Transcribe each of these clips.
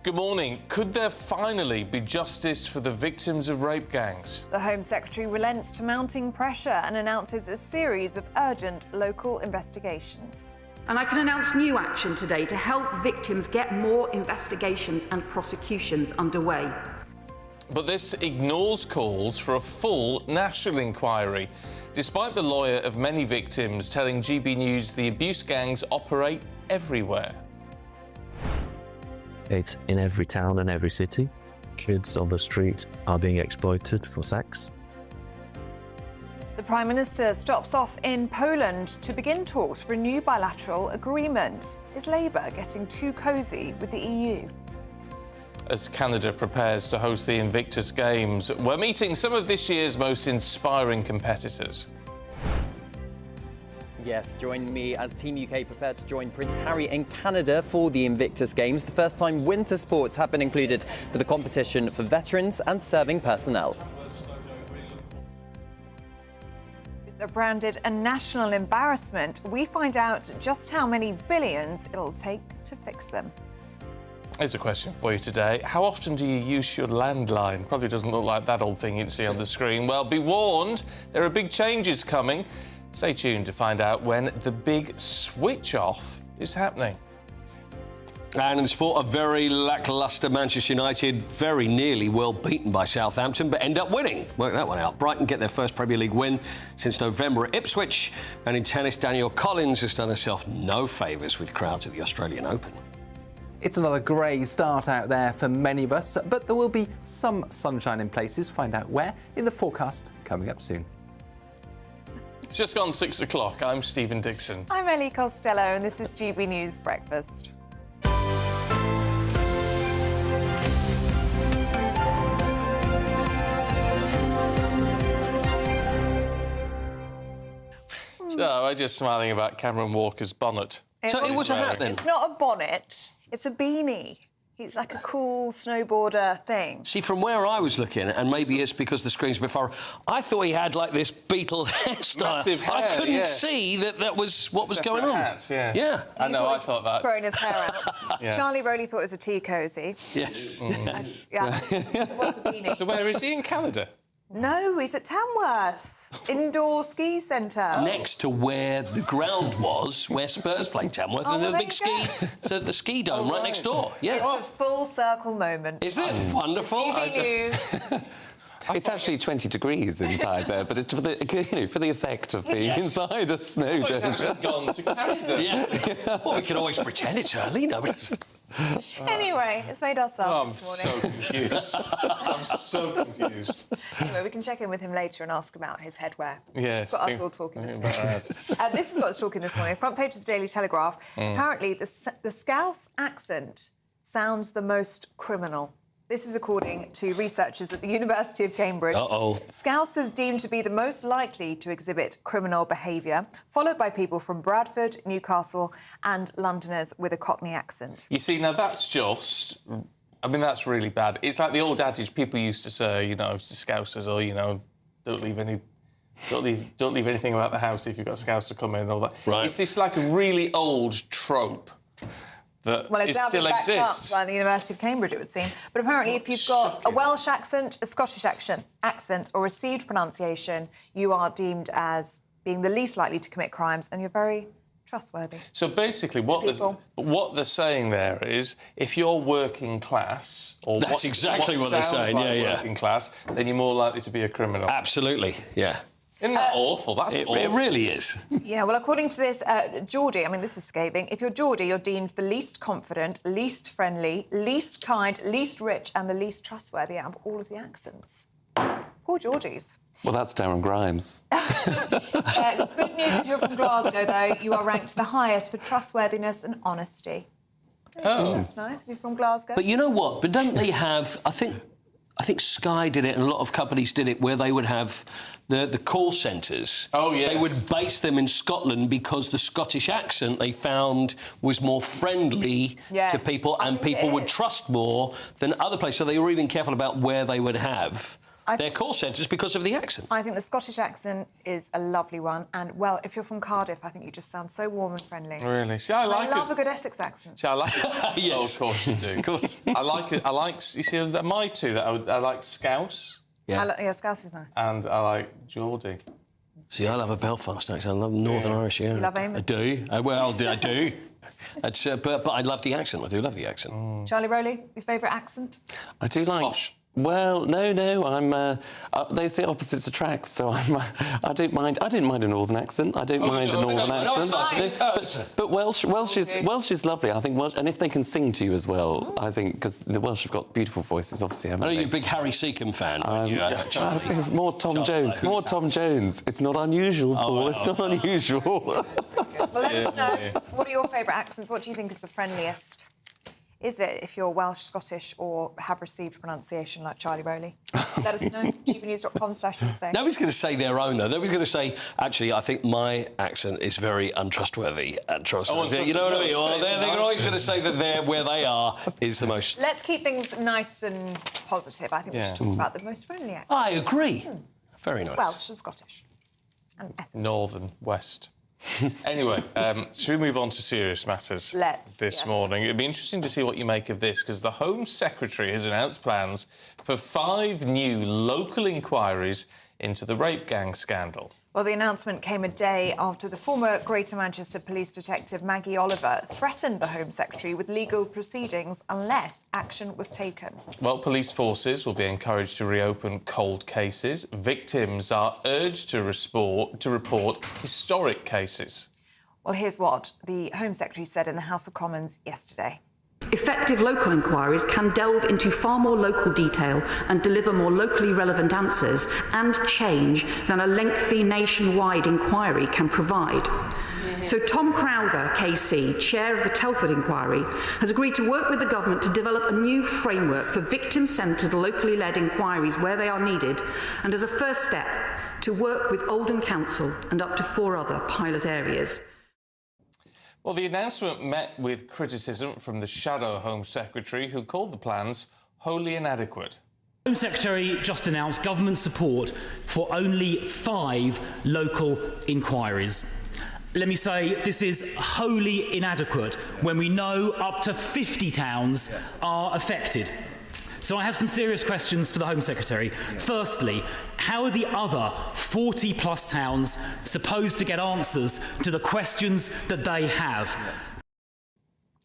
Good morning. Could there finally be justice for the victims of rape gangs? The Home Secretary relents to mounting pressure and announces a series of urgent local investigations. And I can announce new action today to help victims get more investigations and prosecutions underway. But this ignores calls for a full national inquiry, despite the lawyer of many victims telling GB News the abuse gangs operate everywhere. It's in every town and every city. Kids on the street are being exploited for sex. The Prime Minister stops off in Poland to begin talks for a new bilateral agreement. Is Labour getting too cosy with the EU? As Canada prepares to host the Invictus Games, we're meeting some of this year's most inspiring competitors. Yes, join me as Team UK prepare to join Prince Harry in Canada for the Invictus Games, the first time winter sports have been included for the competition for veterans and serving personnel. It's a branded a national embarrassment. We find out just how many billions it'll take to fix them. Here's a question for you today. How often do you use your landline? Probably doesn't look like that old thing you can see on the screen. Well, be warned, there are big changes coming. Stay tuned to find out when the big switch-off is happening. And in sport, a very lacklustre Manchester United, very nearly well beaten by Southampton, but end up winning. Work that one out. Brighton get their first Premier League win since November at Ipswich. And in tennis, Danielle Collins has done herself no favours with crowds at the Australian Open. It's another grey start out there for many of us, but there will be some sunshine in places. Find out where in the forecast coming up soon. It's just gone 6 o'clock. I'm Stephen Dixon. I'm Ellie Costello and this is GB News Breakfast. So, I'm just smiling about Cameron Walker's bonnet. So it was a hat then? It's not a bonnet, it's a beanie. It's like a cool snowboarder thing. See, from where I was looking, and maybe it's because the screen's a bit far, I thought he had, like, this Beatle hairstyle. Massive hair, I couldn't yeah. see that was what was going on. Hats, yeah. Yeah. I know, I thought that. Growing his hair out. Yeah. Charlie Rowley thought it was a tea cosy. Yes. Yes. Yeah. It was a beanie. So where is he? In Canada? No, he's at Tamworth Indoor Ski Centre. Next to where the ground was, where Spurs played Tamworth, Oh, and well, the there big you ski, so the ski dome right next door. Yeah. It's a full circle moment. Is it wonderful? GB News. It's actually 20 degrees inside there, but it's for the effect of being inside a snow dome. Gone to Canada. Yeah. Well, we can always pretend it's early, no. Anyway, it's made us Oh, up I'm this so morning. confused. I'm so confused. Anyway, we can check in with him later and ask about his headwear. Yes. It's got us all talking this morning. This has got us talking this morning. Front page of the Daily Telegraph. Apparently, the Scouse accent sounds the most criminal. This is according to researchers at the University of Cambridge. Uh-oh. Scouse is deemed to be the most likely to exhibit criminal behaviour, followed by people from Bradford, Newcastle and Londoners with a Cockney accent. You see, now that's just... I mean, that's really bad. It's like the old adage people used to say, you know, to Scousers, or, you know, don't leave anything about the house if you've got a Scouser coming and all that. Right. It's this, like, a really old trope that Well, it's now still been backed exists. up by the University of Cambridge, it would seem. But apparently, if you've got a Welsh accent, a Scottish accent or received pronunciation, you are deemed as being the least likely to commit crimes, and you're very trustworthy. So basically, what they're saying there is, if you're working class, or That's exactly what they're sounds saying, like yeah. working class, then you're more likely to be a criminal. Absolutely, yeah. Isn't that awful? That's It awful. really is. Yeah, well, according to this, Geordie, I mean, this is scathing. If you're Geordie, you're deemed the least confident, least friendly, least kind, least rich and the least trustworthy out of all of the accents. Poor Geordies. Well, that's Darren Grimes. Good news if you're from Glasgow, though. You are ranked the highest for trustworthiness and honesty. Oh. That's nice if you're from Glasgow. But you know what? But don't they have... I think Sky did it, and a lot of companies did it, where they would have the call centres. Oh, yes. They would base them in Scotland because the Scottish accent they found was more friendly Yes, to people, I and think people it would is. trust more than other places. So they were even careful about where they would have their call centres because of the accent. I think the Scottish accent is a lovely one, and well, if you're from Cardiff, I think you just sound so warm and friendly. Really? See, I love a good Essex accent. See, I like it. Yes. Oh, of course you do. Of course. I like it. I like. You see, my two. I like Scouse. Yeah, Scouse is nice. And I like Geordie. See, I love a Belfast accent. I love Northern Irish. Yeah. You love Amy? I do. I do. It's, but I love the accent. I do love the accent. Charlie Rowley, your favourite accent? I do like. Posh. Well, no, I'm. They say opposites attract, so I don't mind. I don't mind a northern accent. I don't mind a northern accent. But Welsh is lovely. I think Welsh, and if they can sing to you as well, I think because the Welsh have got beautiful voices, obviously. I know you're a big Harry Seacombe fan. More Tom Jones. More Tom Jones. It's not unusual, Paul. It's not unusual. Well, let us know. What are your favourite accents? What do you think is the friendliest? Is it if you're Welsh, Scottish, or have received pronunciation like Charlie Rowley? Let us know. GBnews.com/USA. Nobody's going to say their own, though. Nobody's going to say, actually, I think my accent is very untrustworthy and trustworthy. You know what I mean? Well, they're always going to say that where they are is the most... Let's keep things nice and positive. I think we should talk about the most friendly accent. I agree. Very nice. Welsh and Scottish. And Essex. Northern, West. Anyway, should we move on to serious matters this morning? It'd be interesting to see what you make of this, because the Home Secretary has announced plans for 5 new local inquiries into the rape gang scandal. Well, the announcement came a day after the former Greater Manchester Police Detective Maggie Oliver threatened the Home Secretary with legal proceedings unless action was taken. Well, police forces will be encouraged to reopen cold cases. Victims are urged to report historic cases. Well, here's what the Home Secretary said in the House of Commons yesterday. Effective local inquiries can delve into far more local detail and deliver more locally relevant answers and change than a lengthy nationwide inquiry can provide. So Tom Crowther, KC, chair of the Telford inquiry, has agreed to work with the government to develop a new framework for victim-centred, locally led inquiries where they are needed, and as a first step, to work with Oldham Council and up to 4 other pilot areas. Well, the announcement met with criticism from the Shadow Home Secretary, who called the plans wholly inadequate. The Home Secretary just announced government support for only 5 local inquiries. Let me say this is wholly inadequate when we know up to 50 towns are affected. So I have some serious questions for the Home Secretary. Firstly, how are the other 40-plus towns supposed to get answers to the questions that they have?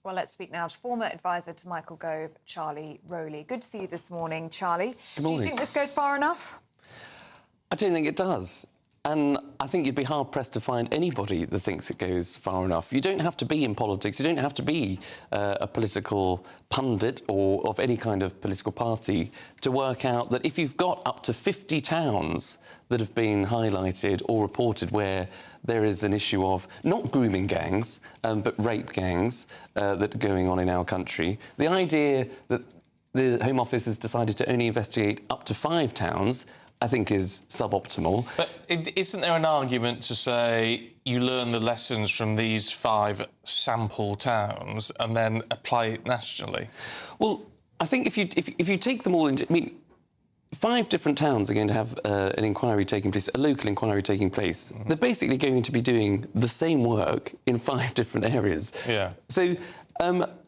Well, let's speak now to former advisor to Michael Gove, Charlie Rowley. Good to see you this morning, Charlie. Good morning. Do you think this goes far enough? I don't think it does. And I think you'd be hard-pressed to find anybody that thinks it goes far enough. You don't have to be in politics. You don't have to be a political pundit or of any kind of political party to work out that if you've got up to 50 towns that have been highlighted or reported where there is an issue of not grooming gangs, but rape gangs that are going on in our country, the idea that the Home Office has decided to only investigate up to 5 towns I think is suboptimal. But isn't there an argument to say you learn the lessons from these 5 sample towns and then apply it nationally? Well, I think if you take them all into... I mean, 5 different towns are going to have an inquiry taking place, a local inquiry taking place. They're basically going to be doing the same work in 5 different areas. Yeah. So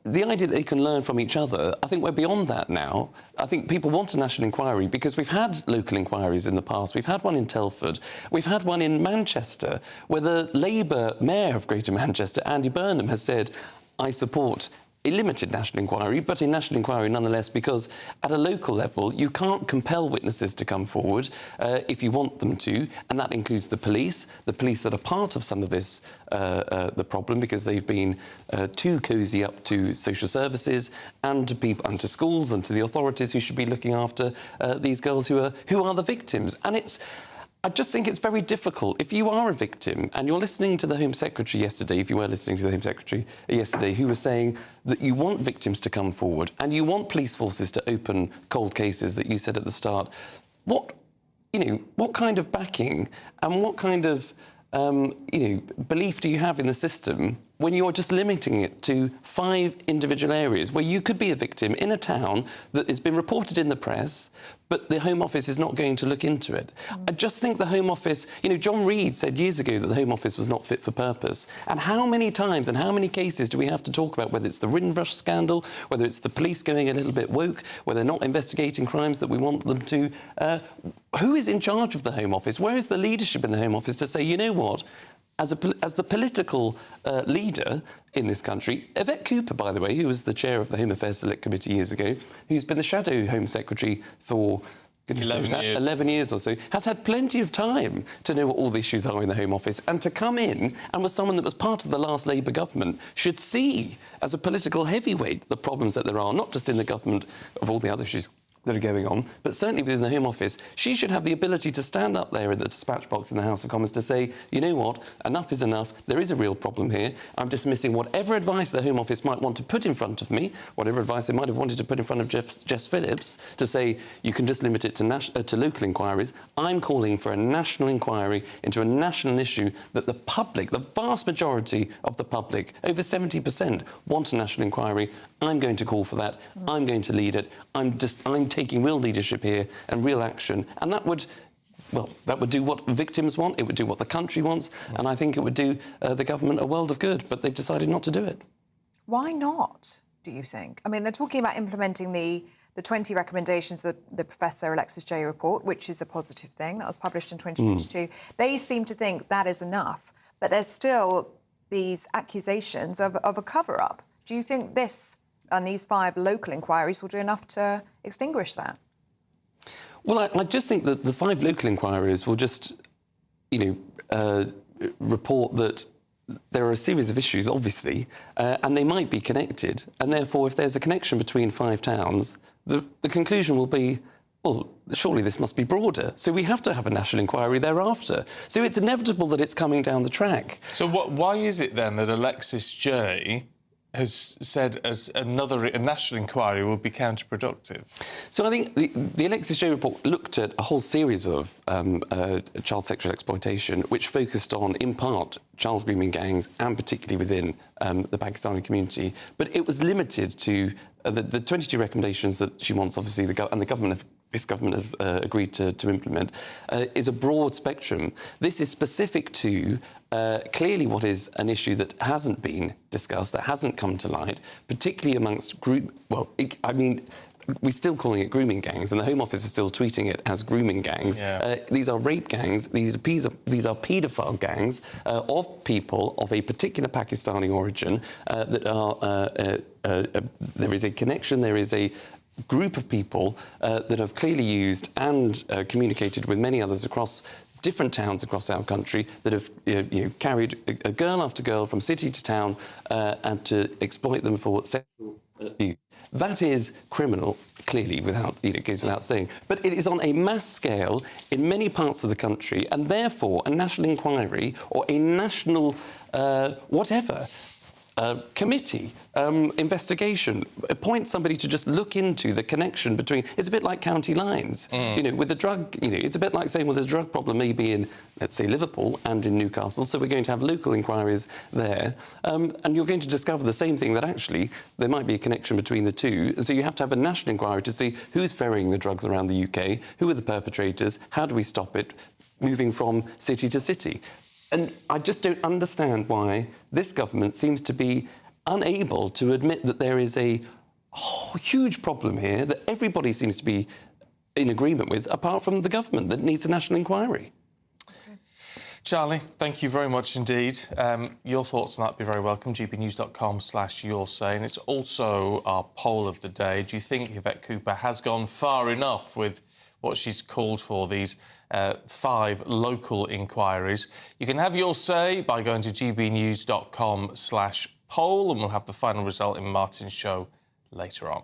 the idea that they can learn from each other, I think we're beyond that now. I think people want a national inquiry because we've had local inquiries in the past. We've had one in Telford. We've had one in Manchester, where the Labour mayor of Greater Manchester, Andy Burnham, has said, I support a limited national inquiry, but a national inquiry nonetheless, because at a local level, you can't compel witnesses to come forward if you want them to, and that includes the police that are part of some of this, the problem, because they've been too cosy up to social services and to people and to schools and to the authorities who should be looking after these girls who are the victims. And I just think it's very difficult. If you are a victim and you're listening to the Home Secretary yesterday, if you were listening to the Home Secretary yesterday, who was saying that you want victims to come forward and you want police forces to open cold cases that you said at the start, what kind of backing and what kind of belief do you have in the system when you're just limiting it to 5 individual areas where you could be a victim in a town that has been reported in the press, but the Home Office is not going to look into it. I just think the Home Office, John Reid said years ago that the Home Office was not fit for purpose. And how many times and how many cases do we have to talk about, whether it's the Windrush scandal, whether it's the police going a little bit woke, where they're not investigating crimes that we want them to? Who is in charge of the Home Office? Where is the leadership in the Home Office to say, you know what? As the political leader in this country, Yvette Cooper, by the way, who was the chair of the Home Affairs Select Committee years ago, who's been the shadow Home Secretary for 11 years or so, has had plenty of time to know what all the issues are in the Home Office, and to come in and was someone that was part of the last Labour government, should see as a political heavyweight the problems that there are, not just in the government of all the other issues that are going on, but certainly within the Home Office. She should have the ability to stand up there in the dispatch box in the House of Commons to say, you know what, enough is enough, there is a real problem here, I'm dismissing whatever advice the Home Office might want to put in front of me, whatever advice they might have wanted to put in front of Jess Phillips, to say you can just limit it to local inquiries. I'm calling for a national inquiry into a national issue that the public, the vast majority of the public, over 70%, want a national inquiry. I'm going to call for that. I'm going to lead it. I'm taking real leadership here and real action, and that would do what victims want, it would do what the country wants, and I think it would do the government a world of good, but they've decided not to do it. Why not, do you think? I mean, they're talking about implementing the 20 recommendations, the Professor Alexis Jay report, which is a positive thing, that was published in 2022. They seem to think that is enough, but there's still these accusations of a cover-up. Do you think this and these 5 local inquiries will do enough to extinguish that? Well, I just think that the 5 local inquiries will just, report that there are a series of issues, obviously, and they might be connected. And therefore, if there's a connection between 5 towns, the conclusion will be, well, surely this must be broader. So we have to have a national inquiry thereafter. So it's inevitable that it's coming down the track. So why is it then that Alexis Jay has said a national inquiry would be counterproductive? So I think the Alexis Jay report looked at a whole series of child sexual exploitation, which focused on, in part, child grooming gangs, and particularly within the Pakistani community. But it was limited to the 22 recommendations that she wants, obviously, this government has agreed to implement, is a broad spectrum. This is specific to clearly what is an issue that hasn't been discussed, that hasn't come to light, particularly amongst we're still calling it grooming gangs, and the Home Office is still tweeting it as grooming gangs. Yeah. These are rape gangs, these are paedophile gangs of people of a particular Pakistani origin that are... there is a connection, there is a group of people that have clearly used and communicated with many others across different towns across our country that have carried a girl after girl from city to town and to exploit them for sexual abuse. That is criminal, clearly, it goes without saying. But it is on a mass scale in many parts of the country, and therefore a national inquiry or a national committee, investigation, appoint somebody to just look into the connection between... It's a bit like county lines. With the drug... it's a bit like saying, well, there's a drug problem maybe in, let's say, Liverpool and in Newcastle, so we're going to have local inquiries there. And you're going to discover the same thing, that actually there might be a connection between the two. So you have to have a national inquiry to see who's ferrying the drugs around the UK, who are the perpetrators, how do we stop it, moving from city to city. And I just don't understand why this government seems to be unable to admit that there is a huge problem here that everybody seems to be in agreement with, apart from the government, that needs a national inquiry. Okay. Charlie, thank you very much indeed. Your thoughts on that would be very welcome. gbnews.com/yoursay. And it's also our poll of the day. Do you think Yvette Cooper has gone far enough with what she's called for, these 5 local inquiries? You can have your say by going to gbnews.com/poll, and we'll have the final result in Martin's show later on.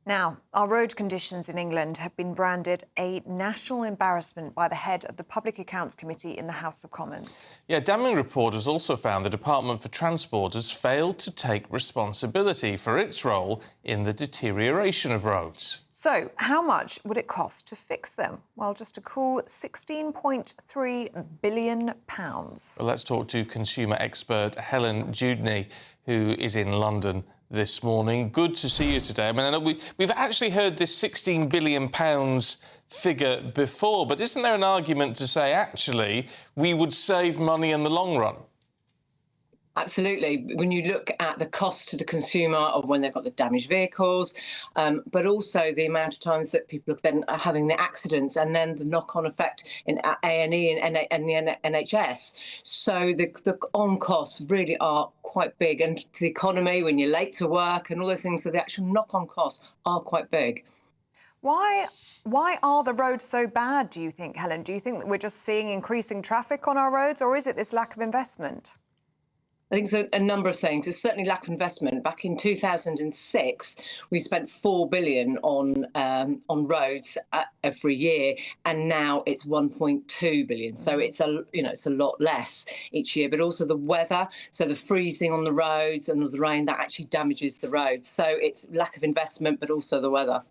Now, our road conditions in England have been branded a national embarrassment by the head of the Public Accounts Committee in the House of Commons. Yeah, damning report has also found the Department for Transport has failed to take responsibility for its role in the deterioration of roads. So, how much would it cost to fix them? Well, just a cool £16.3 billion. Well, let's talk to consumer expert Helen Dewdney, who is in London this morning. Good to see you today. I mean, I know we've actually heard this £16 billion figure before, but isn't there an argument to say, actually, we would save money in the long run? Absolutely. When you look at the cost to the consumer of when they've got the damaged vehicles, but also the amount of times that people are then having the accidents and then the knock-on effect in A&E and the NHS. So the on-costs really are quite big. And to the economy, when you're late to work and all those things, so the actual knock-on costs are quite big. Why are the roads so bad, do you think, Helen? Do you think that we're just seeing increasing traffic on our roads, or is it this lack of investment? I think it's a number of things. It's certainly lack of investment. Back in 2006, we spent $4 billion on roads every year, and now it's $1.2 billion. So it's a lot less each year. But also the weather, so the freezing on the roads and the rain, that actually damages the roads. So it's lack of investment, but also the weather.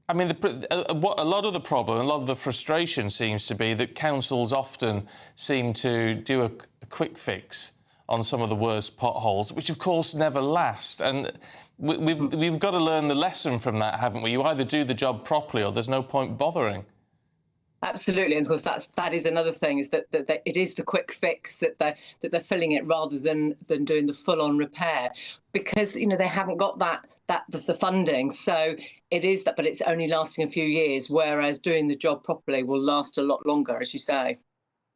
I mean, a lot of the problem, a lot of the frustration seems to be that councils often seem to do a quick fix on some of the worst potholes, which of course never last. And we've got to learn the lesson from that, haven't we? You either do the job properly or there's no point bothering. Absolutely, and of course that is another thing, is that it is the quick fix that they're filling it rather than doing the full-on repair, because they haven't got the funding. So it is that, but it's only lasting a few years, whereas doing the job properly will last a lot longer, as you say.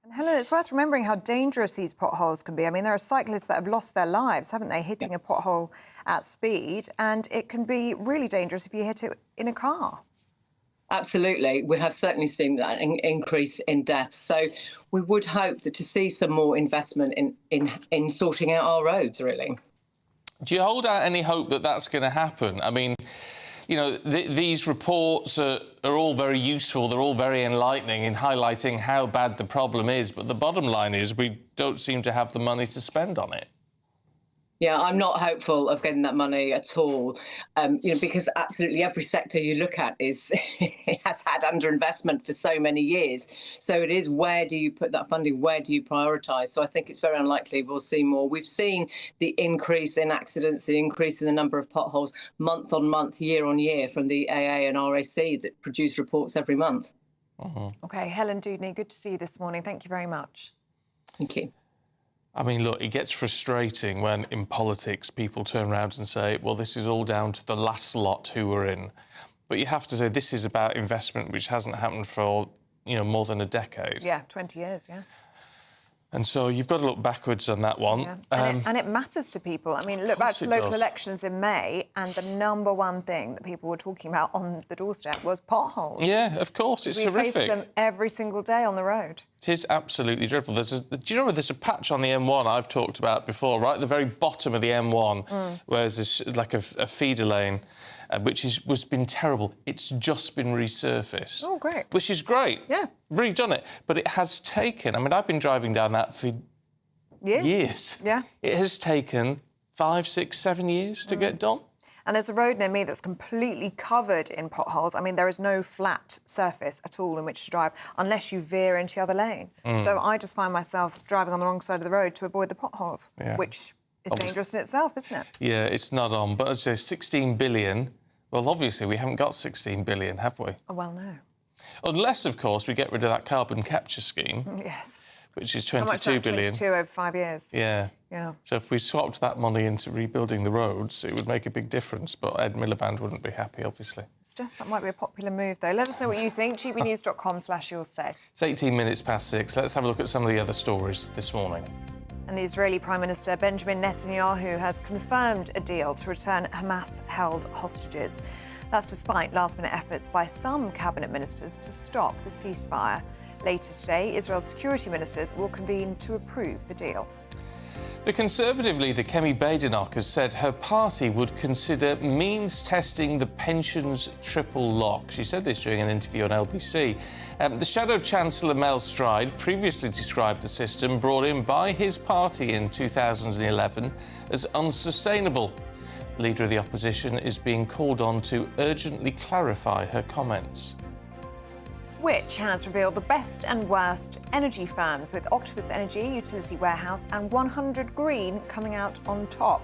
And Helen, it's worth remembering how dangerous these potholes can be. I mean, there are cyclists that have lost their lives, haven't they, hitting a pothole at speed, and it can be really dangerous if you hit it in a car. Absolutely. We have certainly seen that increase in deaths. So we would hope to see some more investment in sorting out our roads, really. Do you hold out any hope that that's going to happen? I mean, these reports are all very useful. They're all very enlightening in highlighting how bad the problem is. But the bottom line is we don't seem to have the money to spend on it. Yeah, I'm not hopeful of getting that money at all, because absolutely every sector you look at has had underinvestment for so many years. So it is, where do you put that funding? Where do you prioritise? So I think it's very unlikely we'll see more. We've seen the increase in accidents, the increase in the number of potholes month on month, year on year, from the AA and RAC that produce reports every month. OK, Helen Dewdney, good to see you this morning. Thank you very much. Thank you. I mean, look, it gets frustrating when in politics people turn around and say, well, this is all down to the last lot who were in. But you have to say this is about investment which hasn't happened for, more than a decade. Yeah, 20 years, yeah. And so you've got to look backwards on that one. Yeah. And it matters to people. I mean, look back to local elections in May, and the number one thing that people were talking about on the doorstep was potholes. Yeah, of course, it's horrific. We face them every single day on the road. It is absolutely dreadful. Do you know there's a patch on the M1 I've talked about before, right at the very bottom of the M1, where there's this, like a feeder lane, which has been terrible. It's just been resurfaced. Oh, great. Which is great. Yeah. Redone it. But it has taken... I mean, I've been driving down that for years. Yeah. It has taken 5, 6, 7 years to get done. And there's a road near me that's completely covered in potholes. I mean, there is no flat surface at all in which to drive unless you veer into the other lane. So I just find myself driving on the wrong side of the road to avoid the potholes, which is dangerous in itself, isn't it? Yeah, it's not on. But I'd say 16 billion... Well, obviously, we haven't got 16 billion, have we? Oh, well, no. Unless, of course, we get rid of that carbon capture scheme. Yes. Which is 22 billion. 22 over 5 years. Yeah. Yeah. So if we swapped that money into rebuilding the roads, it would make a big difference. But Ed Miliband wouldn't be happy, obviously. It's just that might be a popular move, though. Let us know what you think. gbnews.com/you'll-say. It's 18 minutes past 6. Let's have a look at some of the other stories this morning. And the Israeli Prime Minister Benjamin Netanyahu has confirmed a deal to return Hamas-held hostages. That's despite last-minute efforts by some cabinet ministers to stop the ceasefire. Later today, Israel's security ministers will convene to approve the deal. The Conservative leader, Kemi Badenoch, has said her party would consider means testing the pensions triple lock. She said this during an interview on LBC. The Shadow Chancellor Mel Stride previously described the system brought in by his party in 2011 as unsustainable. The leader of the opposition is being called on to urgently clarify her comments. Which has revealed the best and worst energy firms, with Octopus Energy, Utility Warehouse and 100 Green coming out on top,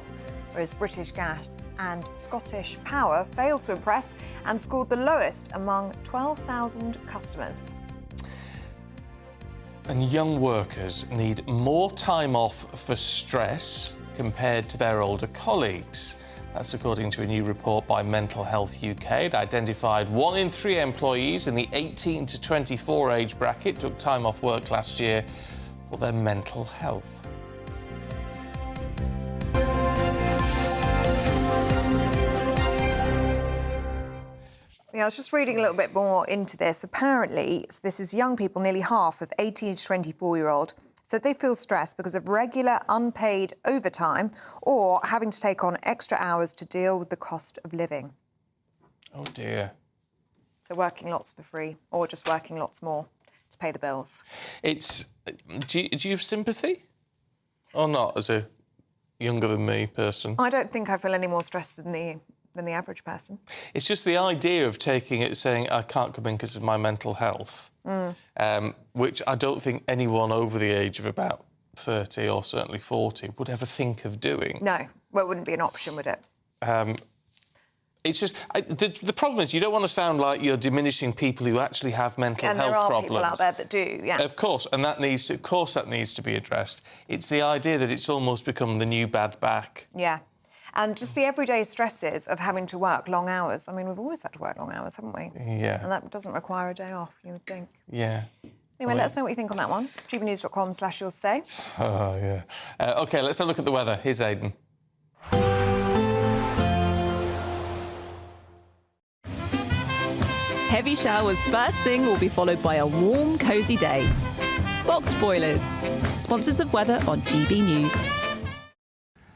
whereas British Gas and Scottish Power failed to impress and scored the lowest among 12,000 customers. And young workers need more time off for stress compared to their older colleagues. That's according to a new report by Mental Health UK. It identified 1 in 3 employees in the 18 to 24 age bracket took time off work last year for their mental health. Yeah, I was just reading a little bit more into this. Apparently, so this is young people, nearly half of 18 to 24-year-old, said they feel stressed because of regular unpaid overtime or having to take on extra hours to deal with the cost of living. Oh dear. So working lots for free or just working lots more to pay the bills. It's... Do you have sympathy? Or not, as a younger than me person? I don't think I feel any more stressed than the average person. It's just the idea of taking it, saying, I can't come in because of my mental health, which I don't think anyone over the age of about 30 or certainly 40 would ever think of doing. No, well, it wouldn't be an option, would it? It's just... the problem is you don't want to sound like you're diminishing people who actually have mental health problems. And there are people out there that do, yeah. Of course, and that needs to be addressed. It's the idea that it's almost become the new bad back. Yeah. And just the everyday stresses of having to work long hours. I mean, we've always had to work long hours, haven't we? Yeah. And that doesn't require a day off, you would think. Yeah. Anyway, let us know what you think on that one. gbnews.com/you'll say. Oh, yeah. OK, let's have a look at the weather. Here's Aidan. Heavy showers first thing will be followed by a warm, cosy day. Boxed Boilers, sponsors of weather on GB News.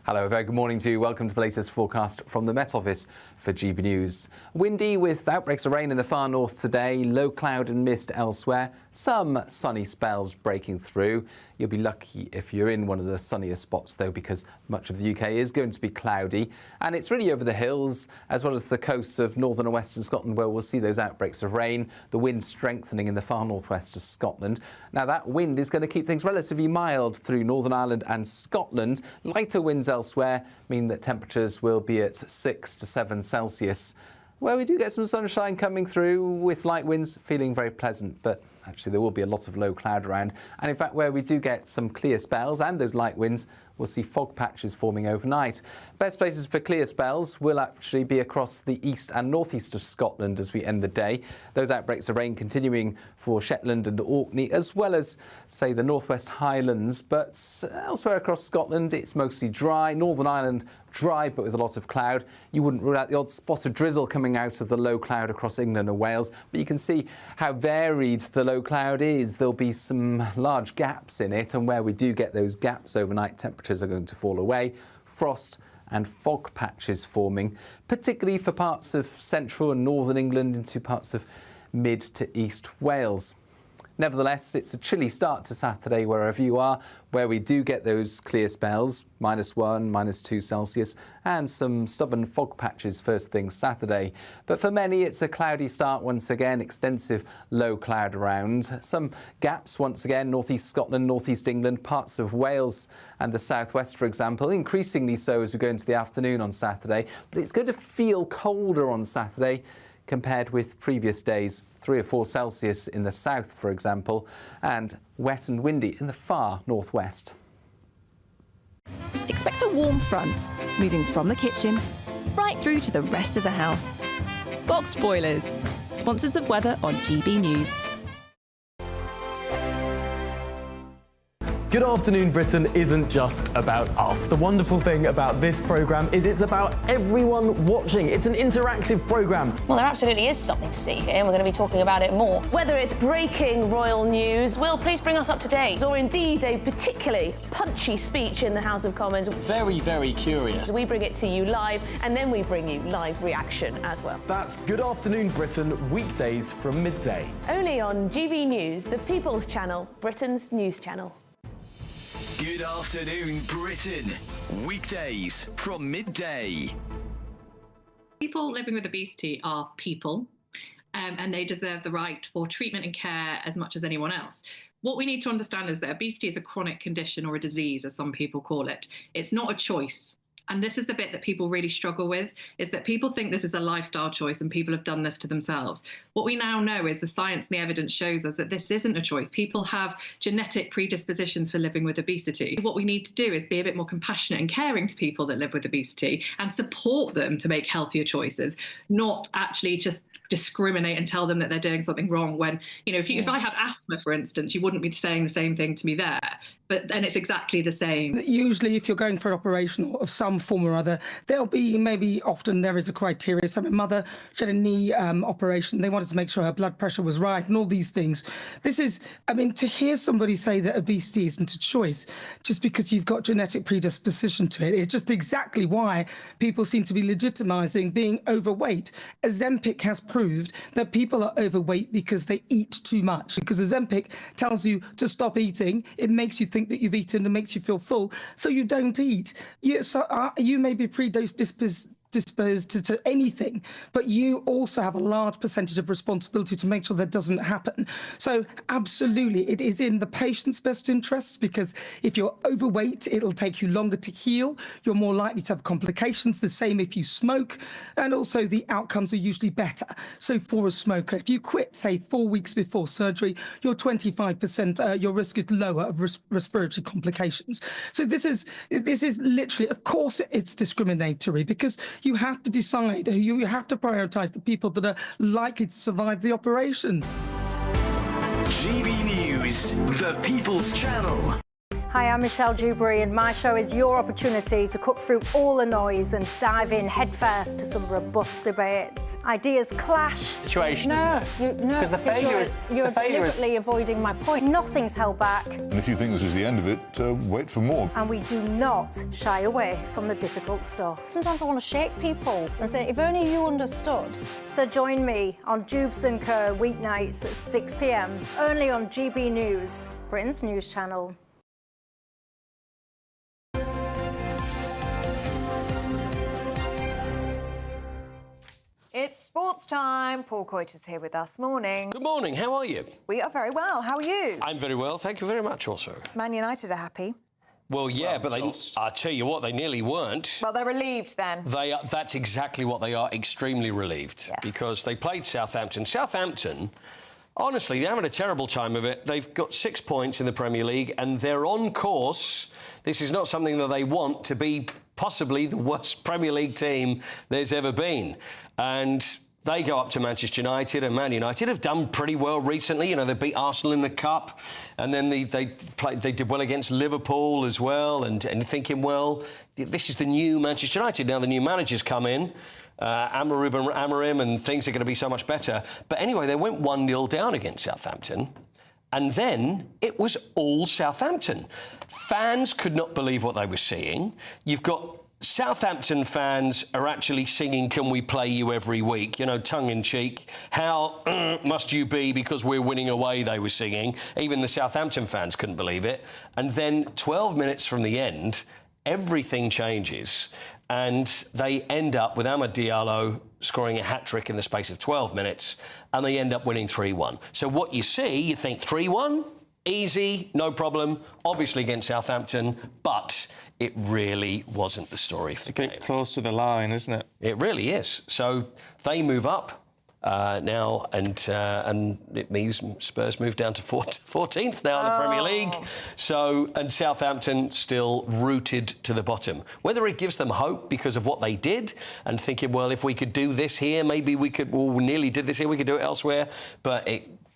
Hello, a very good morning to you. Welcome to the latest forecast from the Met Office for GB News. Windy with outbreaks of rain in the far north today, low cloud and mist elsewhere, some sunny spells breaking through. You'll be lucky if you're in one of the sunnier spots, though, because much of the UK is going to be cloudy. And it's really over the hills, as well as the coasts of northern and western Scotland, where we'll see those outbreaks of rain, the wind strengthening in the far northwest of Scotland. Now, that wind is going to keep things relatively mild through Northern Ireland and Scotland. Lighter winds elsewhere mean that temperatures will be at 6 to 7 Celsius, where we do get some sunshine coming through with light winds feeling very pleasant, but actually there will be a lot of low cloud around. And in fact, where we do get some clear spells and those light winds, we'll see fog patches forming overnight. Best places for clear spells will actually be across the east and northeast of Scotland as we end the day. Those outbreaks of rain continuing for Shetland and Orkney, as well as, say, the Northwest Highlands. But elsewhere across Scotland, it's mostly dry. Northern Ireland, dry but with a lot of cloud. You wouldn't rule out the odd spot of drizzle coming out of the low cloud across England and Wales, but you can see how varied the low cloud is. There'll be some large gaps in it, and where we do get those gaps overnight, temperatures are going to fall away. Frost and fog patches forming, particularly for parts of central and northern England into parts of mid to east Wales. Nevertheless, it's a chilly start to Saturday wherever you are, where we do get those clear spells, -1, -2 Celsius, and some stubborn fog patches first thing Saturday. But for many, it's a cloudy start once again, extensive low cloud around. Some gaps once again, northeast Scotland, northeast England, parts of Wales and the southwest, for example, increasingly so as we go into the afternoon on Saturday. But it's going to feel colder on Saturday compared with previous days, 3 or 4 Celsius in the south, for example, and wet and windy in the far northwest. Expect a warm front, moving from the kitchen right through to the rest of the house. Boxed Boilers, sponsors of weather on GB News. Good Afternoon Britain isn't just about us. The wonderful thing about this programme is it's about everyone watching. It's an interactive programme. Well, there absolutely is something to see here, and we're going to be talking about it more. Whether it's breaking royal news, Will, please bring us up to date. or indeed a particularly punchy speech in the House of Commons, Very, very curious. we bring it to you live, and then we bring you live reaction as well. That's Good Afternoon Britain, weekdays from midday. Only on GB News, the People's Channel, Britain's news channel. Good Afternoon Britain, weekdays from midday. People living with obesity are people, and they deserve the right for treatment and care as much as anyone else. What we need to understand is that obesity is a chronic condition, or a disease, as some people call it. It's not a choice. And this is the bit that people really struggle with, is that people think this is a lifestyle choice and people have done this to themselves. What we now know is the science and the evidence shows us that this isn't a choice. People have genetic predispositions for living with obesity. What we need to do is be a bit more compassionate and caring to people that live with obesity and support them to make healthier choices, not actually just discriminate and tell them that they're doing something wrong when, you know, if I had asthma, for instance, you wouldn't be saying the same thing to me there. But then it's exactly the same. Usually, if you're going for an operation of some form or other, there'll be often there is a criteria. So my mother, she had a knee operation. They wanted to make sure her blood pressure was right and all these things. This is, to hear somebody say that obesity isn't a choice just because you've got genetic predisposition to it, it's just exactly why people seem to be legitimizing being overweight. Ozempic has proved that people are overweight because they eat too much. Because Ozempic tells you to stop eating, it makes you think that you've eaten and makes you feel full, so you don't eat. You may be predisposed to anything, but you also have a large percentage of responsibility to make sure that doesn't happen. So absolutely, it is in the patient's best interests, because if you're overweight, it'll take you longer to heal. You're more likely to have complications, the same if you smoke, and also the outcomes are usually better. So for a smoker, if you quit, say 4 weeks before surgery, your 25%, your risk is lower of respiratory complications. So this is literally, of course it's discriminatory, because you have to decide, you have to prioritise the people that are likely to survive the operations. GB News, the People's Channel. Hi, I'm Michelle Dewberry, and my show is your opportunity to cut through all the noise and dive in headfirst to some robust debates. Ideas clash. Situation, isn't it? Because the failure is... You're deliberately avoiding my point. Nothing's held back. And if you think this is the end of it, wait for more. And we do not shy away from the difficult stuff. Sometimes I want to shake people and say, if only you understood. So join me on Jubes & Co. weeknights at 6 p.m, only on GB News, Britain's news channel. It's sports time. Paul Coyter's here with us. Morning. Good morning. How are you? We are very well. How are you? I'm very well. Thank you very much also. Man United are happy. Well, yeah, but I tell you what, they nearly weren't. Well, they're relieved then. That's exactly what they are, extremely relieved. Yes. Because they played Southampton. Southampton, honestly, they're having a terrible time of it. They've got 6 points in the Premier League and they're on course. This is not something that they want to be possibly the worst Premier League team there's ever been. And they go up to Manchester United, and Man United have done pretty well recently. You know, they beat Arsenal in the Cup, and then they did well against Liverpool as well, and thinking, well, this is the new Manchester United. Now the new managers come in, Amorim, and things are going to be so much better. But anyway, they went 1-0 down against Southampton, and then it was all Southampton. Fans could not believe what they were seeing. You've got Southampton fans are actually singing "Can We Play You Every Week?" You know, tongue-in-cheek. How must you be because we're winning away, they were singing. Even the Southampton fans couldn't believe it. And then 12 minutes from the end, everything changes. And they end up with Amad Diallo scoring a hat-trick in the space of 12 minutes, and they end up winning 3-1. So what you see, you think 3-1, easy, no problem, obviously against Southampton, but it really wasn't the story for the game. Close to the line, isn't it? It really is. So they move up now, and it means Spurs move down to 14th now in the Premier League. So, and Southampton still rooted to the bottom. Whether it gives them hope because of what they did and thinking, well, if we could do this here, maybe we could, well, we nearly did this here, we could do it elsewhere. But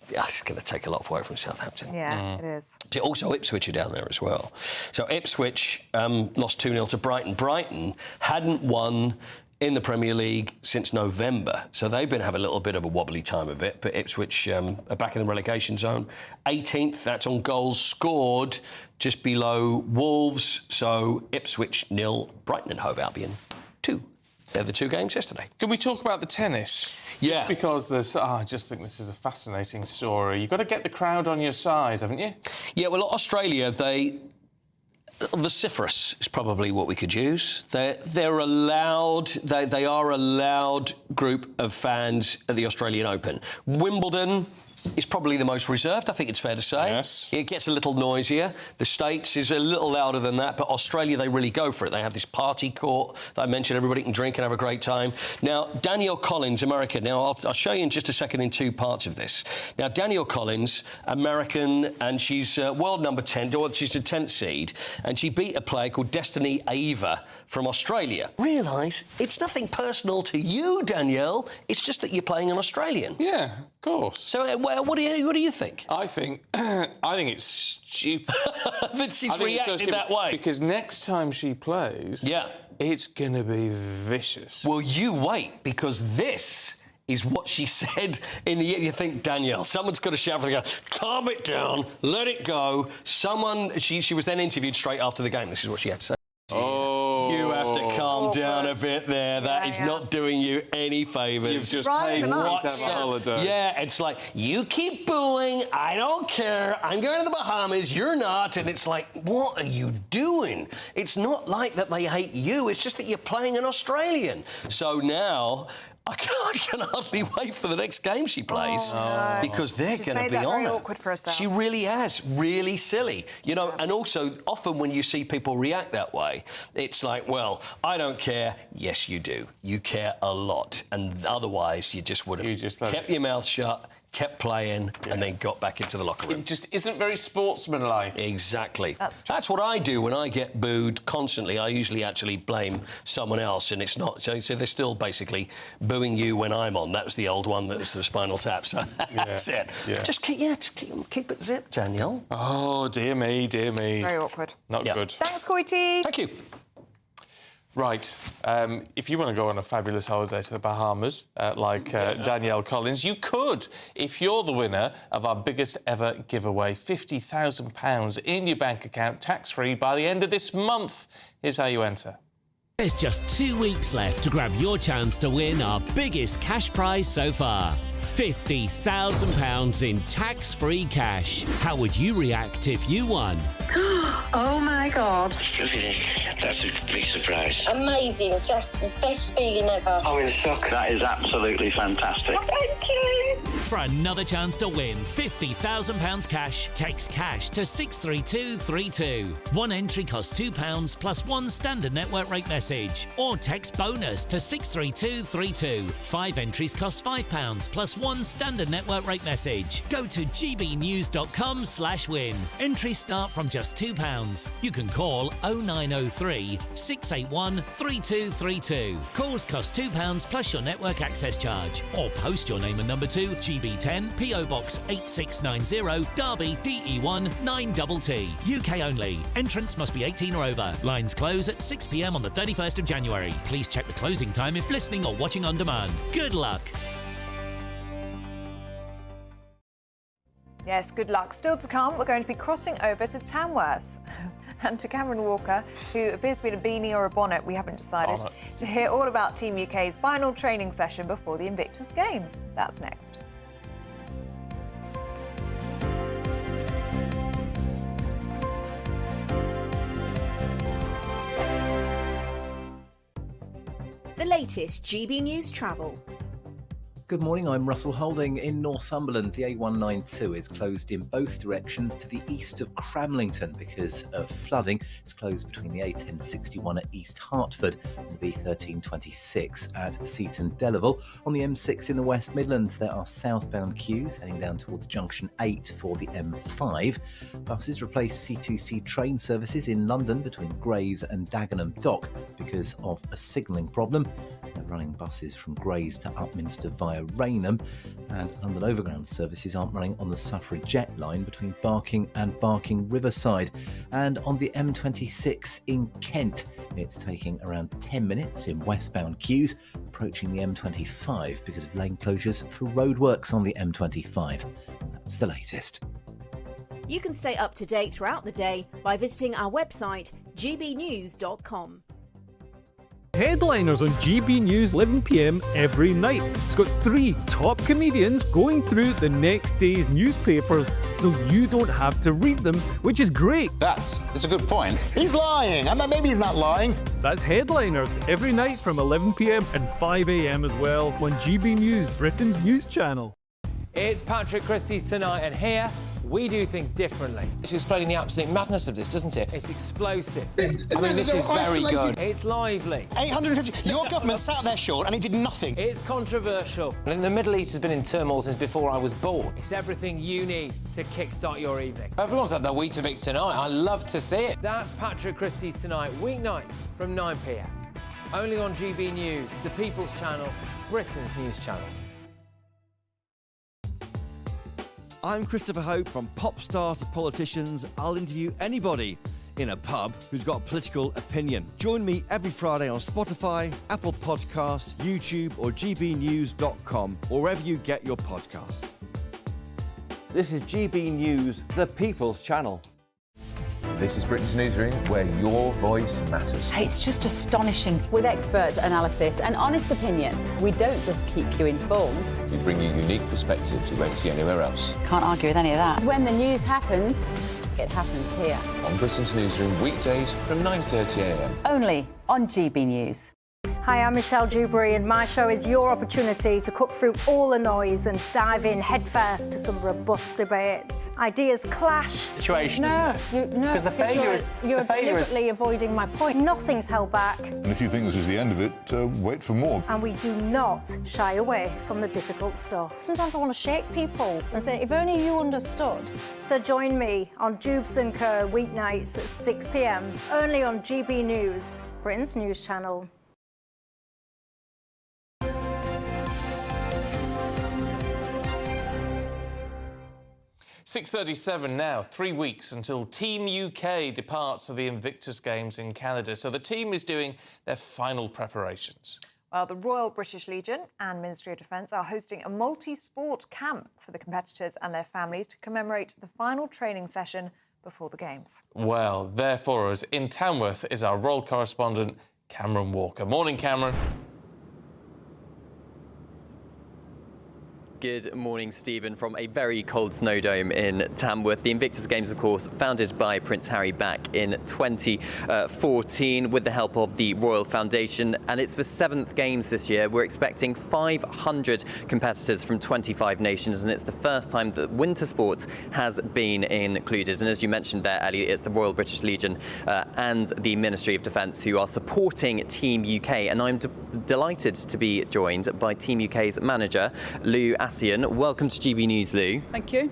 It's going to take a lot of work from Southampton. Yeah, it is. Also, Ipswich are down there as well. So Ipswich lost 2-0 to Brighton. Brighton hadn't won in the Premier League since November, so they've been having a little bit of a wobbly time of it. But Ipswich are back in the relegation zone. 18th, that's on goals scored, just below Wolves. So Ipswich 0, Brighton and Hove Albion 2. They're the 2 games yesterday. Can we talk about the tennis? Yeah. Just because there's... I just think this is a fascinating story. You've got to get the crowd on your side, haven't you? Yeah, well, Australia, vociferous is probably what we could use. They're allowed... They are a loud group of fans at the Australian Open. Wimbledon is probably the most reserved, I think it's fair to say. Yes. It gets a little noisier. The States is a little louder than that, but Australia, they really go for it. They have this party court that I mentioned. Everybody can drink and have a great time. Now, Danielle Collins, America. Now, I'll show you in just a second in 2 parts of this. Now, Danielle Collins, American, and she's world number 10, or she's the 10th seed, and she beat a player called Destiny Ava from Australia. Realise it's nothing personal to you, Danielle. It's just that you're playing an Australian. Yeah, of course. So, what do you think? I think it's stupid. But she's reacted that way. Because next time she plays, it's going to be vicious. Well, you wait, because this is what she said in the... You think, Danielle, someone's got to shout for the go, calm it down, let it go. She was then interviewed straight after the game. This is what she had to say. You have to calm down a bit there. That is not doing you any favours. You've just paid to have a holiday. Yeah, it's like, you keep booing, I don't care, I'm going to the Bahamas, you're not, and it's like, what are you doing? It's not like that they hate you, it's just that you're playing an Australian. So now... I can hardly wait for the next game she plays because they're going to be on her. Very awkward for herself. She really has, really silly, you know. And also, often when you see people react that way, it's like, well, I don't care. Yes, you do. You care a lot, and otherwise, you just would have kept your mouth shut, kept playing, and then got back into the locker room. It just isn't very sportsmanlike. Exactly. That's what I do when I get booed constantly. I usually actually blame someone else, and it's not... So they're still basically booing you when I'm on. That was the old one, that was the Spinal Tap, so that's it. Yeah. Just keep it zipped, Danielle. Oh, dear me, dear me. Very awkward. Not good. Thanks, Coity. Thank you. Right. If you want to go on a fabulous holiday to the Bahamas, like Danielle Collins, you could if you're the winner of our biggest ever giveaway, £50,000 in your bank account, tax-free, by the end of this month. Here's how you enter. There's just 2 weeks left to grab your chance to win our biggest cash prize so far. £50,000 in tax-free cash. How would you react if you won? Oh my God. That's a big surprise. Amazing, just the best feeling ever. I'm in shock. That is absolutely fantastic. Thank you. For another chance to win £50,000 cash, text cash to 63232. One entry costs £2 plus one standard network rate message. Or text bonus to 63232. 5 entries cost £5 plus one standard network rate message. Go to gbnews.com/win. Entries start from just £2. You can call 0903 681 3232. Calls cost £2 plus your network access charge. Or post your name and number to GB10 PO Box 8690 Derby DE1 9TT. UK only. Entrants must be 18 or over. Lines close at 6 p.m. on the 31st of January. Please check the closing time if listening or watching on demand. Good luck. Yes, good luck. Still to come, we're going to be crossing over to Tamworth and to Cameron Walker, who appears to be in a beanie or a bonnet, we haven't decided, to hear all about Team UK's final training session before the Invictus Games. That's next. The latest GB News travel. Good morning, I'm Russell Holding. In Northumberland, the A192 is closed in both directions to the east of Cramlington because of flooding. It's closed between the A1061 at East Hertford and the B1326 at Seaton Delaval. On the M6 in the West Midlands, there are southbound queues heading down towards junction 8 for the M5. Buses replace C2C train services in London between Grays and Dagenham Dock because of a signalling problem. They're running buses from Grays to Upminster via Rainham, and London Overground services aren't running on the Suffragette line between Barking and Barking Riverside. And on the M26 in Kent, it's taking around 10 minutes in westbound queues, approaching the M25 because of lane closures for roadworks on the M25. That's the latest. You can stay up to date throughout the day by visiting our website, gbnews.com. Headliners on GB News 11 p.m. every night. It's got 3 top comedians going through the next day's newspapers so you don't have to read them, which is great. That's a good point. He's lying. Maybe he's not lying. That's Headliners every night from 11 p.m. and 5 a.m. as well on GB News, Britain's news channel. It's Patrick Christie's Tonight, and here we do things differently. It's explaining the absolute madness of this, doesn't it? It's explosive. This is very good. It's lively. 850. Your government sat there short and it did nothing. It's controversial. The Middle East has been in turmoil since before I was born. It's everything you need to kickstart your evening. Everyone's had their Weetabix tonight. I love to see it. That's Patrick Christie's Tonight, weeknights from 9 p.m. Only on GB News, the People's Channel, Britain's news channel. I'm Christopher Hope. From pop stars to politicians, I'll interview anybody in a pub who's got a political opinion. Join me every Friday on Spotify, Apple Podcasts, YouTube or gbnews.com, or wherever you get your podcasts. This is GB News, the People's Channel. This is Britain's newsroom, where your voice matters. It's just astonishing. With expert analysis and honest opinion, we don't just keep you informed. We bring you unique perspectives you won't see anywhere else. Can't argue with any of that. When the news happens, it happens here. On Britain's newsroom, weekdays from 9:30 a.m. Only on GB News. Hi, I'm Michelle Dewberry, and my show is your opportunity to cut through all the noise and dive in headfirst to some robust debates. Ideas clash. Situation, because the failure is... You're deliberately avoiding my point. Nothing's held back. And if you think this is the end of it, wait for more. And we do not shy away from the difficult stuff. Sometimes I want to shake people and say, if only you understood. So join me on Jubes and Kerr weeknights at 6 p.m. only on GB News, Britain's news channel. 6:37 now, 3 weeks until Team UK departs for the Invictus Games in Canada. So the team is doing their final preparations. Well, the Royal British Legion and Ministry of Defence are hosting a multi-sport camp for the competitors and their families to commemorate the final training session before the Games. Well, there for us in Tamworth is our Royal correspondent, Cameron Walker. Morning, Cameron. Good morning, Stephen, from a very cold snow dome in Tamworth. The Invictus Games, of course, founded by Prince Harry back in 2014 with the help of the Royal Foundation, and it's the 7th Games this year. We're expecting 500 competitors from 25 nations, and it's the first time that winter sports has been included. And as you mentioned there, Ellie, it's the Royal British Legion and the Ministry of Defence who are supporting Team UK, and I'm delighted to be joined by Team UK's manager, Lou Asian. Welcome to GB News, Lou. Thank you.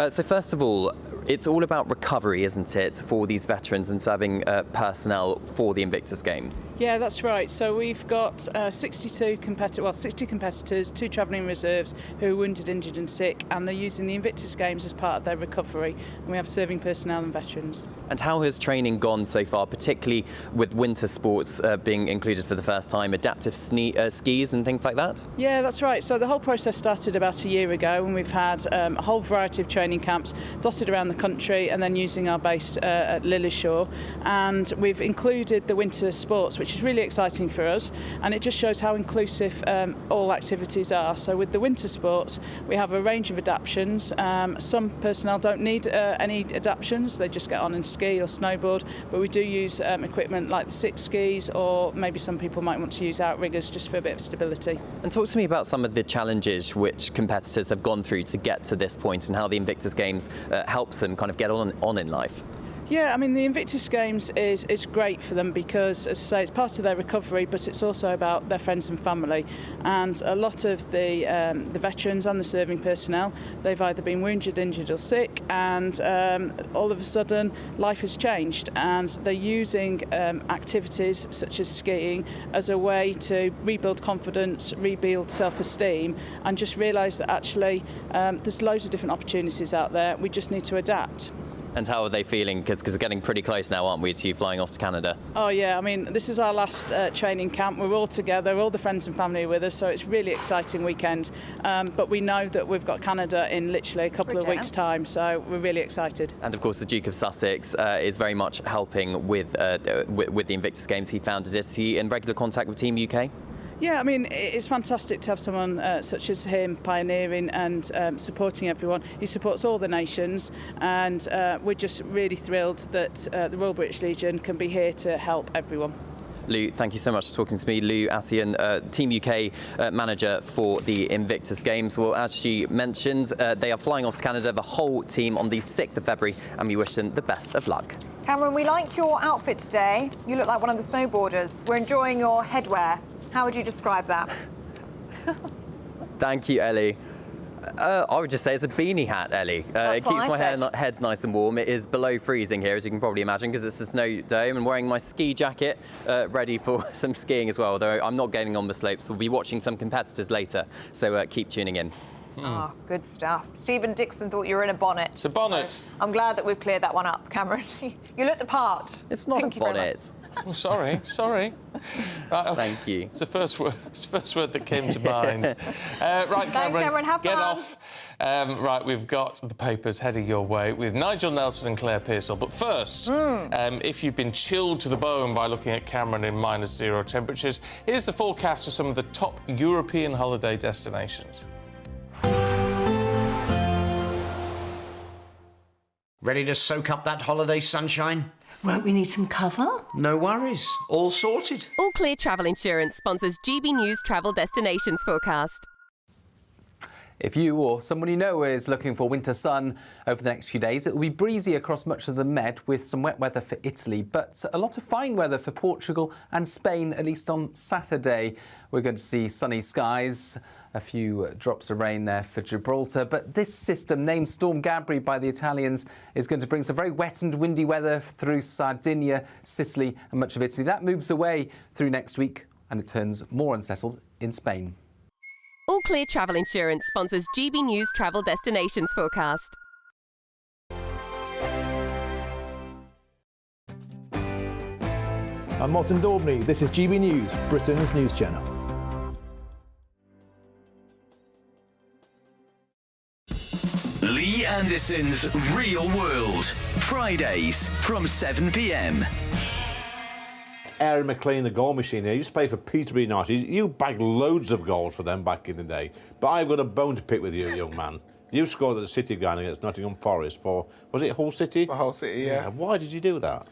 So first of all, it's all about recovery, isn't it, for these veterans and serving personnel for the Invictus Games? Yeah, that's right. So we've got 60 competitors, 2 travelling reserves who are wounded, injured and sick, and they're using the Invictus Games as part of their recovery. And we have serving personnel and veterans. And how has training gone so far, particularly with winter sports being included for the first time, adaptive skis and things like that? Yeah, that's right. So the whole process started about a year ago, and we've had a whole variety of training camps dotted around the country, and then using our base at Lilleshall, and we've included the winter sports, which is really exciting for us, and it just shows how inclusive all activities are. So with the winter sports, we have a range of adaptations. Some personnel don't need any adaptations, they just get on and ski or snowboard, but we do use equipment like the 6 skis, or maybe some people might want to use outriggers just for a bit of stability. And talk to me about some of the challenges which competitors have gone through to get to this point, and how the Invictus Games helps them kind of get on in life. Yeah, I mean, the Invictus Games is great for them because, as I say, it's part of their recovery, but it's also about their friends and family. And a lot of the veterans and the serving personnel, they've either been wounded, injured or sick, and all of a sudden life has changed, and they're using activities such as skiing as a way to rebuild confidence, rebuild self-esteem, and just realise that actually there's loads of different opportunities out there. We just need to adapt. And how are they feeling? Because we're getting pretty close now, aren't we, to you flying off to Canada? Oh yeah, I mean, this is our last training camp. We're all together, all the friends and family are with us, so it's a really exciting weekend. But we know that we've got Canada in literally a couple of weeks' time, so we're really excited. And of course, the Duke of Sussex is very much helping with the Invictus Games. He founded it. Is he in regular contact with Team UK? Yeah, I mean, it's fantastic to have someone such as him pioneering and supporting everyone. He supports all the nations, and we're just really thrilled that the Royal British Legion can be here to help everyone. Lou, thank you so much for talking to me. Lou Attian, Team UK manager for the Invictus Games. Well, as she mentioned, they are flying off to Canada, the whole team, on the 6th of February, and we wish them the best of luck. Cameron, we like your outfit today. You look like one of the snowboarders. We're enjoying your headwear. How would you describe that? Thank you, Ellie. I would just say it's a beanie hat, Ellie. It keeps my head nice and warm. It is below freezing here, as you can probably imagine, because it's a snow dome, and wearing my ski jacket, ready for some skiing as well, although I'm not getting on the slopes. We'll be watching some competitors later, so keep tuning in. Oh, good stuff. Stephen Dixon thought you were in a bonnet. It's a bonnet. So I'm glad that we've cleared that one up, Cameron. You look the part. It's not a bonnet. Oh, sorry. Thank you. It's the first word that came to mind. Right, Cameron, Thanks, Cameron. Have get fun. off. Right, we've got the papers heading your way with Nigel Nelson and Claire Pearsall. But first, if you've been chilled to the bone by looking at Cameron in -0 temperatures, here's the forecast for some of the top European holiday destinations. Ready to soak up that holiday sunshine? Won't we need some cover? No worries. All sorted. All Clear Travel Insurance sponsors GB News Travel Destinations Forecast. If you or someone you know is looking for winter sun over the next few days, it will be breezy across much of the Med with some wet weather for Italy, but a lot of fine weather for Portugal and Spain, at least on Saturday. We're going to see sunny skies, a few drops of rain there for Gibraltar, but this system, named Storm Gabri by the Italians, is going to bring some very wet and windy weather through Sardinia, Sicily and much of Italy. That moves away through next week and it turns more unsettled in Spain. All Clear Travel Insurance sponsors GB News Travel Destinations Forecast. I'm Martin Daubney. This is GB News, Britain's news channel. Lee Anderson's Real World, Fridays from 7 p.m. Aaron McLean, the goal machine here, used to play for Peterborough United. You bagged loads of goals for them back in the day. But I've got a bone to pick with you, young man. You scored at the City ground against Nottingham Forest for, was it Hull City? For Hull City, yeah. Why did you do that?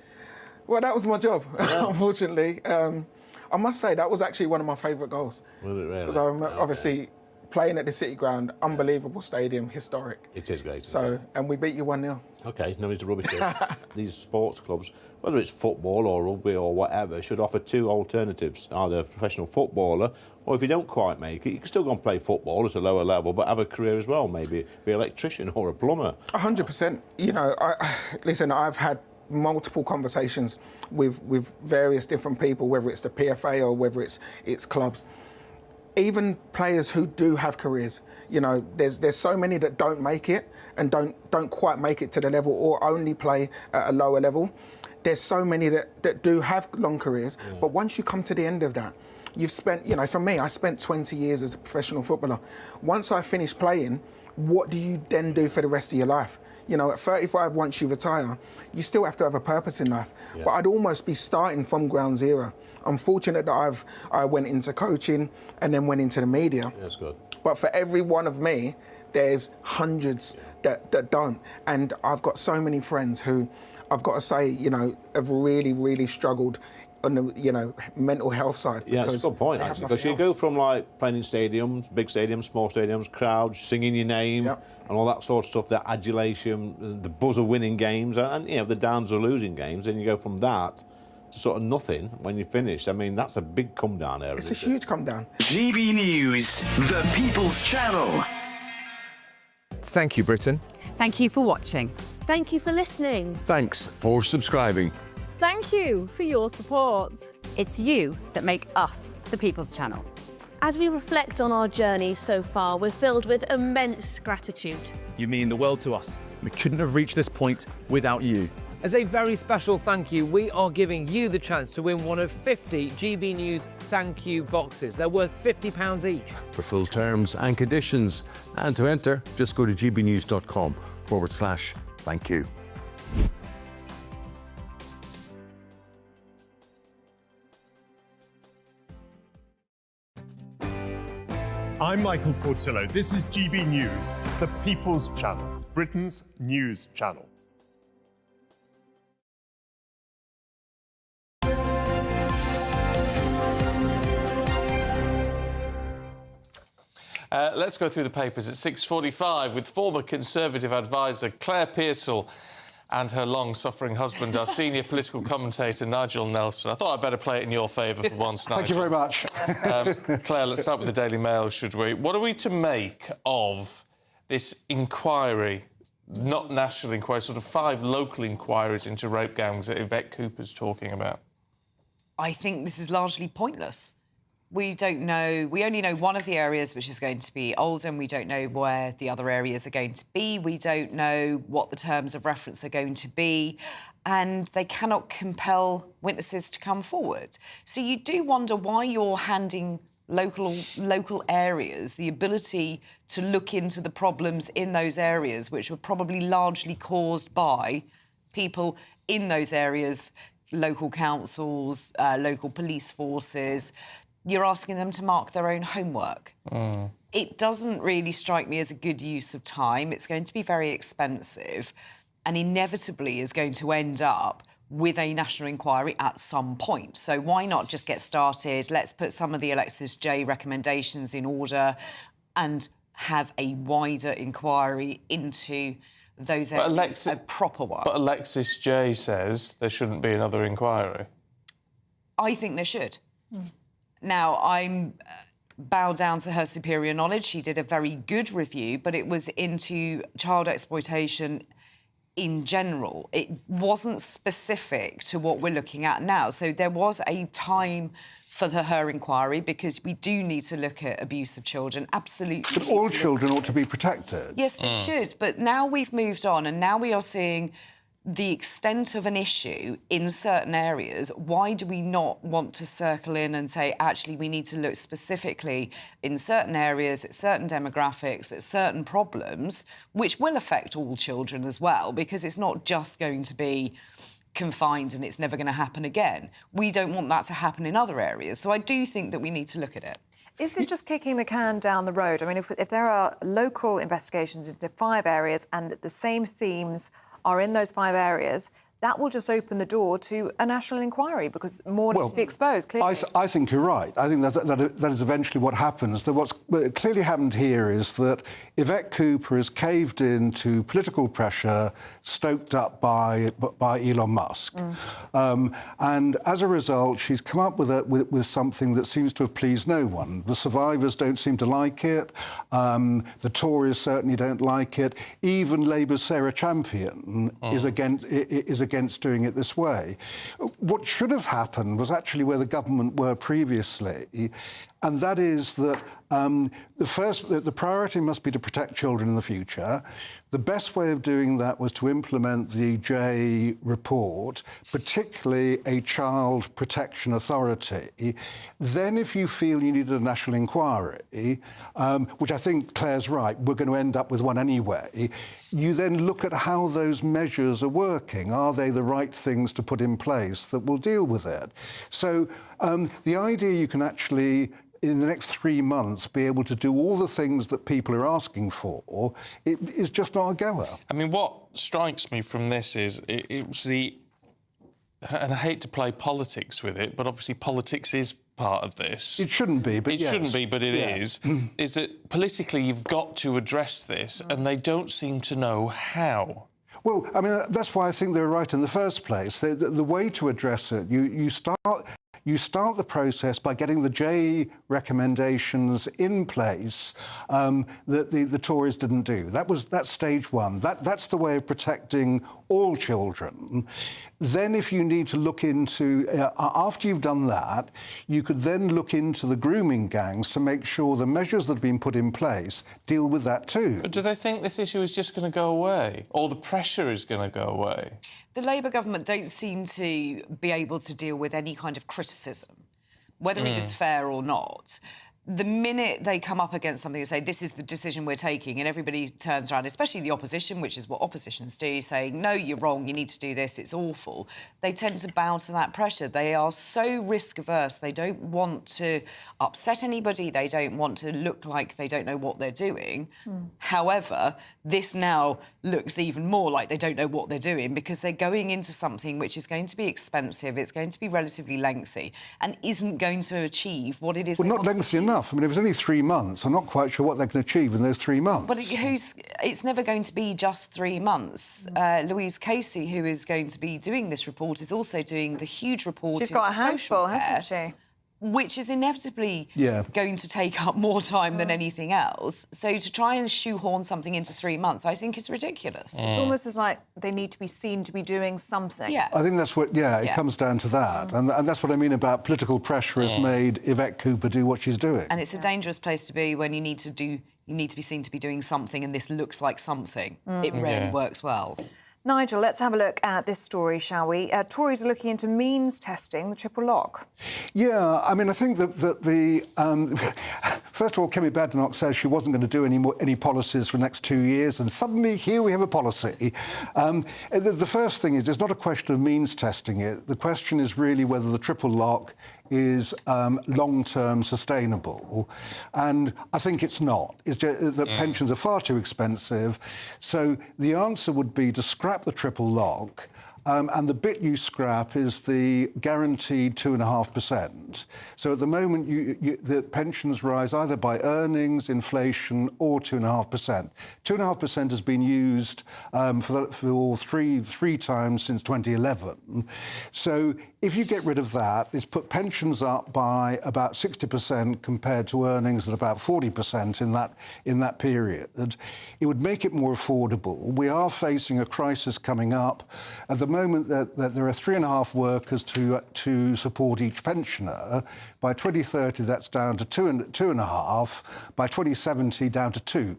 Well, that was my job, unfortunately. I must say, that was actually one of my favourite goals. Was it really? Because I remember, obviously, playing at the City ground, unbelievable stadium, historic. It is great. So, and we beat you 1-0. OK, no need to rub it in. These sports clubs, whether it's football or rugby or whatever, should offer two alternatives, either a professional footballer, or if you don't quite make it, you can still go and play football at a lower level, but have a career as well, maybe be an electrician or a plumber. 100%. You know, listen, I've had multiple conversations with various different people, whether it's the PFA or whether it's clubs. Even players who do have careers, you know, there's so many that don't make it and don't quite make it to the level or only play at a lower level. There's so many that do have long careers, but once you come to the end of that, you've spent, you know, for me, I spent 20 years as a professional footballer. Once I finished playing, what do you then do for the rest of your life? You know, at 35, once you retire, you still have to have a purpose in life. Yeah. But I'd almost be starting from ground zero. I'm fortunate that I went into coaching and then went into the media. Yeah, that's good. But for every one of me, there's hundreds that don't. And I've got so many friends who, I've got to say, you know, have really, really struggled on the, you know, mental health side. Yeah, it's a good point, actually, because you go from, like, playing in stadiums, big stadiums, small stadiums, crowds, singing your name, and all that sort of stuff, that adulation, the buzz of winning games, and, you know, the downs of losing games, and you go from that to sort of nothing when you finish. I mean, that's a big come-down area. It's a huge come-down. GB News, the People's Channel. Thank you, Britain. Thank you for watching. Thank you for listening. Thanks for subscribing. Thank you for your support. It's you that make us the People's Channel. As we reflect on our journey so far, we're filled with immense gratitude. You mean the world to us. We couldn't have reached this point without you. As a very special thank you, we are giving you the chance to win one of 50 GB News thank you boxes. They're worth £50 each. For full terms and conditions, and to enter, just go to gbnews.com/thank you. I'm Michael Portillo. This is GB News, the People's Channel, Britain's news channel. Let's go through the papers at 6:45 with former Conservative advisor Claire Pearsall and her long-suffering husband, our senior political commentator, Nigel Nelson. I thought I'd better play it in your favour for once, Nigel. Thank you very much. Claire, let's start with the Daily Mail, should we? What are we to make of this inquiry, not national inquiry, sort of 5 local inquiries into rape gangs that Yvette Cooper's talking about? I think this is largely pointless. We don't know. We only know one of the areas, which is going to be Oldham. We don't know where the other areas are going to be. We don't know what the terms of reference are going to be. And they cannot compel witnesses to come forward. So you do wonder why you're handing local areas the ability to look into the problems in those areas, which were probably largely caused by people in those areas, local councils, local police forces. You're asking them to mark their own homework. It doesn't really strike me as a good use of time. It's going to be very expensive and inevitably is going to end up with a national inquiry at some point. So why not just get started? Let's put some of the Alexis J recommendations in order and have a wider inquiry into those areas, a proper one. But Alexis J says there shouldn't be another inquiry. I think there should. Now, I'm bow down to her superior knowledge. She did a very good review, but it was into child exploitation in general. It wasn't specific to what we're looking at now. So there was a time for her inquiry because we do need to look at abuse of children, absolutely. But all children ought to be protected. Yes, they should. But now we've moved on and now we are seeing the extent of an issue in certain areas. Why do we not want to circle in and say, actually, we need to look specifically in certain areas, at certain demographics, at certain problems, which will affect all children as well, because it's not just going to be confined and it's never going to happen again. We don't want that to happen in other areas. So I do think that we need to look at it. Is this just kicking the can down the road? I mean, if there are local investigations into 5 areas and the same themes are in those 5 areas, that will just open the door to a national inquiry because more needs to be exposed, clearly. I think you're right. I think that is eventually what happens. What's clearly happened here is that Yvette Cooper has caved in to political pressure stoked up by Elon Musk. And as a result, she's come up with something that seems to have pleased no one. The survivors don't seem to like it. The Tories certainly don't like it. Even Labour's Sarah Champion is against doing it this way. What should have happened was actually where the government were previously, and that is that the priority must be to protect children in the future. The best way of doing that was to implement the J report, particularly a child protection authority. Then if you feel you needed a national inquiry, which I think Claire's right, we're going to end up with one anyway, you then look at how those measures are working. Are they the right things to put in place that will deal with it? So the idea you can actually, in the next 3 months, be able to do all the things that people are asking for, it is just not a goer. I mean, what strikes me from this is it was the and I hate to play politics with it, but obviously politics is part of this. It shouldn't be, but it yes. shouldn't be, but it is. Is that politically you've got to address this, and they don't seem to know how. Well, I mean, that's why I think they're right in the first place. The way to address it, you start the process by getting the J recommendations in place that the Tories didn't do. That's stage one. That's the way of protecting all children. Then if you need to look into, after you've done that, you could then look into the grooming gangs to make sure the measures that have been put in place deal with that too. But do they think this issue is just going to go away? Or the pressure is going to go away? The Labour government don't seem to be able to deal with any kind of criticism, whether it is fair or not. The minute they come up against something and say, this is the decision we're taking, and everybody turns around, especially the opposition, which is what oppositions do, saying, no, you're wrong, you need to do this, it's awful, they tend to bow to that pressure. They are so risk-averse. They don't want to upset anybody. They don't want to look like they don't know what they're doing. However, this now looks even more like they don't know what they're doing because they're going into something which is going to be expensive, it's going to be relatively lengthy, and isn't going to achieve what it is. Well, not lengthy enough. I mean, if it's only 3 months, I'm not quite sure what they can achieve in those 3 months. But it's never going to be just 3 months. Louise Casey, who is going to be doing this report, is also doing the huge report. She's got a handful, hasn't she? Which is inevitably going to take up more time than anything else. So to try and shoehorn something into 3 months, I think is ridiculous. It's almost as like they need to be seen to be doing something. Yeah. I think that's what, it comes down to that. And that's what I mean about political pressure has made Yvette Cooper do what she's doing. And it's a dangerous place to be when you need to be seen to be doing something and this looks like something. It rarely works well. Nigel, let's have a look at this story, shall we? Tories are looking into means testing the triple lock. Yeah, I mean, I think that first of all, Kemi Badenoch says she wasn't going to do any policies for the next 2 years, and suddenly here we have a policy. The first thing is, it's not a question of means testing it. The question is really whether the triple lock is long-term sustainable, and I think it's not. It's just that pensions are far too expensive, so the answer would be to scrap the triple lock, and the bit you scrap is the guaranteed 2.5%. So at the moment, the pensions rise either by earnings, inflation, or 2.5%. 2.5% has been used for three times since 2011. So if you get rid of that, it's put pensions up by about 60% compared to earnings at about 40% in that period. It would make it more affordable. We are facing a crisis coming up. At the moment, that there are 3.5 workers to support each pensioner. By 2030, that's down to 2.5. By 2070, down to 2.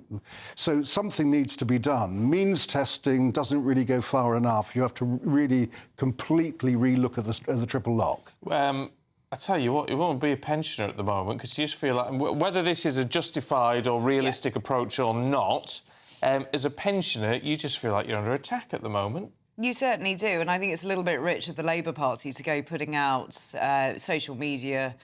So something needs to be done. Means testing doesn't really go far enough. You have to really completely relook at the triple lock. I tell you what, it won't be a pensioner at the moment because you just feel like whether this is a justified or realistic approach or not, as a pensioner, you just feel like you're under attack at the moment. You certainly do, and I think it's a little bit rich of the Labour Party to go putting out social media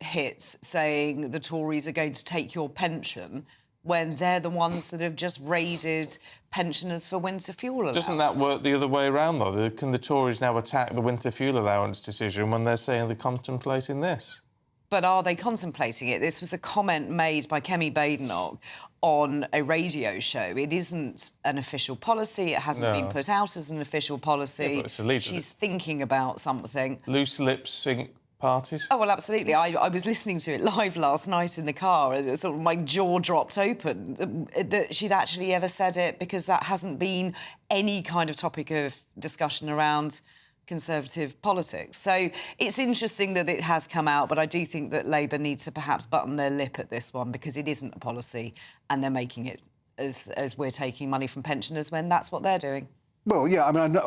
hits saying the Tories are going to take your pension when they're the ones that have just raided pensioners for winter fuel allowance. Doesn't that work the other way around, though? Can the Tories now attack the winter fuel allowance decision when they're saying they're contemplating this? But are they contemplating it? This was a comment made by Kemi Badenoch on a radio show. It isn't an official policy. It hasn't been put out as an official policy. Yeah, but it's illegal. She's thinking about something. Loose lips sink parties? Oh, well, absolutely. I was listening to it live last night in the car and it was sort of my jaw dropped open that she'd actually ever said it, because that hasn't been any kind of topic of discussion around Conservative politics. So it's interesting that it has come out, but I do think that Labour needs to perhaps button their lip at this one because it isn't a policy and they're making it as we're taking money from pensioners when that's what they're doing. Well, yeah, I mean,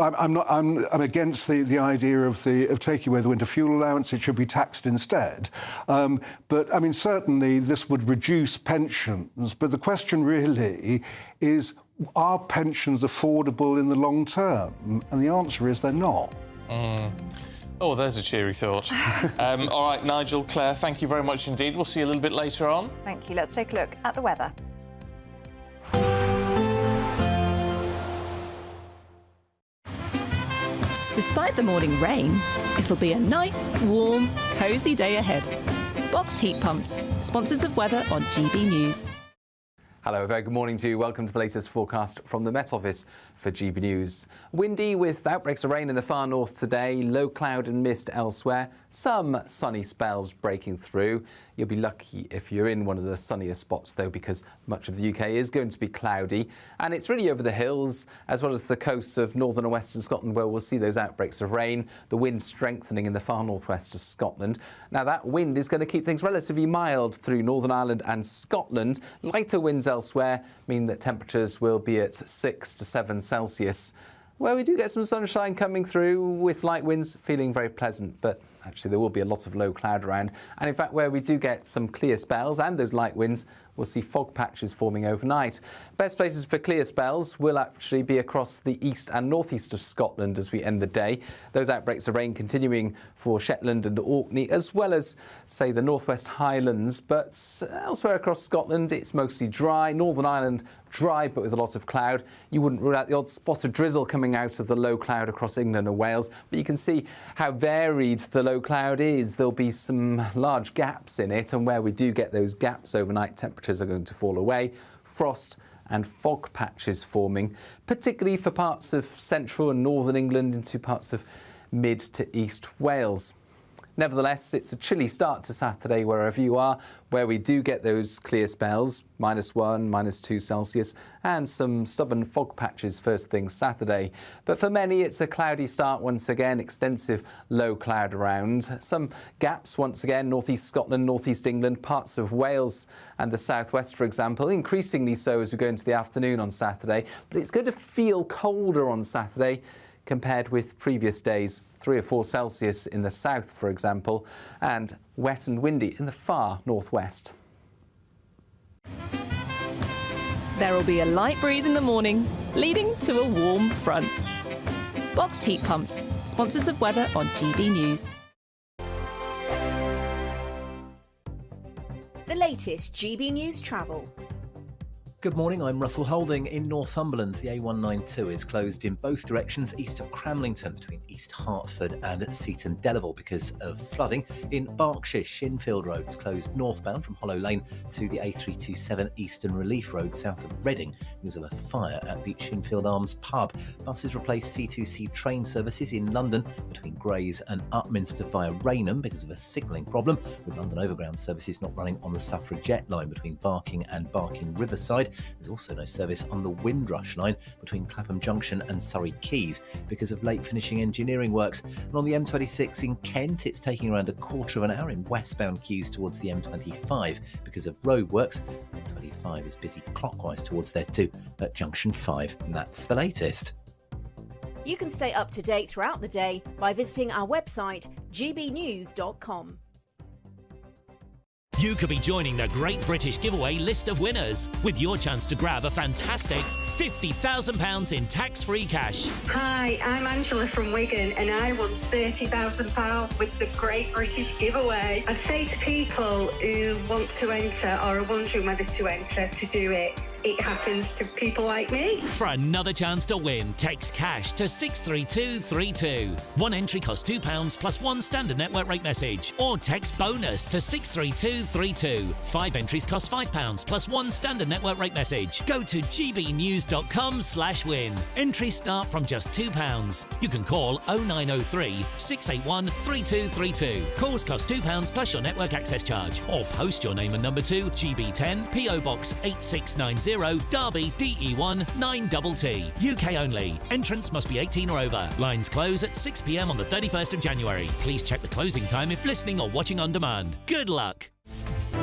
I'm against the idea of taking away the winter fuel allowance. It should be taxed instead. But I mean, certainly this would reduce pensions. But the question really is, are pensions affordable in the long term? And the answer is they're not. Oh, there's a cheery thought. All right, Nigel, Claire, thank you very much indeed. We'll see you a little bit later on. Thank you. Let's take a look at the weather. Despite the morning rain, it'll be a nice, warm, cosy day ahead. Boxed heat pumps, sponsors of weather on GB News. Hello, a very good morning to you. Welcome to the latest forecast from the Met Office for GB News. Windy with outbreaks of rain in the far north today, low cloud and mist elsewhere, some sunny spells breaking through. You'll be lucky if you're in one of the sunnier spots though, because much of the UK is going to be cloudy, and it's really over the hills as well as the coasts of northern and western Scotland where we'll see those outbreaks of rain, the wind strengthening in the far northwest of Scotland. Now that wind is going to keep things relatively mild through Northern Ireland and Scotland. Lighter winds elsewhere mean that temperatures will be at 6 to 7 Celsius, where we do get some sunshine coming through with light winds feeling very pleasant, but actually there will be a lot of low cloud around, and in fact where we do get some clear spells and those light winds, we'll see fog patches forming overnight. Best places for clear spells will actually be across the east and northeast of Scotland as we end the day. Those outbreaks of rain continuing for Shetland and Orkney, as well as, say, the northwest Highlands. But elsewhere across Scotland, it's mostly dry. Northern Ireland, dry but with a lot of cloud. You wouldn't rule out the odd spot of drizzle coming out of the low cloud across England and Wales, but you can see how varied the low cloud is. There'll be some large gaps in it, and where we do get those gaps overnight, temperatures are going to fall away. Frost and fog patches forming, particularly for parts of central and northern England into parts of mid to east Wales. Nevertheless, it's a chilly start to Saturday wherever you are, where we do get those clear spells, -1, -2 Celsius, and some stubborn fog patches first thing Saturday. But for many, it's a cloudy start once again, extensive low cloud around. Some gaps once again, northeast Scotland, northeast England, parts of Wales and the southwest, for example, increasingly so as we go into the afternoon on Saturday. But it's going to feel colder on Saturday compared with previous days, 3 or 4 Celsius in the south, for example, and wet and windy in the far northwest. There will be a light breeze in the morning, leading to a warm front. Boxed heat pumps, sponsors of weather on GB News. The latest GB News travel. Good morning, I'm Russell Holding. In Northumberland, the A192 is closed in both directions east of Cramlington between East Hertford and Seaton Delaval because of flooding. In Berkshire, Shinfield Road's closed northbound from Hollow Lane to the A327 Eastern Relief Road south of Reading because of a fire at the Shinfield Arms pub. Buses replaced C2C train services in London between Grays and Upminster via Rainham because of a signalling problem, with London Overground services not running on the Suffragette line between Barking and Barking Riverside. There's also no service on the Windrush line between Clapham Junction and Surrey Quays because of late finishing engineering works. And on the M26 in Kent, it's taking around a quarter of an hour in westbound queues towards the M25 because of road works. M25 is busy clockwise towards there too at Junction 5. And that's the latest. You can stay up to date throughout the day by visiting our website, gbnews.com. You could be joining the Great British Giveaway list of winners with your chance to grab a fantastic £50,000 in tax-free cash. Hi, I'm Angela from Wigan and I won £30,000 with the Great British Giveaway. I'd say to people who want to enter or are wondering whether to enter to do it, it happens to people like me. For another chance to win, text cash to 63232. One entry costs £2 plus one standard network rate message, or text bonus to 63232. 5 entries cost £5 plus one standard network rate message. Go to gbnews.com/win. Entries start from just £2. You can call 0903 681 3232. Calls cost £2 plus your network access charge, or post your name and number to GB10 PO Box 8690 Derby DE1 9TT. UK only. Entrance must be 18 or over. Lines close at 6 p.m. on the 31st of January. Please check the closing time if listening or watching on demand. Good luck.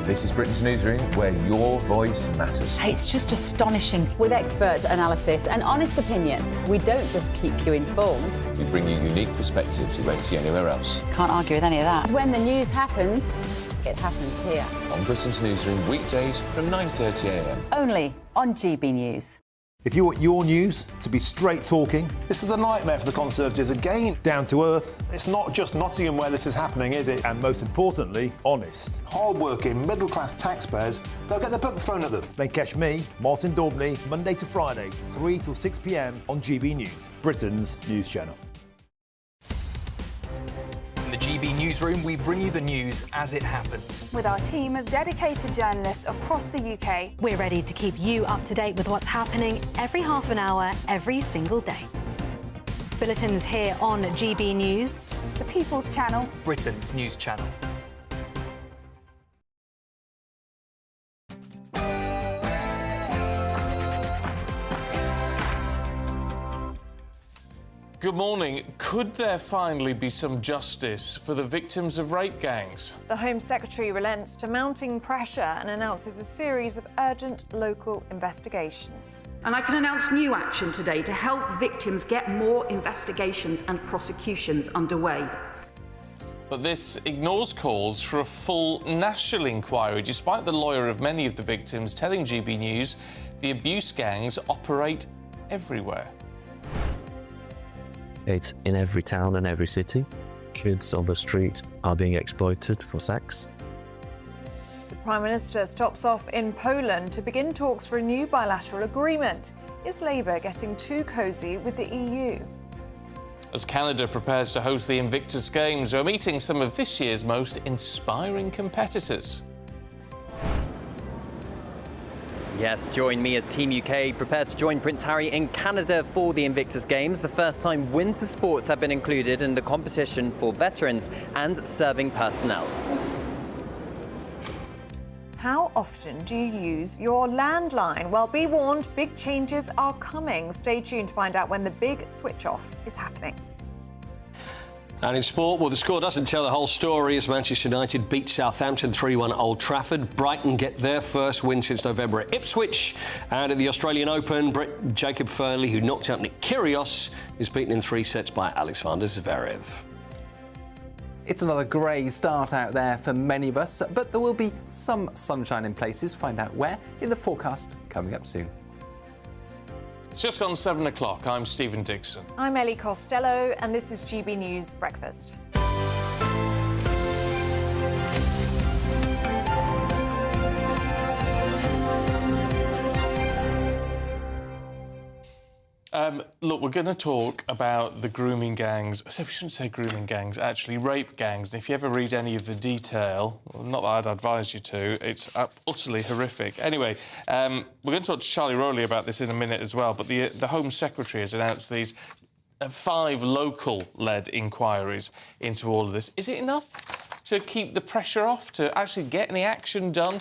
This is Britain's Newsroom, where your voice matters. It's just astonishing. With expert analysis and honest opinion, we don't just keep you informed. We bring you unique perspectives you won't see anywhere else. Can't argue with any of that. When the news happens, it happens here. On Britain's Newsroom, weekdays from 9:30 a.m. Only on GB News. If you want your news to be straight talking, this is a nightmare for the Conservatives again. down to earth, It's not just Nottingham where this is happening, is it? and most importantly, honest, Hard-working, middle-class taxpayers, they'll get the book thrown at them. then catch me, Martin Daubney, Monday to Friday, 3 till 6 p.m. on GB News, Britain's news channel. the GB Newsroom, we bring you the news as it happens. With our team of dedicated journalists across the UK, we're ready to keep you up to date with what's happening every half an hour, every single day. Bulletins here on GB News, the People's Channel, Britain's news channel. Good morning. Could there finally be some justice for the victims of rape gangs? The Home Secretary relents to mounting pressure and announces a series of urgent local investigations. And I can announce new action today to help victims get more investigations and prosecutions underway. But this ignores calls for a full national inquiry, despite the lawyer of many of the victims telling GB News the abuse gangs operate everywhere. It's in every town and every city. Kids on the street are being exploited for sex. The Prime Minister stops off in Poland to begin talks for a new bilateral agreement. Is Labour getting too cosy with the EU? As Canada prepares to host the Invictus Games, we're meeting some of this year's most inspiring competitors. Yes, join me as Team UK prepare to join Prince Harry in Canada for the Invictus Games, the first time winter sports have been included in the competition for veterans and serving personnel. How often do you use your landline? Well, be warned, big changes are coming. Stay tuned to find out when the big switch-off is happening. And in sport, well, the score doesn't tell the whole story as Manchester United beat Southampton 3-1 Old Trafford. Brighton get their first win since November at Ipswich. And at the Australian Open, Jacob Fernley, who knocked out Nick Kyrgios, is beaten in 3 sets by Alex van der Zverev. It's another grey start out there for many of us, but there will be some sunshine in places. Find out where in the forecast coming up soon. It's just gone 7 o'clock. I'm Stephen Dixon. I'm Ellie Costello, and this is GB News Breakfast. Look, we're going to talk about the grooming gangs. So we shouldn't say grooming gangs, actually, rape gangs. And if you ever read any of the detail, well, not that I'd advise you to, it's utterly horrific. Anyway, we're going to talk to Charlie Rowley about this in a minute as well, but the Home Secretary has announced these 5 local-led inquiries into all of this. Is it enough to keep the pressure off, to actually get any action done?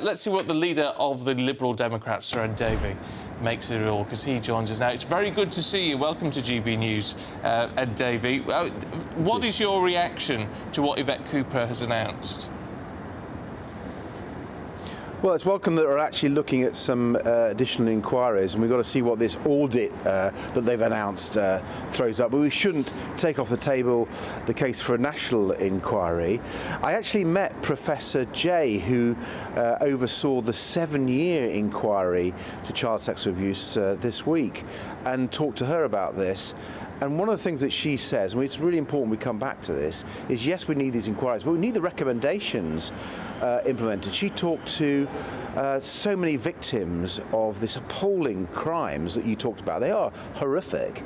Let's see what the leader of the Liberal Democrats, Sir Ed Davey, makes of it all, because he joins us now. It's very good to see you. Welcome to GB News, Ed Davey. What is your reaction to what Yvette Cooper has announced? Well, it's welcome that we're actually looking at some additional inquiries, and we've got to see what this audit that they've announced throws up. But we shouldn't take off the table the case for a national inquiry. I actually met Professor Jay, who oversaw the 7-year inquiry to child sexual abuse this week, and talked to her about this. And one of the things that she says, and it's really important we come back to this, is yes, we need these inquiries, but we need the recommendations implemented. She talked to so many victims of this appalling crimes that you talked about. They are horrific.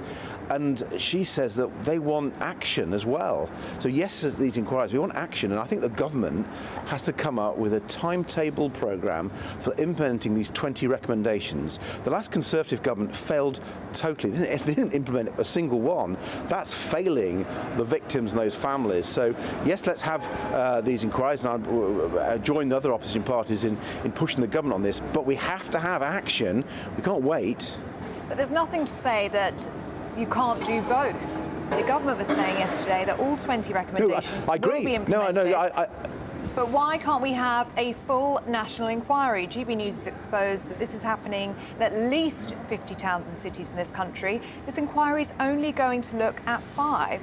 And she says that they want action as well. So yes, these inquiries, we want action, and I think the government has to come up with a timetable programme for implementing these 20 recommendations. The last Conservative government failed totally. They didn't implement a single one. That's failing the victims and those families. So yes, let's have these inquiries, and I'll join the other opposition parties in pushing the government on this, but we have to have action. We can't wait. But there's nothing to say that you can't do both. The government was saying yesterday that all 20 recommendations will be implemented. But why can't we have a full national inquiry? GB News has exposed that this is happening in at least 50 towns and cities in this country. This inquiry is only going to look at 5.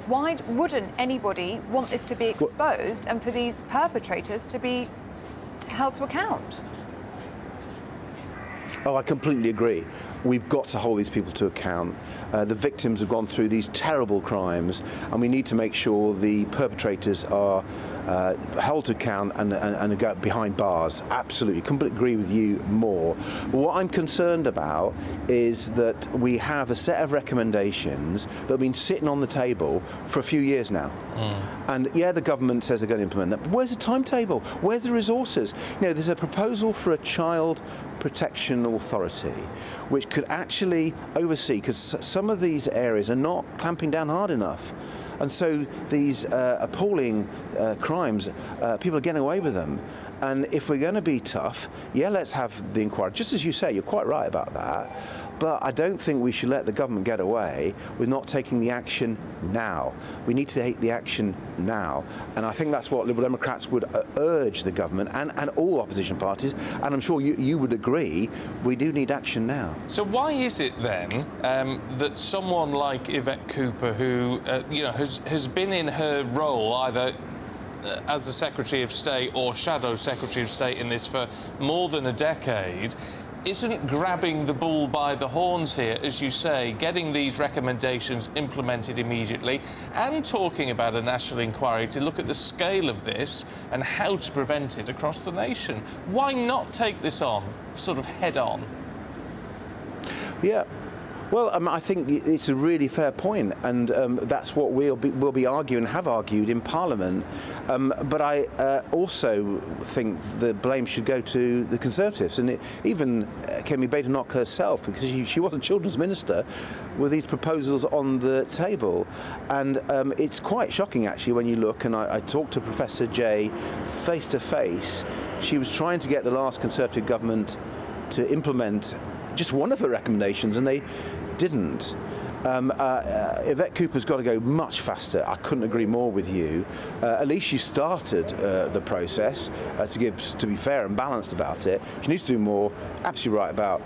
Why wouldn't anybody want this to be exposed and for these perpetrators to be held to account? Oh, I completely agree. We've got to hold these people to account. The victims have gone through these terrible crimes, and we need to make sure the perpetrators are held to account and go behind bars. Absolutely, couldn't agree with you more. But what I'm concerned about is that we have a set of recommendations that have been sitting on the table for a few years now. And yeah, the government says they're going to implement that, but where's the timetable? Where's the resources? You know, there's a proposal for a child protection authority which could actually oversee, because some of these areas are not clamping down hard enough. And so these appalling crimes, people are getting away with them. And if we're going to be tough, yeah, let's have the inquiry. Just as you say, you're quite right about that. But I don't think we should let the government get away with not taking the action now. We need to take the action now. And I think that's what Liberal Democrats would urge the government and all opposition parties. And I'm sure you would agree, we do need action now. So why is it then that someone like Yvette Cooper, who has been in her role either as the Secretary of State or Shadow Secretary of State in this for more than a decade, isn't grabbing the bull by the horns here, as you say, getting these recommendations implemented immediately and talking about a national inquiry to look at the scale of this and how to prevent it across the nation? Why not take this on, sort of head on? Yeah. Well, I think it's a really fair point, and that's what we'll be arguing, have argued in Parliament. But I also think the blame should go to the Conservatives, and even Kemi Badenoch herself, because she was a children's minister, with these proposals on the table. And it's quite shocking, actually, when you look, and I talked to Professor Jay face to face. She was trying to get the last Conservative government to implement just one of her recommendations, and they didn't. Yvette Cooper's got to go much faster. I couldn't agree more with you. At least she started the process to be fair and balanced about it. She needs to do more. Absolutely right about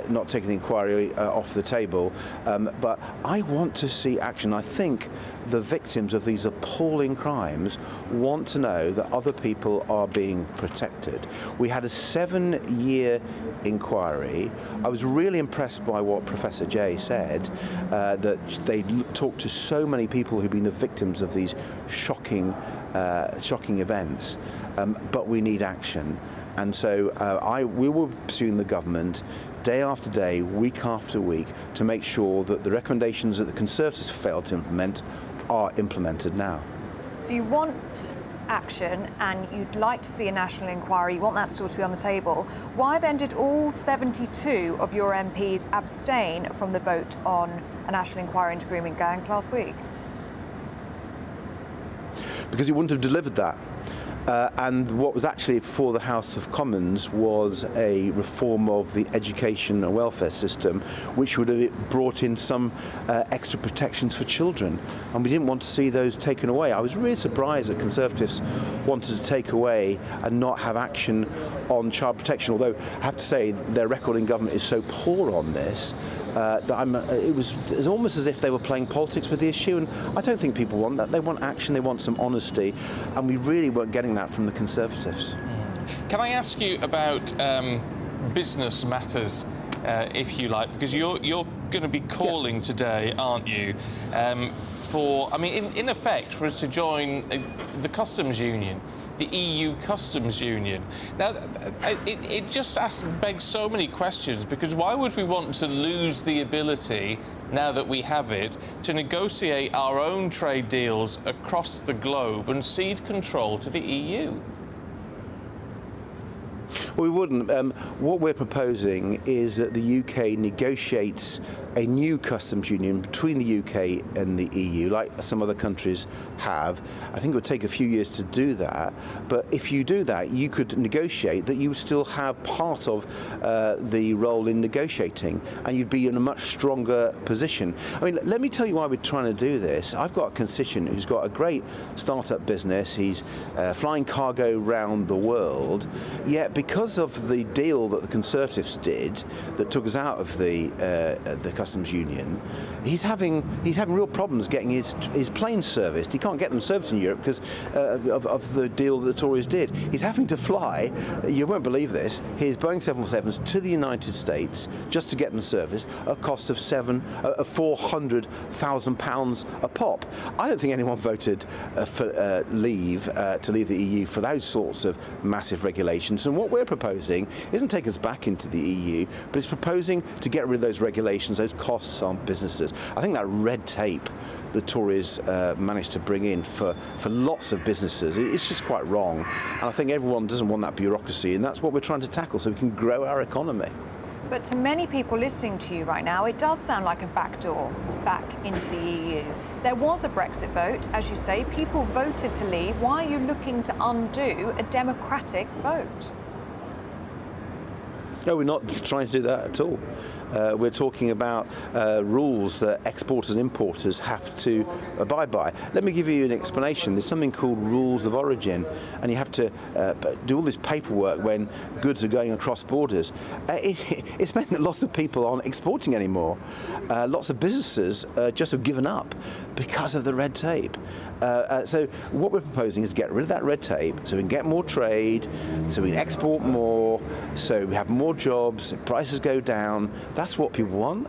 not taking the inquiry off the table. But I want to see action. I think the victims of these appalling crimes want to know that other people are being protected. We had a 7-year inquiry. I was really impressed by what Professor Jay said, that they talked to so many people who've been the victims of these shocking events. But we need action. And so we will be pursuing the government day after day, week after week, to make sure that the recommendations that the Conservatives failed to implement are implemented now. So you want action and you'd like to see a national inquiry, you want that still to be on the table. Why then did all 72 of your MPs abstain from the vote on a national inquiry into grooming gangs last week? Because he wouldn't have delivered that. And what was actually before the House of Commons was a reform of the education and welfare system, which would have brought in some extra protections for children. And we didn't want to see those taken away. I was really surprised that Conservatives wanted to take away and not have action on child protection, although I have to say their record in government is so poor on this that it was almost as if they were playing politics with the issue, and I don't think people want that. They want action, they want some honesty, and we really weren't getting that from the Conservatives. Can I ask you about business matters, if you like, because you're going to be calling today, aren't you, in effect, for us to join the customs union, the EU customs union. Now, it just begs so many questions, because why would we want to lose the ability, now that we have it, to negotiate our own trade deals across the globe and cede control to the EU? Well, we wouldn't. What we're proposing is that the UK negotiates a new customs union between the UK and the EU, like some other countries have. I think it would take a few years to do that, but if you do that, you could negotiate that you would still have part of the role in negotiating, and you'd be in a much stronger position. I mean, let me tell you why we're trying to do this. I've got a constituent who's got a great startup business. He's flying cargo around the world, yet because because of the deal that the Conservatives did that took us out of the customs union, he's having real problems getting his planes serviced. He can't get them serviced in Europe because of the deal that the Tories did. He's having to fly, you won't believe this, his Boeing 747s to the United States just to get them serviced at a cost of £400,000 a pop. I don't think anyone voted for to leave the EU for those sorts of massive regulations. And what we're proposing isn't take us back into the EU, but it's proposing to get rid of those regulations, those costs on businesses. I think that red tape the Tories managed to bring in for lots of businesses, it's just quite wrong. And I think everyone doesn't want that bureaucracy, and that's what we're trying to tackle so we can grow our economy. But to many people listening to you right now, it does sound like a backdoor back into the EU. There was a Brexit vote, as you say. People voted to leave. Why are you looking to undo a democratic vote? No, we're not trying to do that at all. We're talking about rules that exporters and importers have to abide by. Let me give you an explanation. There's something called rules of origin, and you have to do all this paperwork when goods are going across borders. It's meant that lots of people aren't exporting anymore. Lots of businesses just have given up because of the red tape. So what we're proposing is to get rid of that red tape so we can get more trade, so we can export more, so we have more jobs, prices go down. That's what people want,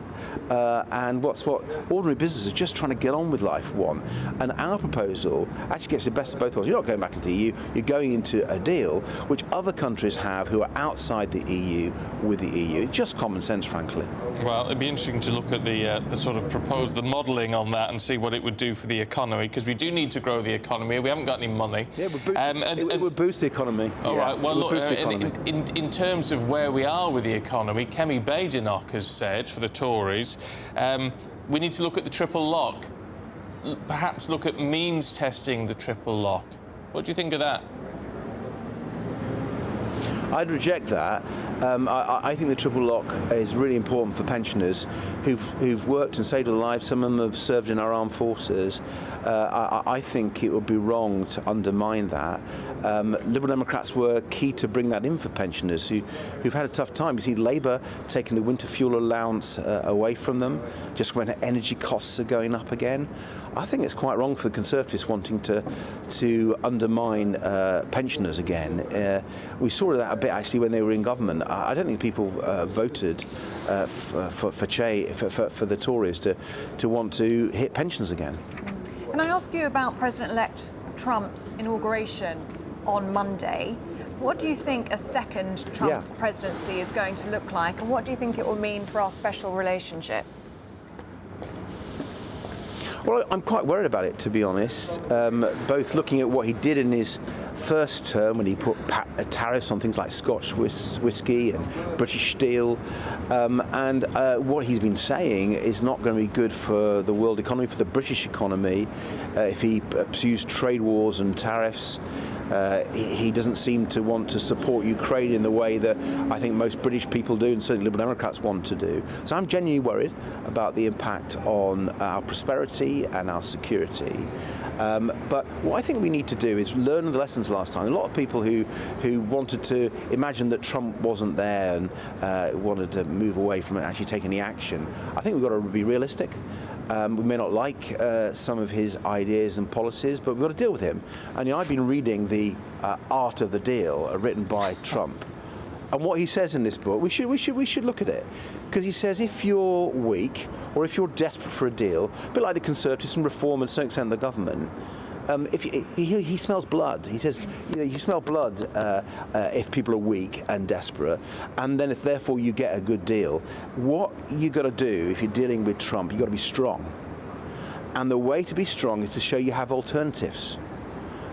and what ordinary businesses just trying to get on with life want. And our proposal actually gets the best of both worlds. You're not going back into the EU, you're going into a deal which other countries have who are outside the EU with the EU. It's just common sense, frankly. Well, it'd be interesting to look at the sort of the modelling on that and see what it would do for the economy, because we do need to grow the economy. We haven't got any money. Yeah, it would boost the economy. All right. Well, look, in terms of where we are with the economy, Kemi Badenoch has said for the Tories, we need to look at the triple lock. Perhaps look at means testing the triple lock. What do you think of that? I'd reject that. I think the triple lock is really important for pensioners who've worked and saved their lives. Some of them have served in our armed forces. I think it would be wrong to undermine that. Liberal Democrats were key to bring that in for pensioners who've had a tough time. You see Labour taking the winter fuel allowance away from them just when energy costs are going up again. I think it's quite wrong for the Conservatives wanting to undermine pensioners again. We saw that a bit actually when they were in government. I don't think people voted for the Tories to want to hit pensions again. Can I ask you about President-elect Trump's inauguration on Monday? What do you think a second Trump presidency is going to look like, and what do you think it will mean for our special relationship? Well, I'm quite worried about it, to be honest, both looking at what he did in his first term when he put tariffs on things like Scotch whisky and British steel, and what he's been saying is not going to be good for the world economy, for the British economy, if he pursues trade wars and tariffs. He doesn't seem to want to support Ukraine in the way that I think most British people do, and certainly Liberal Democrats want to do. So I'm genuinely worried about the impact on our prosperity and our security. But what I think we need to do is learn the lessons last time. A lot of people who wanted to imagine that Trump wasn't there and wanted to move away from it and actually take any action. I think we've got to be realistic. We may not like some of his ideas and policies, but we've got to deal with him. And I've been reading the Art of the Deal written by Trump, and what he says in this book, we should look at it, because he says if you're weak or if you're desperate for a deal, a bit like the Conservatives and Reform and to some extent the government. He smells blood. He says, you smell blood if people are weak and desperate, and then if therefore you get a good deal. What you got to do if you're dealing with Trump, you got to be strong, and the way to be strong is to show you have alternatives,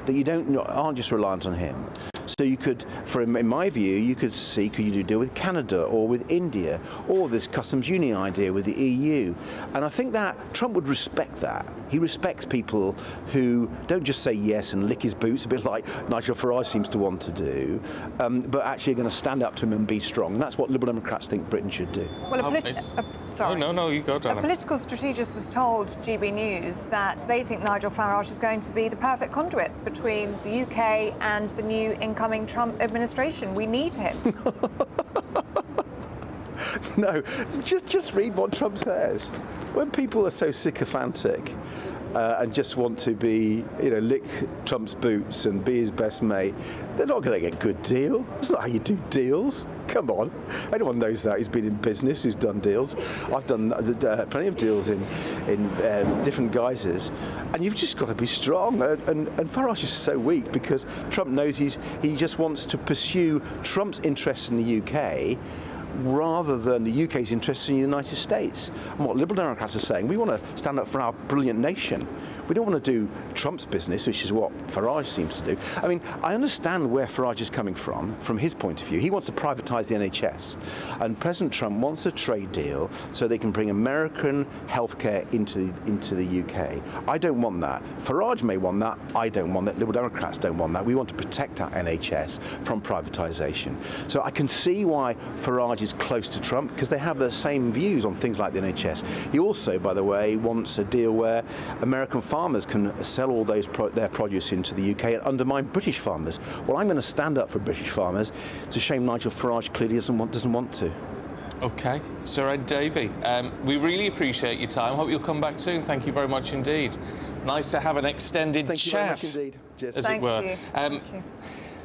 that you aren't just reliant on him. So you could, in my view, you could see, could you do a deal with Canada or with India, or this customs union idea with the EU? And I think that Trump would respect that. He respects people who don't just say yes and lick his boots, a bit like Nigel Farage seems to want to do, but actually are going to stand up to him and be strong. And that's what Liberal Democrats think Britain should do. Well, sorry. No, you go, Dana. A political strategist has told GB News that they think Nigel Farage is going to be the perfect conduit between the UK and the new incoming Trump administration. We need him. No, just read what Trump says. When people are so sycophantic and just want to be, lick Trump's boots and be his best mate, they're not going to get a good deal. That's not how you do deals. Come on. Anyone knows that, who's been in business, who's done deals. I've done plenty of deals in different guises, and you've just got to be strong. And Farage is so weak because Trump knows he just wants to pursue Trump's interests in the UK rather than the UK's interests in the United States. And what Liberal Democrats are saying, we want to stand up for our brilliant nation. We don't want to do Trump's business, which is what Farage seems to do. I mean, I understand where Farage is coming from his point of view. He wants to privatise the NHS. And President Trump wants a trade deal so they can bring American healthcare into the UK. I don't want that. Farage may want that. I don't want that. Liberal Democrats don't want that. We want to protect our NHS from privatisation. So I can see why Farage is close to Trump, because they have the same views on things like the NHS. He also, by the way, wants a deal where American farmers can sell all their produce into the UK and undermine British farmers. Well, I'm going to stand up for British farmers. It's a shame Nigel Farage clearly doesn't want to. OK. Sir Ed Davey, we really appreciate your time. Hope you'll come back soon. Thank you very much indeed. Nice to have an extended Thank you chat. very much indeed. Cheers. As it were. Thank you.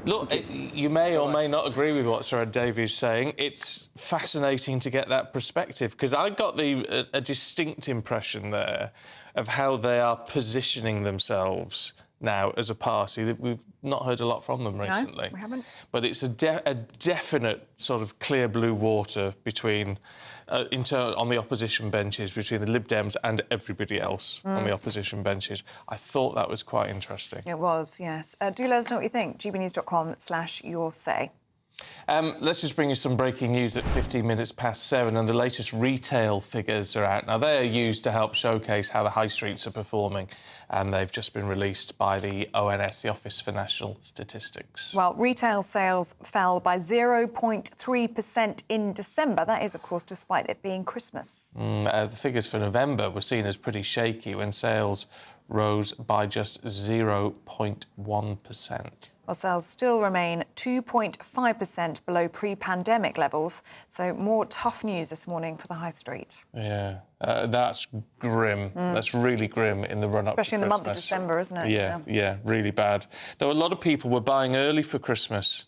Look, you may or may not agree with what Sir Ed Davey is saying. It's fascinating to get that perspective, because I got a distinct impression there of how they are positioning themselves now as a party. That we've not heard a lot from them recently. No, we haven't. But it's a definite sort of clear blue water between, on the opposition benches, between the Lib Dems and everybody else on the opposition benches. I thought that was quite interesting. It was, yes. Do let us know what you think. gbnews.com/yoursay. Let's just bring you some breaking news at 15 minutes past 7, and the latest retail figures are out. Now, they are used to help showcase how the high streets are performing, and they've just been released by the ONS, the Office for National Statistics. Well, retail sales fell by 0.3% in December. That is, of course, despite it being Christmas. The figures for November were seen as pretty shaky when sales rose by just 0.1%. Well, sales still remain 2.5% below pre-pandemic levels, so more tough news this morning for the high street. Yeah, that's grim. That's really grim in the run-up to Christmas. Especially in the month of December, isn't it? Yeah, really bad. Though a lot of people were buying early for Christmas,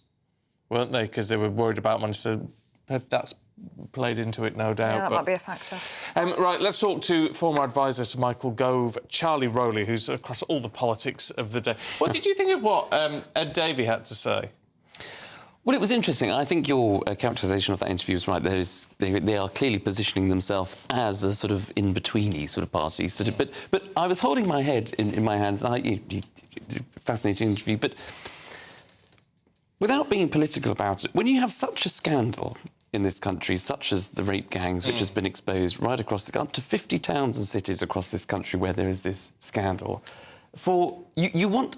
weren't they? Because they were worried about money, so that's played into it, no doubt. Yeah, that might be a factor. Right, let's talk to former advisor to Michael Gove, Charlie Rowley, who's across all the politics of the day. What did you think of what Ed Davey had to say? Well, it was interesting. I think your characterisation of that interview was right. They are clearly positioning themselves as a sort of in-betweeny sort of party. But I was holding my head in my hands. Fascinating interview, but without being political about it, when you have such a scandal in this country, such as the rape gangs, which has been exposed right across up to 50 towns and cities across this country where there is this scandal, you want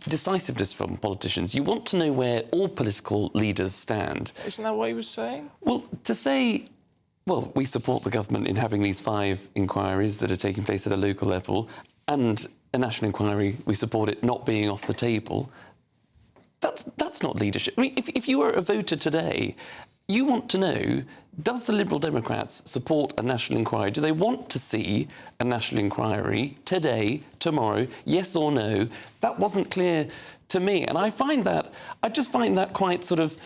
decisiveness from politicians. You want to know where all political leaders stand. Isn't that what he was saying? Well, to say, well, we support the government in having these 5 inquiries that are taking place at a local level, and a national inquiry, we support it not being off the table. That's not leadership. I mean, if you were a voter today, you want to know, does the Liberal Democrats support a national inquiry? Do they want to see a national inquiry today, tomorrow, yes or no? That wasn't clear to me. And I just find that quite sort of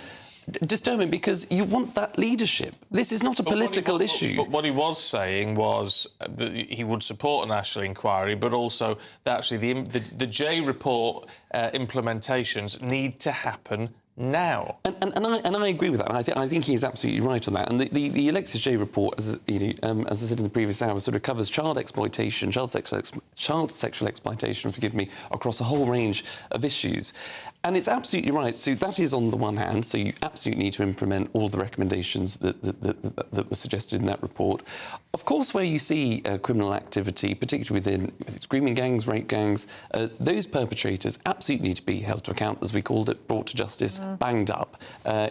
disturbing, because you want that leadership. This is not a political issue. But what he was saying was that he would support a national inquiry, but also that actually the J report implementations need to happen now. And I agree with that. I think he's absolutely right on that. And the Alexis J report, as I said in the previous hour, sort of covers child exploitation, child sexual exploitation, forgive me, across a whole range of issues. And it's absolutely right. So that is on the one hand. So you absolutely need to implement all the recommendations that were suggested in that report. Of course, where you see criminal activity, particularly within grooming gangs, rape gangs, those perpetrators absolutely need to be held to account, as we called it, brought to justice, banged up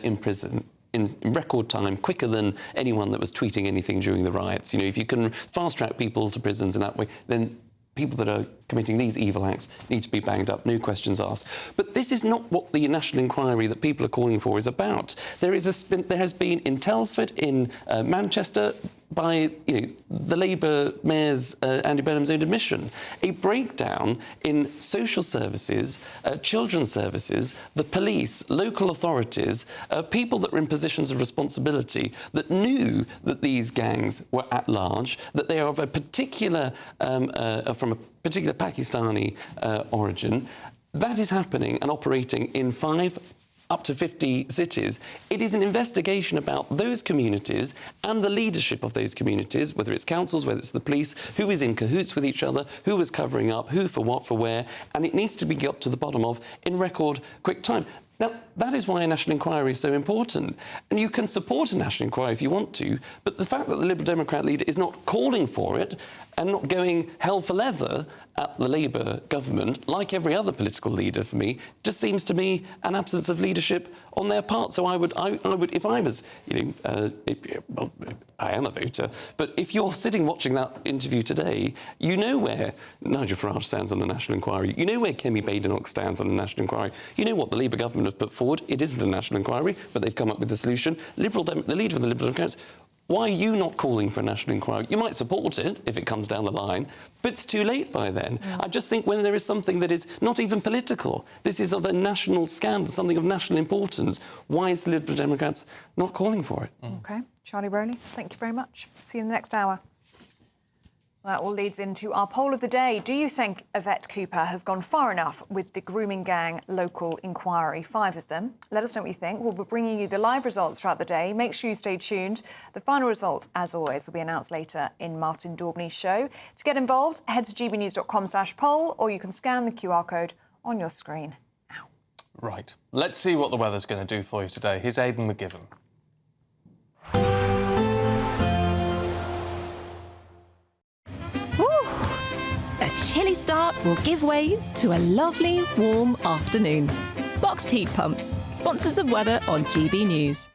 in prison. In record time, quicker than anyone that was tweeting anything during the riots. You know, if you can fast-track people to prisons in that way, then people that are committing these evil acts need to be banged up, no questions asked. But this is not what the national inquiry that people are calling for is about. There has been in Telford, in Manchester, by the Labour mayor's Andy Burnham's own admission, a breakdown in social services, children's services, the police, local authorities, people that were in positions of responsibility that knew that these gangs were at large, that they are of a particular, from a particular Pakistani origin. That is happening and operating in 5 up to 50 cities. It is an investigation about those communities and the leadership of those communities, whether it's councils, whether it's the police, who is in cahoots with each other, who is covering up, who for what, for where, and it needs to be got to the bottom of in record quick time. Now, that is why a national inquiry is so important. And you can support a national inquiry if you want to, but the fact that the Liberal Democrat leader is not calling for it and not going hell for leather at the Labour government, like every other political leader for me, just seems to me an absence of leadership on their part. So I would, if I was, well, I am a voter, but if you're sitting watching that interview today, you know where Nigel Farage stands on a national inquiry. You know where Kemi Badenoch stands on a national inquiry. You know what the Labour government have put forward. It isn't a national inquiry, but they've come up with a solution. The leader of the Liberal Democrats, why are you not calling for a national inquiry? You might support it if it comes down the line, but it's too late by then. I just think when there is something that is not even political, this is of a national scandal, something of national importance, why is the Liberal Democrats not calling for it? OK. Charlie Rowley, thank you very much. See you in the next hour. That all leads into our poll of the day. Do you think Yvette Cooper has gone far enough with the grooming gang local inquiry? 5 of them. Let us know what you think. We'll be bringing you the live results throughout the day. Make sure you stay tuned. The final result, as always, will be announced later in Martin Daubney's show. To get involved, head to gbnews.com/poll, or you can scan the QR code on your screen now. Right. Let's see what the weather's going to do for you today. Here's Aidan McGivern. A chilly start will give way to a lovely, warm afternoon. Boxed heat pumps, sponsors of weather on GB News.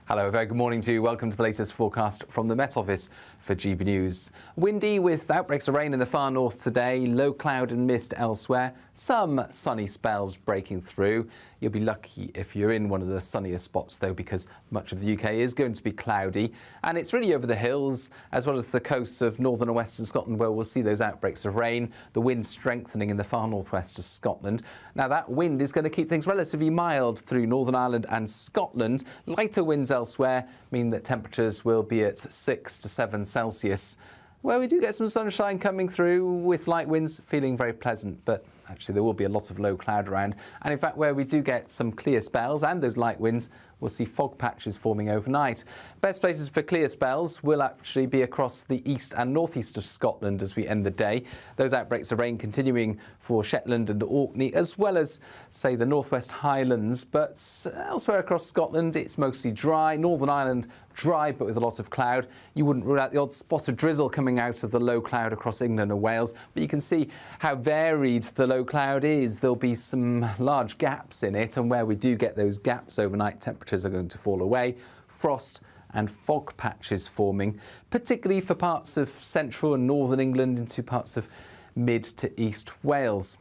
Hello, a very good morning to you. Welcome to the latest forecast from the Met Office for GB News. Windy with outbreaks of rain in the far north today, low cloud and mist elsewhere, some sunny spells breaking through. You'll be lucky if you're in one of the sunnier spots, though, because much of the UK is going to be cloudy. And it's really over the hills, as well as the coasts of northern and western Scotland, where we'll see those outbreaks of rain, the wind strengthening in the far northwest of Scotland. Now, that wind is going to keep things relatively mild through Northern Ireland and Scotland. Lighter winds elsewhere mean that temperatures will be at 6 to 7 Celsius, where we do get some sunshine coming through with light winds, feeling very pleasant. But actually, there will be a lot of low cloud around. And in fact, where we do get some clear spells and those light winds, we'll see fog patches forming overnight. Best places for clear spells will actually be across the east and northeast of Scotland as we end the day. Those outbreaks of rain continuing for Shetland and Orkney, as well as, say, the Northwest Highlands. But elsewhere across Scotland, it's mostly dry. Northern Ireland, dry but with a lot of cloud. You wouldn't rule out the odd spot of drizzle coming out of the low cloud across England and Wales, but you can see how varied the low cloud is. There'll be some large gaps in it, and where we do get those gaps overnight, temperatures are going to fall away. Frost and fog patches forming, particularly for parts of central and northern England into parts of mid to east Wales.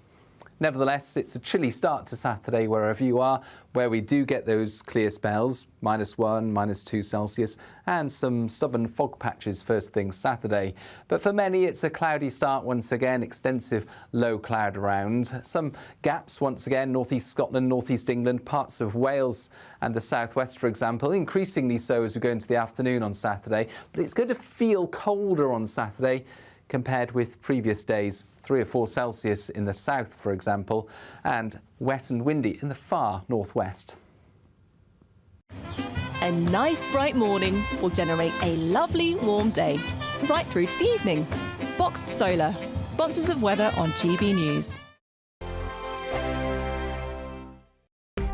Nevertheless, it's a chilly start to Saturday wherever you are, where we do get those clear spells, -1, -2 Celsius, and some stubborn fog patches first thing Saturday. But for many, it's a cloudy start once again, extensive low cloud around. Some gaps once again, northeast Scotland, northeast England, parts of Wales and the southwest, for example, increasingly so as we go into the afternoon on Saturday. But it's going to feel colder on Saturday compared with previous days, 3 or 4 Celsius in the south, for example, and wet and windy in the far northwest. A nice bright morning will generate a lovely warm day, right through to the evening. Boxed Solar, sponsors of weather on GB News.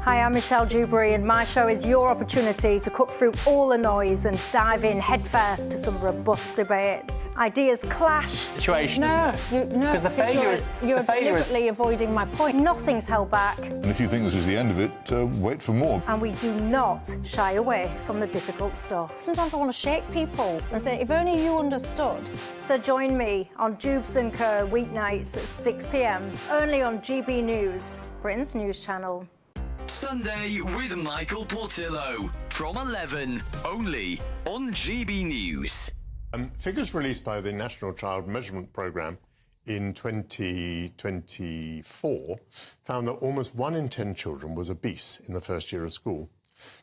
Hi, I'm Michelle Dewberry, and my show is your opportunity to cut through all the noise and dive in headfirst to some robust debates. Ideas clash. Situation, no, isn't it? Because the failure is... You're deliberately avoiding my point. Nothing's held back. And if you think this is the end of it, wait for more. And we do not shy away from the difficult stuff. Sometimes I want to shake people and say, if only you understood. So join me on Jubes & Co. weeknights at 6 p.m, only on GB News, Britain's news channel. Sunday with Michael Portillo from 11, only on GB News. Figures released by the National Child Measurement Programme in 2024 found that almost 1 in 10 children was obese in the first year of school.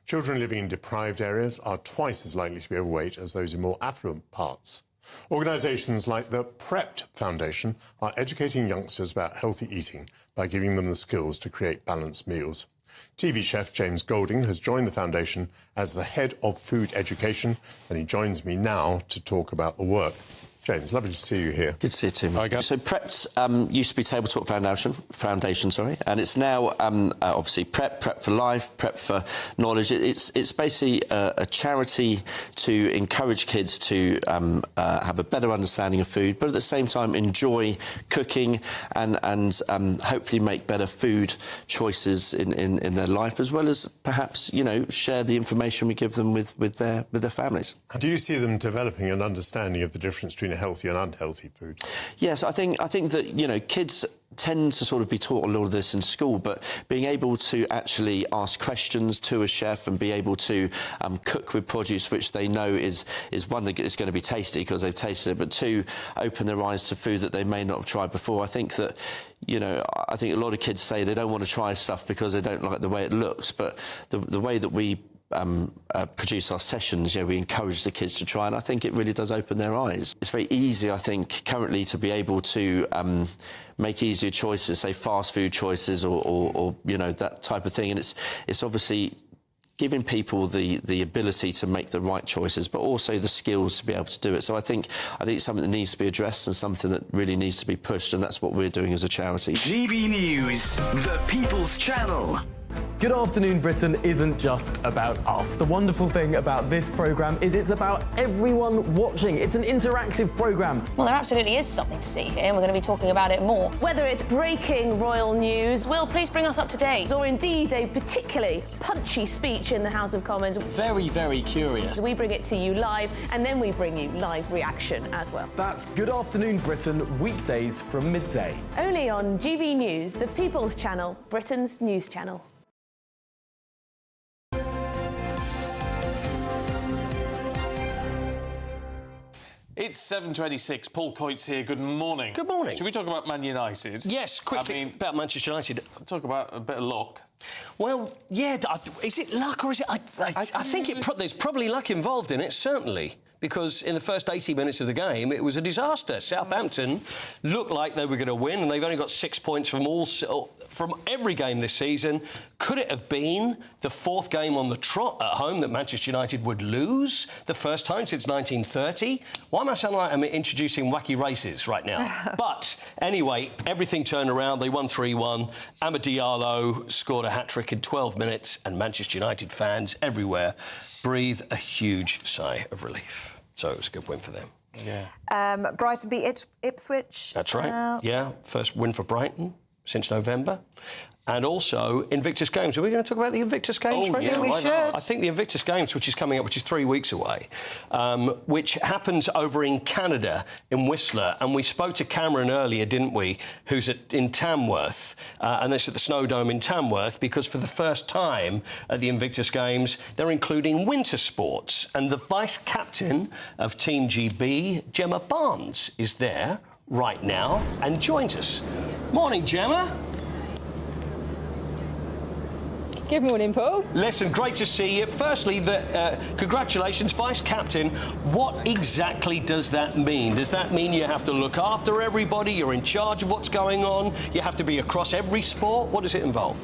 Children living in deprived areas are twice as likely to be overweight as those in more affluent parts. Organisations like the Prepped Foundation are educating youngsters about healthy eating by giving them the skills to create balanced meals. TV chef James Golding has joined the foundation as the head of food education, and he joins me now to talk about the work. James, lovely to see you here. Good to see you too. So Prepped used to be Table Talk Foundation, and it's now obviously Prep for Life, Prep for Knowledge. It's basically a charity to encourage kids to have a better understanding of food, but at the same time enjoy cooking and hopefully make better food choices in their life, as well as perhaps, you know, share the information we give them with their families. Do you see them developing an understanding of the difference between healthy and unhealthy food? Yes, I think that, you know, kids tend to sort of be taught a lot of this in school, but being able to actually ask questions to a chef and be able to cook with produce which they know is one, that is going to be tasty because they've tasted it, but two, open their eyes to food that they may not have tried before. I think that, you know, I think a lot of kids say they don't want to try stuff because they don't like the way it looks, but the way that we produce our sessions, you know, we encourage the kids to try, and I think it really does open their eyes. It's very easy, I think, currently to be able to make easier choices, say fast food choices or you know, that type of thing, and it's obviously giving people the ability to make the right choices, but also the skills to be able to do it. So I think it's something that needs to be addressed and something that really needs to be pushed, and that's what we're doing as a charity. GB News, the People's Channel. Good Afternoon Britain isn't just about us. The wonderful thing about this programme is it's about everyone watching. It's an interactive programme. Well, there absolutely is something to see here, and we're going to be talking about it more. Whether it's breaking royal news, Will, please bring us up to date. Or indeed a particularly punchy speech in the House of Commons. Very, very curious. We bring it to you live, and then we bring you live reaction as well. That's Good Afternoon Britain, weekdays from midday. Only on GB News, the People's Channel, Britain's news channel. It's 7:26. Paul Coyte's here. Good morning. Good morning. Should we talk about Man United? Yes, quickly about Manchester United. Talk about a bit of luck. Well, yeah, is it luck or is it... I think there's probably luck involved in it, certainly, because in the first 80 minutes of the game, it was a disaster. Southampton looked like they were going to win, and they've only got 6 points from every game this season. Could it have been the fourth game on the trot at home that Manchester United would lose? The first time since 1930? Why am I sounding like I'm introducing wacky races right now? But anyway, everything turned around. They won 3-1. Amad Diallo scored a hat-trick in 12 minutes, and Manchester United fans everywhere breathe a huge sigh of relief. So it was a good win for them. Yeah. Brighton beat Ipswich. That's right. Yeah, first win for Brighton since November. And also Invictus Games. Are we going to talk about the Invictus Games right now? We should. I think the Invictus Games, which is coming up, which is 3 weeks away, which happens over in Canada, in Whistler. And we spoke to Cameron earlier, didn't we, who's in Tamworth, and this at the Snow Dome in Tamworth, because for the first time at the Invictus Games, they're including winter sports. And the vice-captain of Team GB, Gemma Barnes, is there right now and joins us. Morning, Gemma. Good morning, Paul. Listen, great to see you. Firstly, congratulations, Vice-Captain. What exactly does that mean? Does that mean you have to look after everybody, you're in charge of what's going on, you have to be across every sport? What does it involve?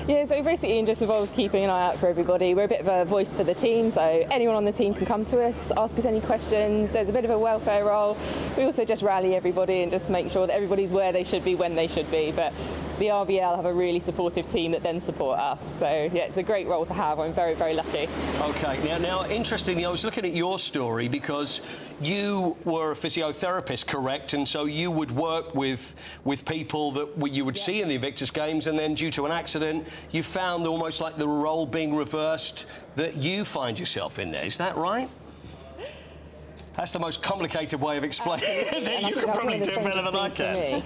Yeah, so basically it just involves keeping an eye out for everybody. We're a bit of a voice for the team, so anyone on the team can come to us, ask us any questions. There's a bit of a welfare role. We also just rally everybody and just make sure that everybody's where they should be when they should be. But the RBL have a really supportive team that then support us. So yeah, it's a great role to have. I'm very, very lucky. OK, now interestingly, I was looking at your story because you were a physiotherapist, correct? And so you would work with people that you would see in the Invictus Games, and then due to an accident, you found almost like the role being reversed that you find yourself in there. Is that right? That's the most complicated way of explaining it. You can probably do it better than I can.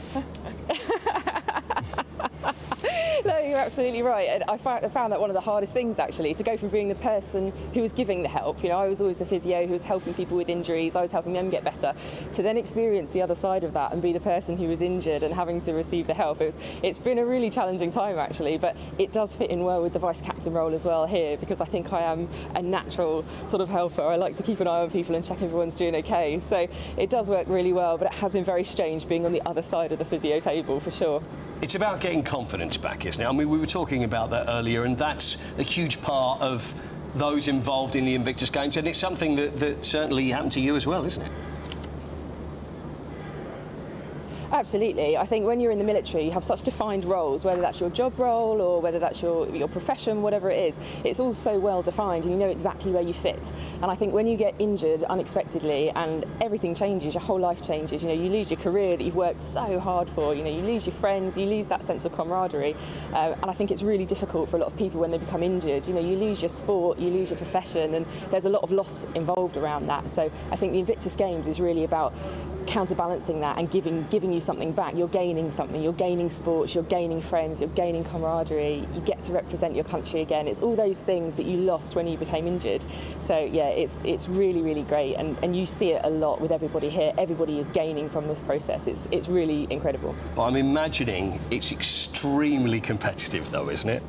No, you're absolutely right. And I found that one of the hardest things, actually, to go from being the person who was giving the help. You know, I was always the physio who was helping people with injuries. I was helping them get better. To then experience the other side of that and be the person who was injured and having to receive the help. It's been a really challenging time, actually, but it does fit in well with the vice captain role as well here, because I think I am a natural sort of helper. I like to keep an eye on people and check everyone's doing okay. So it does work really well, but it has been very strange being on the other side of the physio table, for sure. It's about getting confidence back, isn't it? I mean, we were talking about that earlier, and that's a huge part of those involved in the Invictus Games, and it's something that certainly happened to you as well, isn't it? Absolutely. I think when you're in the military, you have such defined roles, whether that's your job role or whether that's your profession, whatever it is. It's all so well defined and you know exactly where you fit. And I think when you get injured unexpectedly and everything changes, your whole life changes. You know, you lose your career that you've worked so hard for. You know, you lose your friends, you lose that sense of camaraderie. And I think it's really difficult for a lot of people when they become injured. You know, you lose your sport, you lose your profession, and there's a lot of loss involved around that. So I think the Invictus Games is really about counterbalancing that and giving you something back. You're gaining something. You're gaining sports, you're gaining friends, you're gaining camaraderie. You get to represent your country again. It's all those things that you lost when you became injured. So yeah, it's really, really great, and you see it a lot with everybody here. Everybody is gaining from this process. It's really incredible. But I'm imagining it's extremely competitive though, isn't it?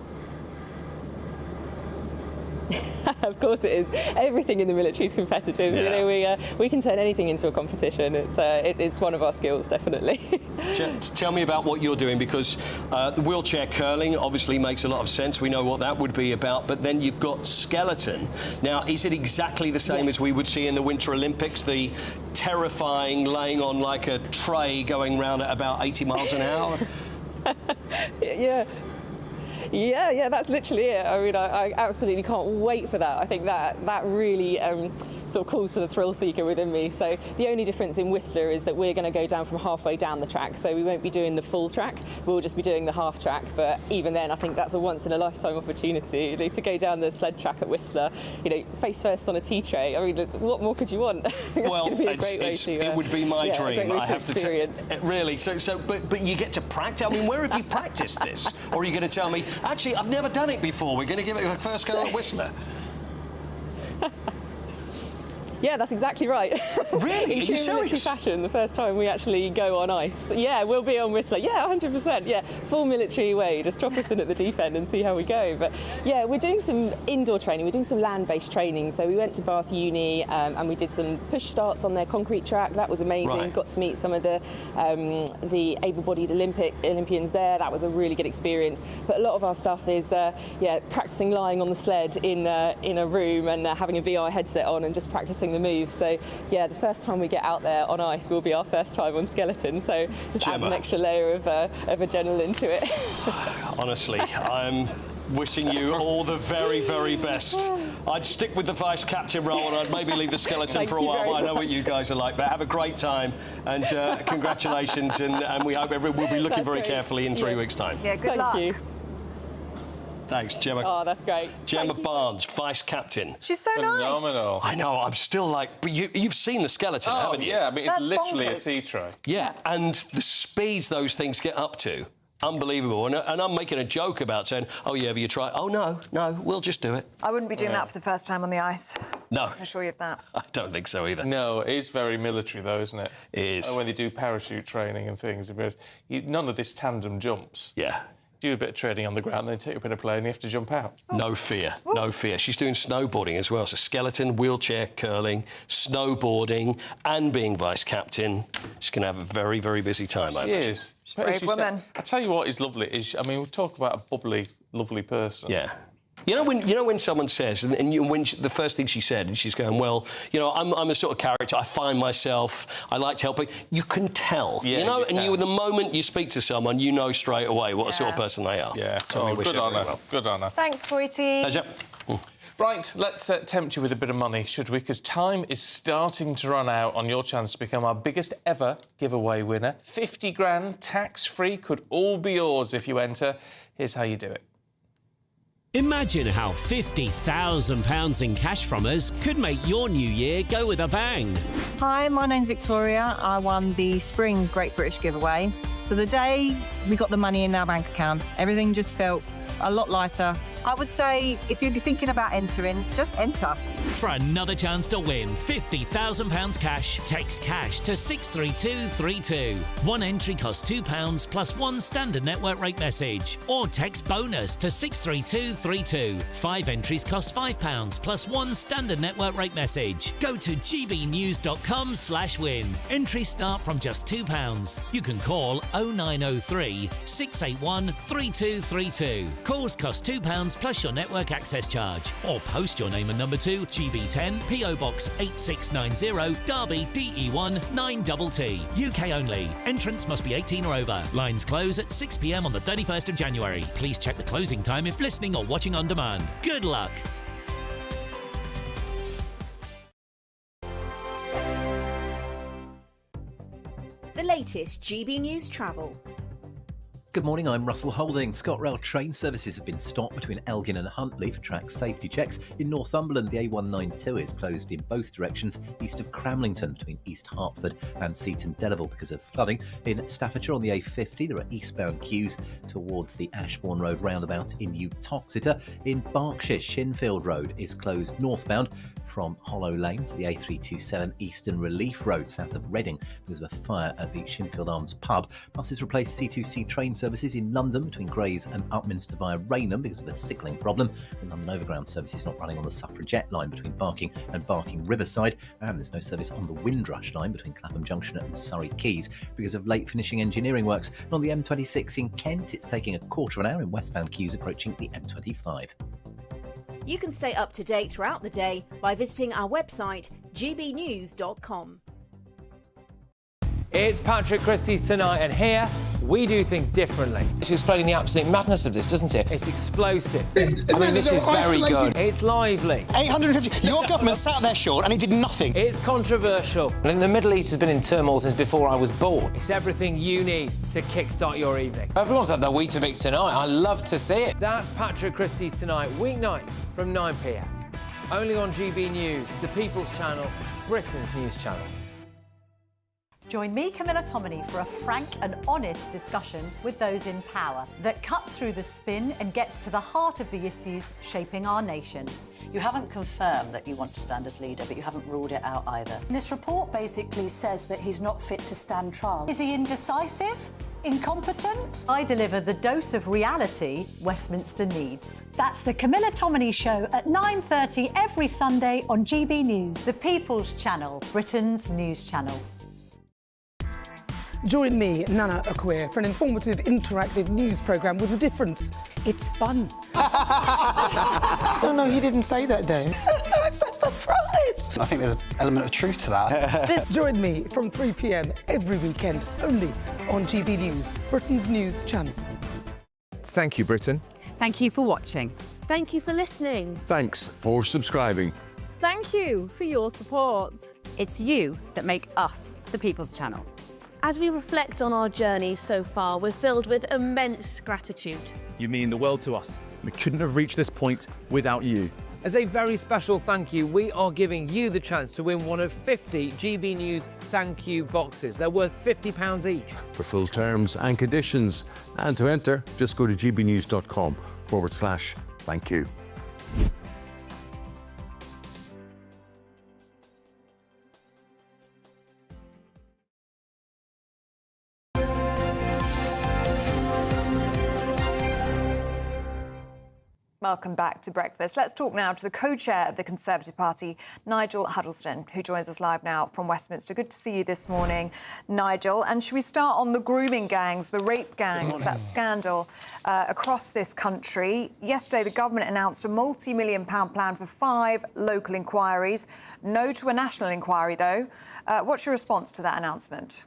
Of course it is. Everything in the military is competitive. Yeah. You know, we can turn anything into a competition. It's one of our skills, definitely. Tell me about what you're doing, because the wheelchair curling obviously makes a lot of sense. We know what that would be about, but then you've got skeleton. Now, is it exactly the same as we would see in the Winter Olympics, the terrifying laying on like a tray going round at about 80 miles an hour? Yeah, that's literally it. I mean, I absolutely can't wait for that. I think that really sort of calls to the thrill seeker within me. So the only difference in Whistler is that we're going to go down from halfway down the track, so we won't be doing the full track. We'll just be doing the half track. But even then, I think that's a once-in-a-lifetime opportunity, you know, to go down the sled track at Whistler, you know, face first on a tea tray. I mean, what more could you want? Well, it's going to be a great way to, it would be my dream. I have to experience. Really. But you get to practice. I mean, where have you practiced this? Or are you going to tell me, actually, I've never done it before. We're going to give it a first go at Whistler. Yeah, that's exactly right. Really? In Are you true military serious? fashion, the first time we actually go on ice. Yeah, we'll be on Whistler. Yeah, 100%. Yeah, full military way. Just drop us in at the deep end and see how we go. But yeah, we're doing some indoor training. We're doing some land-based training. So we went to Bath Uni and we did some push starts on their concrete track. That was amazing. Right. Got to meet some of the able-bodied Olympians there. That was a really good experience. But a lot of our stuff is practicing lying on the sled in a room and having a VI headset on and just practicing the move. So yeah, the first time we get out there on ice will be our first time on skeleton, so just adds an extra layer of adrenaline to it. Honestly, I'm wishing you all the very, very best. I'd stick with the vice captain role and I'd maybe leave the skeleton for a while, but I know what you guys are like. But have a great time and congratulations, and we hope we'll be looking very carefully in 3 weeks' time. Yeah, good luck. Thank you. Thanks, Gemma. Oh, that's great. Gemma Barnes, vice captain. She's so Phenomenal. nice. I know, I'm still like... But you've seen the skeleton, haven't you? Yeah, I mean, it's That's literally bonkers. a tea tray. Yeah, and the speeds those things get up to, unbelievable. And I'm making a joke about saying, oh, yeah, have you tried? Oh, no, we'll just do it. I wouldn't be doing that for the first time on the ice. No. I can assure you of that. I don't think so either. No, it is very military, though, isn't it? It is. When they do parachute training and things, none of this tandem jumps. Yeah. Do a bit of training on the ground, then take you up in a plane and you have to jump out. No fear, no fear. She's doing snowboarding as well, so skeleton, wheelchair curling, snowboarding, and being vice captain. She's going to have a very, very busy time, I imagine. She is. Brave woman. I tell you what is lovely is, I mean, we talk about a bubbly lovely person. Yeah. You know when someone says, and the first thing she said, and she's going, well, I'm the sort of character, I find myself, I like to help people. You can tell, and the moment you speak to someone, you know straight away what sort of person they are. Yeah. So good on her. Good on her. Thanks, Foyty. Pleasure. Right, let's tempt you with a bit of money, should we? Because time is starting to run out on your chance to become our biggest ever giveaway winner. 50 grand, tax-free, could all be yours if you enter. Here's how you do it. Imagine how £50,000 in cash from us could make your new year go with a bang. Hi, my name's Victoria. I won the Spring Great British giveaway. So the day we got the money in our bank account, everything just felt a lot lighter. I would say if you're thinking about entering, just enter. For another chance to win £50,000 cash, text cash to 63232. One entry costs £2 plus one standard network rate message. Or text bonus to 63232. 5 entries cost £5 plus one standard network rate message. Go to gbnews.com/win. Entries start from just £2. You can call 0903 681 3232. Calls cost £2 plus your network access charge. Or post your name and number to GB10 PO Box 8690 Derby DE1 9TT. UK only. Entrance must be 18 or over. Lines close at 6 p.m. on the 31st of January. Please check the closing time if listening or watching on demand. Good luck. The latest GB News travel. Good morning, I'm Russell Holding. ScotRail train services have been stopped between Elgin and Huntly for track safety checks. In Northumberland, the A192 is closed in both directions east of Cramlington between East Hertford and Seaton Delaval because of flooding. In Staffordshire on the A50, there are eastbound queues towards the Ashbourne Road roundabout in Uttoxeter. In Berkshire, Shinfield Road is closed northbound from Hollow Lane to the A327 Eastern Relief Road south of Reading because of a fire at the Shinfield Arms pub. Buses replaced C2C train services in London between Grays and Upminster via Rainham because of a signalling problem. The London Overground service is not running on the Suffragette line between Barking and Barking Riverside, and there's no service on the Windrush line between Clapham Junction and Surrey Quays because of late finishing engineering works. And on the M26 in Kent, it's taking a quarter of an hour in westbound queues approaching the M25. You can stay up to date throughout the day by visiting our website, gbnews.com. It's Patrick Christie's Tonight, and here we do things differently. It's explaining the absolute madness of this, doesn't it? It's explosive. I mean, this is very good. It's lively. 850. Your government sat there, Sean, and it did nothing. It's controversial. And the Middle East has been in turmoil since before I was born. It's everything you need to kickstart your evening. Everyone's had their Weetabix tonight. I love to see it. That's Patrick Christie's Tonight, weeknights from 9 p.m. Only on GB News, the People's Channel, Britain's news channel. Join me, Camilla Tominey, for a frank and honest discussion with those in power that cuts through the spin and gets to the heart of the issues shaping our nation. You haven't confirmed that you want to stand as leader, but you haven't ruled it out either. This report basically says that he's not fit to stand trial. Is he indecisive? Incompetent? I deliver the dose of reality Westminster needs. That's the Camilla Tominey Show at 9:30 every Sunday on GB News, the People's Channel, Britain's news channel. Join me, Nana Akwe, for an informative, interactive news programme with a difference. It's fun. No, he didn't say that, Dave. I'm so surprised. I think there's an element of truth to that. Join me from 3 p.m. every weekend, only on GB News, Britain's news channel. Thank you, Britain. Thank you for watching. Thank you for listening. Thanks for subscribing. Thank you for your support. It's you that make us the People's Channel. As we reflect on our journey so far, we're filled with immense gratitude. You mean the world to us. We couldn't have reached this point without you. As a very special thank you, we are giving you the chance to win one of 50 GB News thank you boxes. They're worth £50 each. For full terms and conditions, and to enter, just go to gbnews.com/thank you. Welcome back to Breakfast. Let's talk now to the co-chair of the Conservative Party, Nigel Huddleston, who joins us live now from Westminster. Good to see you this morning, Nigel. And should we start on the grooming gangs, the rape gangs, that scandal across this country? Yesterday, the government announced a multi-million-pound plan for 5 local inquiries. No to a national inquiry, though. What's your response to that announcement?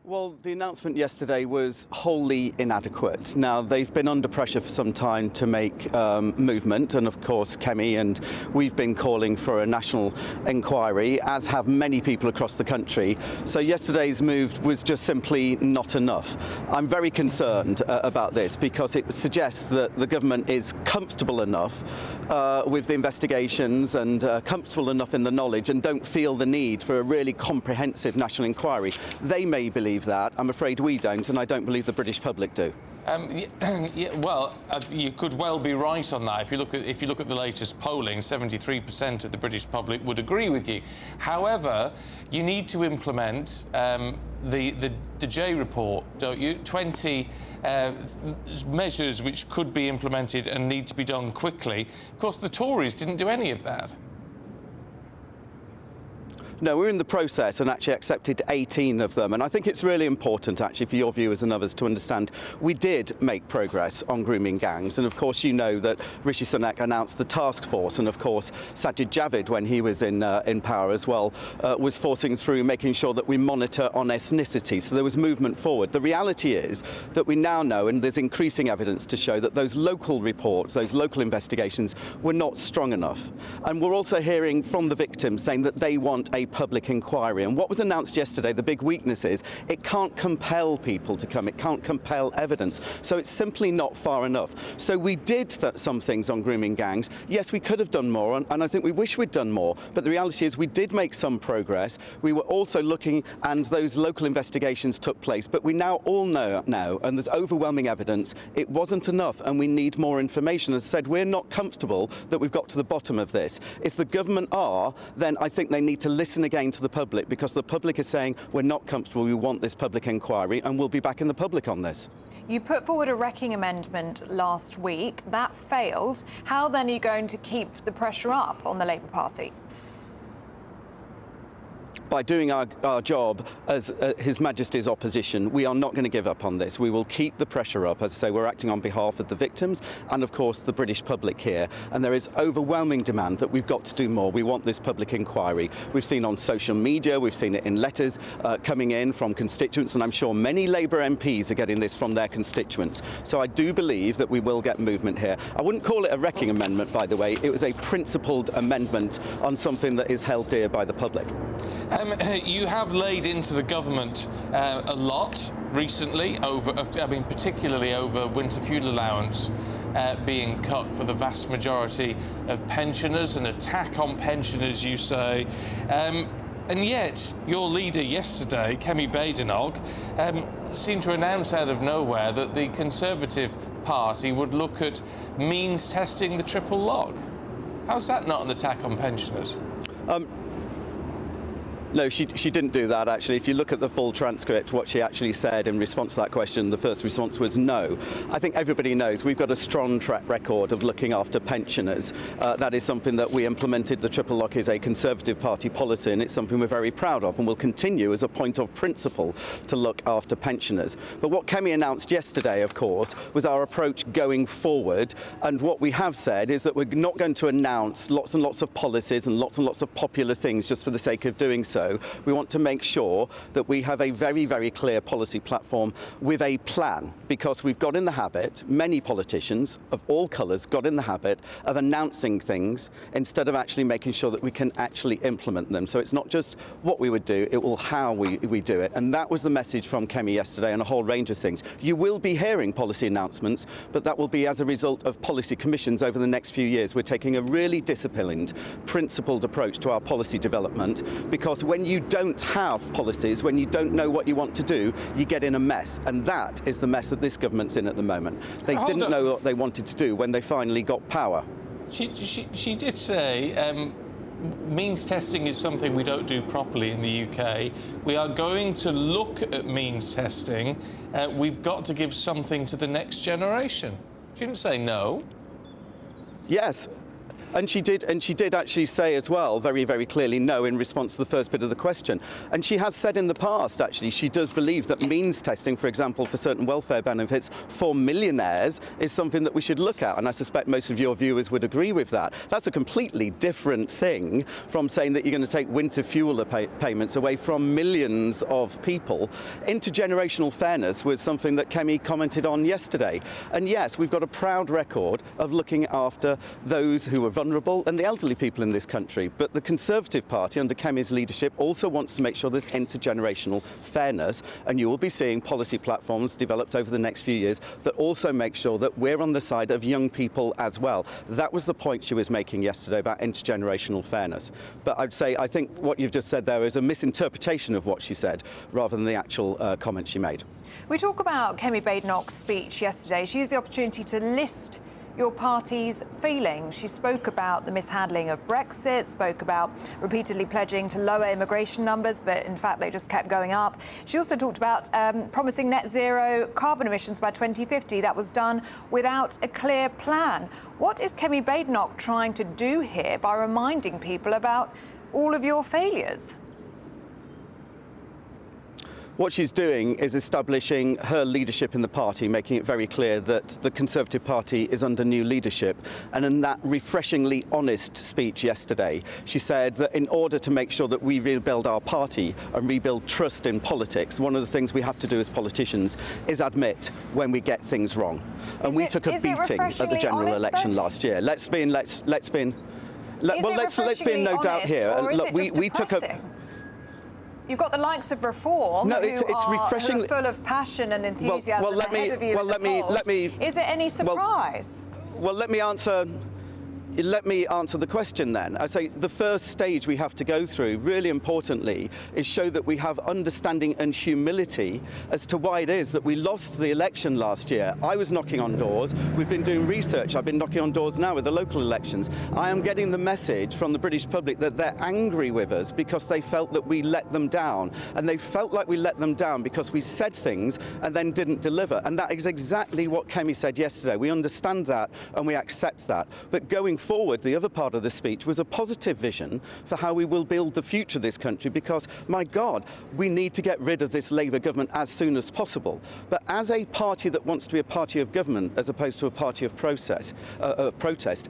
Well, the announcement yesterday was wholly inadequate. Now, they've been under pressure for some time to make movement, and of course, Kemi and we've been calling for a national inquiry, as have many people across the country. So yesterday's move was just simply not enough. I'm very concerned about this because it suggests that the government is comfortable enough with the investigations and comfortable enough in the knowledge and don't feel the need for a really comprehensive national inquiry. They may believe that. I'm afraid we don't, and I don't believe the British public do. You could well be right on that. If you look at the latest polling, 73% of the British public would agree with you. However, you need to implement the J report, don't you? 20 measures which could be implemented and need to be done quickly. Of course, the Tories didn't do any of that. No, we're in the process and actually accepted 18 of them. And I think it's really important, actually, for your viewers and others to understand we did make progress on grooming gangs. And, of course, you know that Rishi Sunak announced the task force. And, of course, Sajid Javid, when he was in power as well, was forcing through making sure that we monitor on ethnicity. So there was movement forward. The reality is that we now know, and there's increasing evidence to show, that those local reports, those local investigations were not strong enough. And we're also hearing from the victims saying that they want a public inquiry. And what was announced yesterday, the big weakness is it can't compel people to come. It can't compel evidence. So it's simply not far enough. So we did some things on grooming gangs. Yes, we could have done more, and I think we wish we'd done more. But the reality is we did make some progress. We were also looking, and those local investigations took place. But we now all know now, and there's overwhelming evidence, it wasn't enough, and we need more information. As I said, we're not comfortable that we've got to the bottom of this. If the government are, then I think they need to listen again to the public, because the public is saying we're not comfortable, we want this public inquiry, and we'll be back in the public on this. You put forward a wrecking amendment last week. That failed. How then are you going to keep the pressure up on the Labour Party? By doing our job as His Majesty's opposition, we are not going to give up on this. We will keep the pressure up. As I say, we're acting on behalf of the victims and, of course, the British public here. And there is overwhelming demand that we've got to do more. We want this public inquiry. We've seen on social media, we've seen it in letters coming in from constituents, and I'm sure many Labour MPs are getting this from their constituents. So I do believe that we will get movement here. I wouldn't call it a wrecking amendment, by the way. It was a principled amendment on something that is held dear by the public. You have laid into the government a lot recently, particularly over winter fuel allowance being cut for the vast majority of pensioners, an attack on pensioners, you say. And yet, your leader yesterday, Kemi Badenoch, seemed to announce out of nowhere that the Conservative Party would look at means testing the triple lock. How's that not an attack on pensioners? No, she didn't do that, actually. If you look at the full transcript, what she actually said in response to that question, the first response was no. I think everybody knows we've got a strong track record of looking after pensioners. That is something that we implemented. The triple lock is a Conservative Party policy, and it's something we're very proud of, and will continue as a point of principle to look after pensioners. But what Kemi announced yesterday, of course, was our approach going forward. And what we have said is that we're not going to announce lots and lots of policies and lots of popular things just for the sake of doing so. We want to make sure that we have a very, very clear policy platform with a plan, because we've got in the habit, many politicians of all colours got in the habit of announcing things instead of actually making sure that we can actually implement them. So it's not just what we would do, it will how we do it. And that was the message from Kemi yesterday on a whole range of things. You will be hearing policy announcements, but that will be as a result of policy commissions over the next few years. We're taking a really disciplined, principled approach to our policy development, because when you don't have policies, when you don't know what you want to do, you get in a mess. And that is the mess that this government's in at the moment. They didn't know what they wanted to do when they finally got power. She did say means testing is something we don't do properly in the UK. We are going to look at means testing. We've got to give something to the next generation. She didn't say no. Yes. And she did actually say as well, very, very clearly, no, in response to the first bit of the question. And she has said in the past, actually, she does believe that means testing, for example, for certain welfare benefits for millionaires is something that we should look at. And I suspect most of your viewers would agree with that. That's a completely different thing from saying that you're going to take winter fuel payments away from millions of people. Intergenerational fairness was something that Kemi commented on yesterday. And yes, we've got a proud record of looking after those who are vulnerable and the elderly people in this country. But the Conservative Party, under Kemi's leadership, also wants to make sure there's intergenerational fairness. And you will be seeing policy platforms developed over the next few years that also make sure that we're on the side of young people as well. That was the point she was making yesterday about intergenerational fairness. But I'd say I think what you've just said there is a misinterpretation of what she said rather than the actual comment she made. We talk about Kemi Badenoch's speech yesterday. She used the opportunity to list your party's feelings. She spoke about the mishandling of Brexit, spoke about repeatedly pledging to lower immigration numbers, but in fact they just kept going up. She also talked about promising net zero carbon emissions by 2050. That was done without a clear plan. What is Kemi Badenoch trying to do here by reminding people about all of your failures? What she's doing is establishing her leadership in the party, making it very clear that the Conservative Party is under new leadership. And in that refreshingly honest speech yesterday, she said that in order to make sure that we rebuild our party and rebuild trust in politics, one of the things we have to do as politicians is admit when we get things wrong. And we took a beating at the general election last year. Let's be in no doubt here. Look, we took a... You've got the likes of Reform, no, who it's are full of passion and enthusiasm ahead of you. Let me. Is it any surprise? Well, let me answer the question then. I say the first stage we have to go through, really importantly, is show that we have understanding and humility as to why it is that we lost the election last year. I was knocking on doors. We've been doing research. I've been knocking on doors now with the local elections. I am getting the message from the British public that they're angry with us because they felt that we let them down. And they felt like we let them down because we said things and then didn't deliver. And that is exactly what Kemi said yesterday. We understand that and we accept that. But going forward, the other part of the speech was a positive vision for how we will build the future of this country because, my God, we need to get rid of this Labour government as soon as possible. But as a party that wants to be a party of government as opposed to a party of protest,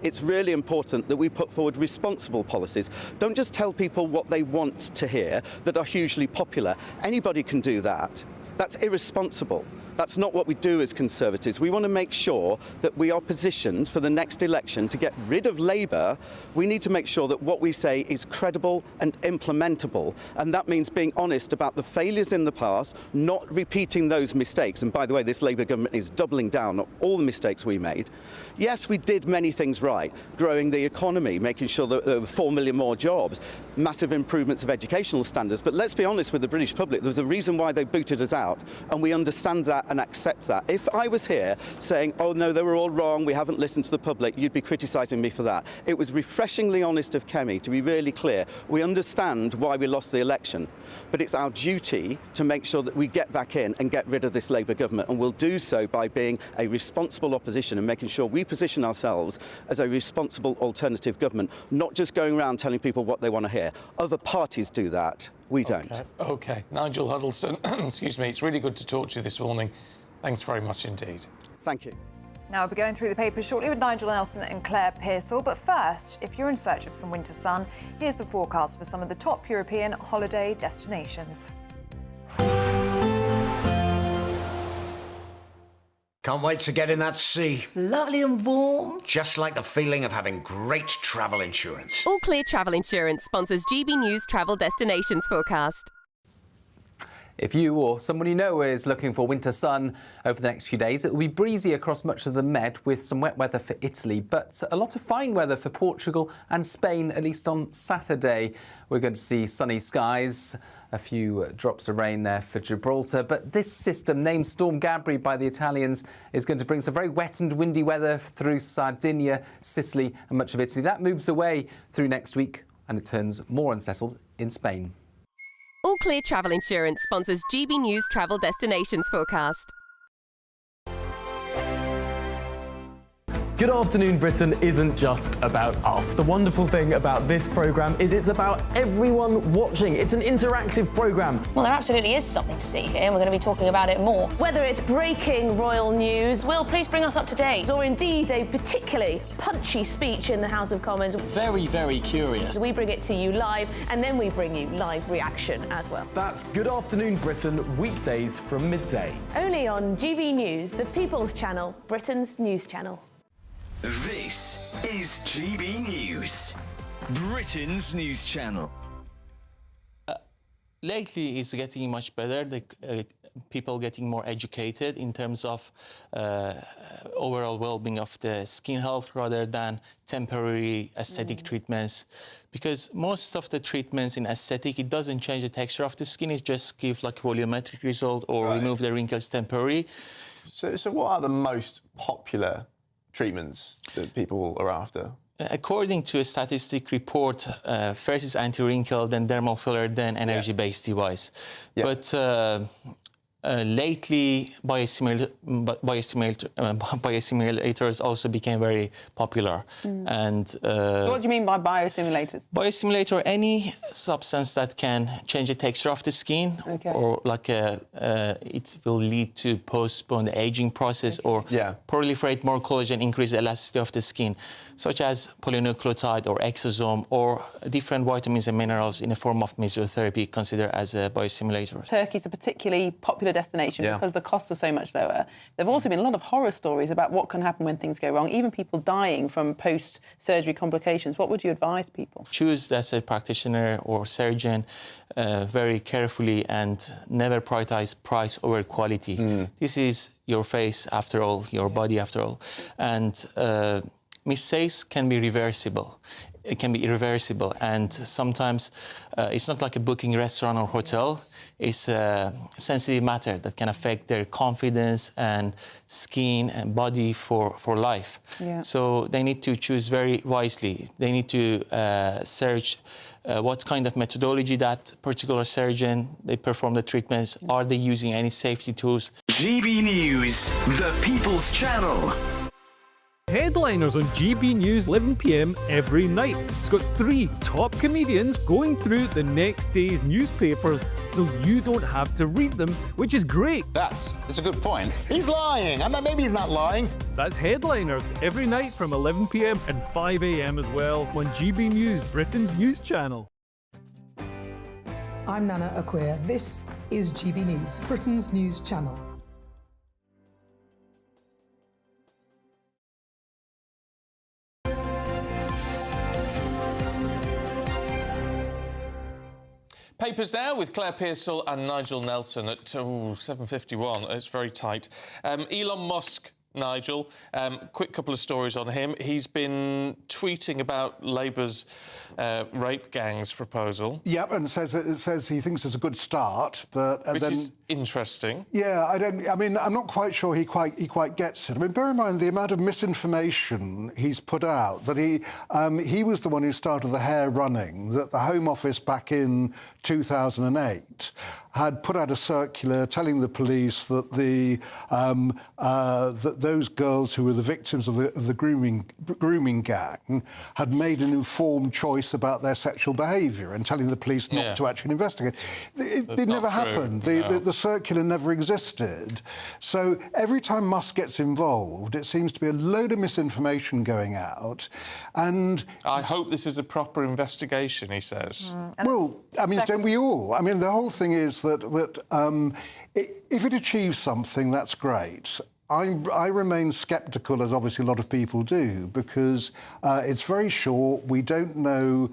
it's really important that we put forward responsible policies. Don't just tell people what they want to hear that are hugely popular. Anybody can do that. That's irresponsible. That's not what we do as Conservatives. We want to make sure that we are positioned for the next election to get rid of Labour. We need to make sure that what we say is credible and implementable. And that means being honest about the failures in the past, not repeating those mistakes. And by the way, this Labour government is doubling down on all the mistakes we made. Yes, we did many things right. Growing the economy, making sure that there were 4 million more jobs, massive improvements of educational standards. But let's be honest with the British public, there's a reason why they booted us out. And we understand that and accept that. If I was here saying, oh no, they were all wrong, we haven't listened to the public, you'd be criticising me for that. It was refreshingly honest of Kemi to be really clear. We understand why we lost the election, but it's our duty to make sure that we get back in and get rid of this Labour government, and we'll do so by being a responsible opposition and making sure we position ourselves as a responsible alternative government, not just going around telling people what they want to hear. Other parties do that. We don't. OK. Nigel Huddleston, excuse me, it's really good to talk to you this morning. Thanks very much indeed. Thank you. Now we'll be going through the papers shortly with Nigel Nelson and Claire Pearsall. But first, if you're in search of some winter sun, here's the forecast for some of the top European holiday destinations. Can't wait to get in that sea. Lovely and warm. Just like the feeling of having great travel insurance. All Clear Travel Insurance sponsors GB News Travel Destinations Forecast. If you or someone you know is looking for winter sun over the next few days, it will be breezy across much of the Med with some wet weather for Italy, but a lot of fine weather for Portugal and Spain, at least on Saturday. We're going to see sunny skies, a few drops of rain there for Gibraltar, but this system, named Storm Gabri by the Italians, is going to bring some very wet and windy weather through Sardinia, Sicily and much of Italy. That moves away through next week and it turns more unsettled in Spain. All Clear Travel Insurance sponsors GB News Travel Destinations Forecast. Good Afternoon Britain isn't just about us. The wonderful thing about this programme is it's about everyone watching. It's an interactive programme. Well, there absolutely is something to see here, and we're going to be talking about it more. Whether it's breaking royal news, Will, please bring us up to date, or indeed a particularly punchy speech in the House of Commons. Very, very curious. We bring it to you live, and then we bring you live reaction as well. That's Good Afternoon Britain, weekdays from midday. Only on GB News, the People's Channel, Britain's news channel. This is GB News, Britain's news channel. Lately, it's getting much better. People getting more educated in terms of overall well-being of the skin health rather than temporary aesthetic treatments. Because most of the treatments in aesthetic, it doesn't change the texture of the skin. It just gives like volumetric result or remove the wrinkles temporarily. So what are the most popular treatments that people are after? According to a statistic report, first is anti-wrinkle, then dermal filler, then energy-based device. Yeah. But lately, biostimulators also became very popular. And what do you mean by biostimulators? Biostimulator, any substance that can change the texture of the skin, or like it will lead to postpone the aging process, or proliferate more collagen, increase the elasticity of the skin, such as polynucleotide or exosome, or different vitamins and minerals in a form of mesotherapy considered as a biostimulator. Turkey's a particularly popular destination because the costs are so much lower. There have also been a lot of horror stories about what can happen when things go wrong, even people dying from post-surgery complications. What would you advise people? Choose as a practitioner or surgeon very carefully and never prioritize price over quality. This is your face after all, your body after all. And mistakes can be reversible. It can be irreversible. And sometimes it's not like a booking restaurant or hotel. It's a sensitive matter that can affect their confidence and skin and body for life. So they need to choose very wisely. They need to search what kind of methodology that particular surgeon, they perform the treatments. Are they using any safety tools? GB News, the People's Channel. Headliners on GB News 11 p.m. every night. It's got 3 top comedians going through the next day's newspapers so you don't have to read them, which is great. That's a good point. He's lying. I mean, maybe he's not lying. That's Headliners every night from 11 p.m. and 5 a.m. as well on GB News, Britain's news channel. I'm Nana Acquia. This is GB News, Britain's news channel. Papers now with Claire Pearsall and Nigel Nelson at 7:51. It's very tight. Elon Musk, Nigel, quick couple of stories on him. He's been tweeting about Labour's rape gangs proposal. Yep, and says he thinks it's a good start, but which is interesting. Yeah, I mean, I'm not quite sure he quite gets it. I mean, bear in mind the amount of misinformation he's put out. That he was the one who started the hair running. That the Home Office back in 2008 had put out a circular telling the police that that those girls who were the victims of the grooming gang had made an informed choice about their sexual behaviour, and telling the police not to actually investigate. It never happened. The circular never existed. So every time Musk gets involved, it seems to be a load of misinformation going out. And I hope this is a proper investigation, he says. Well, I mean, don't we all? I mean, the whole thing is that if it achieves something, that's great. I remain sceptical, as obviously a lot of people do, because it's very short. We don't know.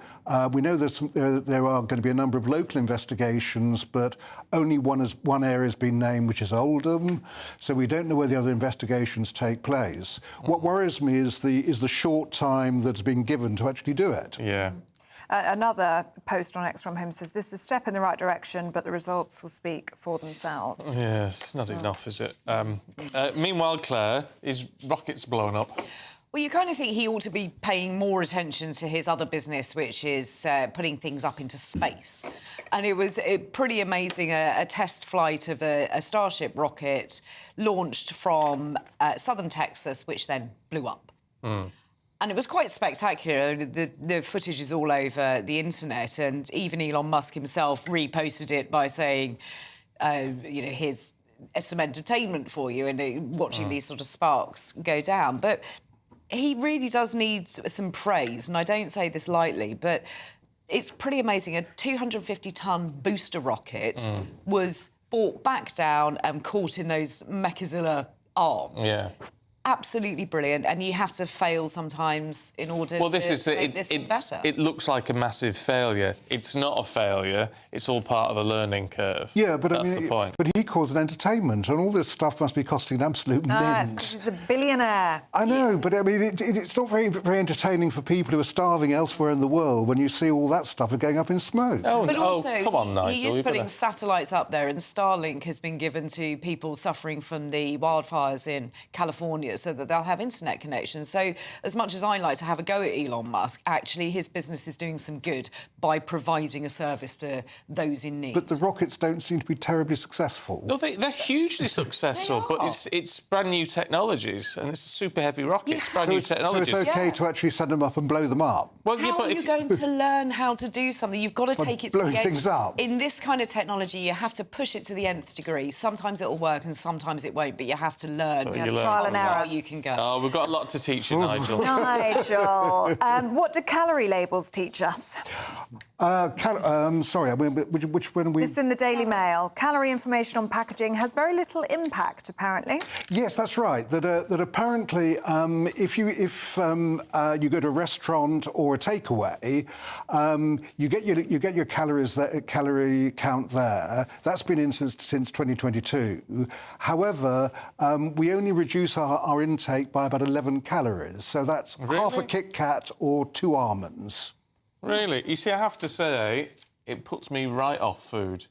We know there are going to be a number of local investigations, but only one area has been named, which is Oldham. So we don't know where the other investigations take place. What worries me is the short time that's been given to actually do it. Yeah. Another post on X from him says, this is a step in the right direction, but the results will speak for themselves. Yeah, it's not enough, is it? Meanwhile, Claire, his rocket's blown up. Well, you kind of think he ought to be paying more attention to his other business, which is putting things up into space. And it was pretty amazing, a test flight of a Starship rocket launched from southern Texas, which then blew up. And it was quite spectacular. The footage is all over the internet, and even Elon Musk himself reposted it by saying, here's some entertainment for you, and watching these sort of sparks go down. But he really does need some praise, and I don't say this lightly, but it's pretty amazing. A 250-ton booster rocket was brought back down and caught in those Mechazilla arms. Yeah. Absolutely brilliant, and you have to fail sometimes in order to make this better. It looks like a massive failure. It's not a failure. It's all part of the learning curve. Yeah, but that's I mean, the point. But he calls it entertainment, and all this stuff must be costing an absolute mint. It's because he's a billionaire. I know, but I mean, it's not very entertaining for people who are starving elsewhere in the world when you see all that stuff going up in smoke. But also, come on, Nigel. he is putting satellites up there, and Starlink has been given to people suffering from the wildfires in California so that they'll have internet connections. So as much as I like to have a go at Elon Musk, actually his business is doing some good by providing a service to those in need. But the rockets don't seem to be terribly successful. No, they're hugely successful, but it's brand new technologies, and it's a super heavy rocket. It's brand new technologies. So it's OK to actually send them up and blow them up? Well, how are you going to learn how to do something? You've got to take it to the blowing edge. things up. In this kind of technology, you have to push it to the nth degree. Sometimes it'll work and sometimes it won't, but you have to learn. Trial and error. You can go. Oh, we've got a lot to teach you, Nigel. Nigel, what do calorie labels teach us? Sorry, I mean, which one are we... This is in the Daily Mail. Calorie information on packaging has very little impact, apparently. Yes, that's right. That apparently, if you go to a restaurant or a takeaway, you get your calorie count there. That's been in since 2022. However, we only reduce our intake by about 11 calories. So that's half a Kit Kat or 2 almonds. Really? You see, I have to say, it puts me right off food.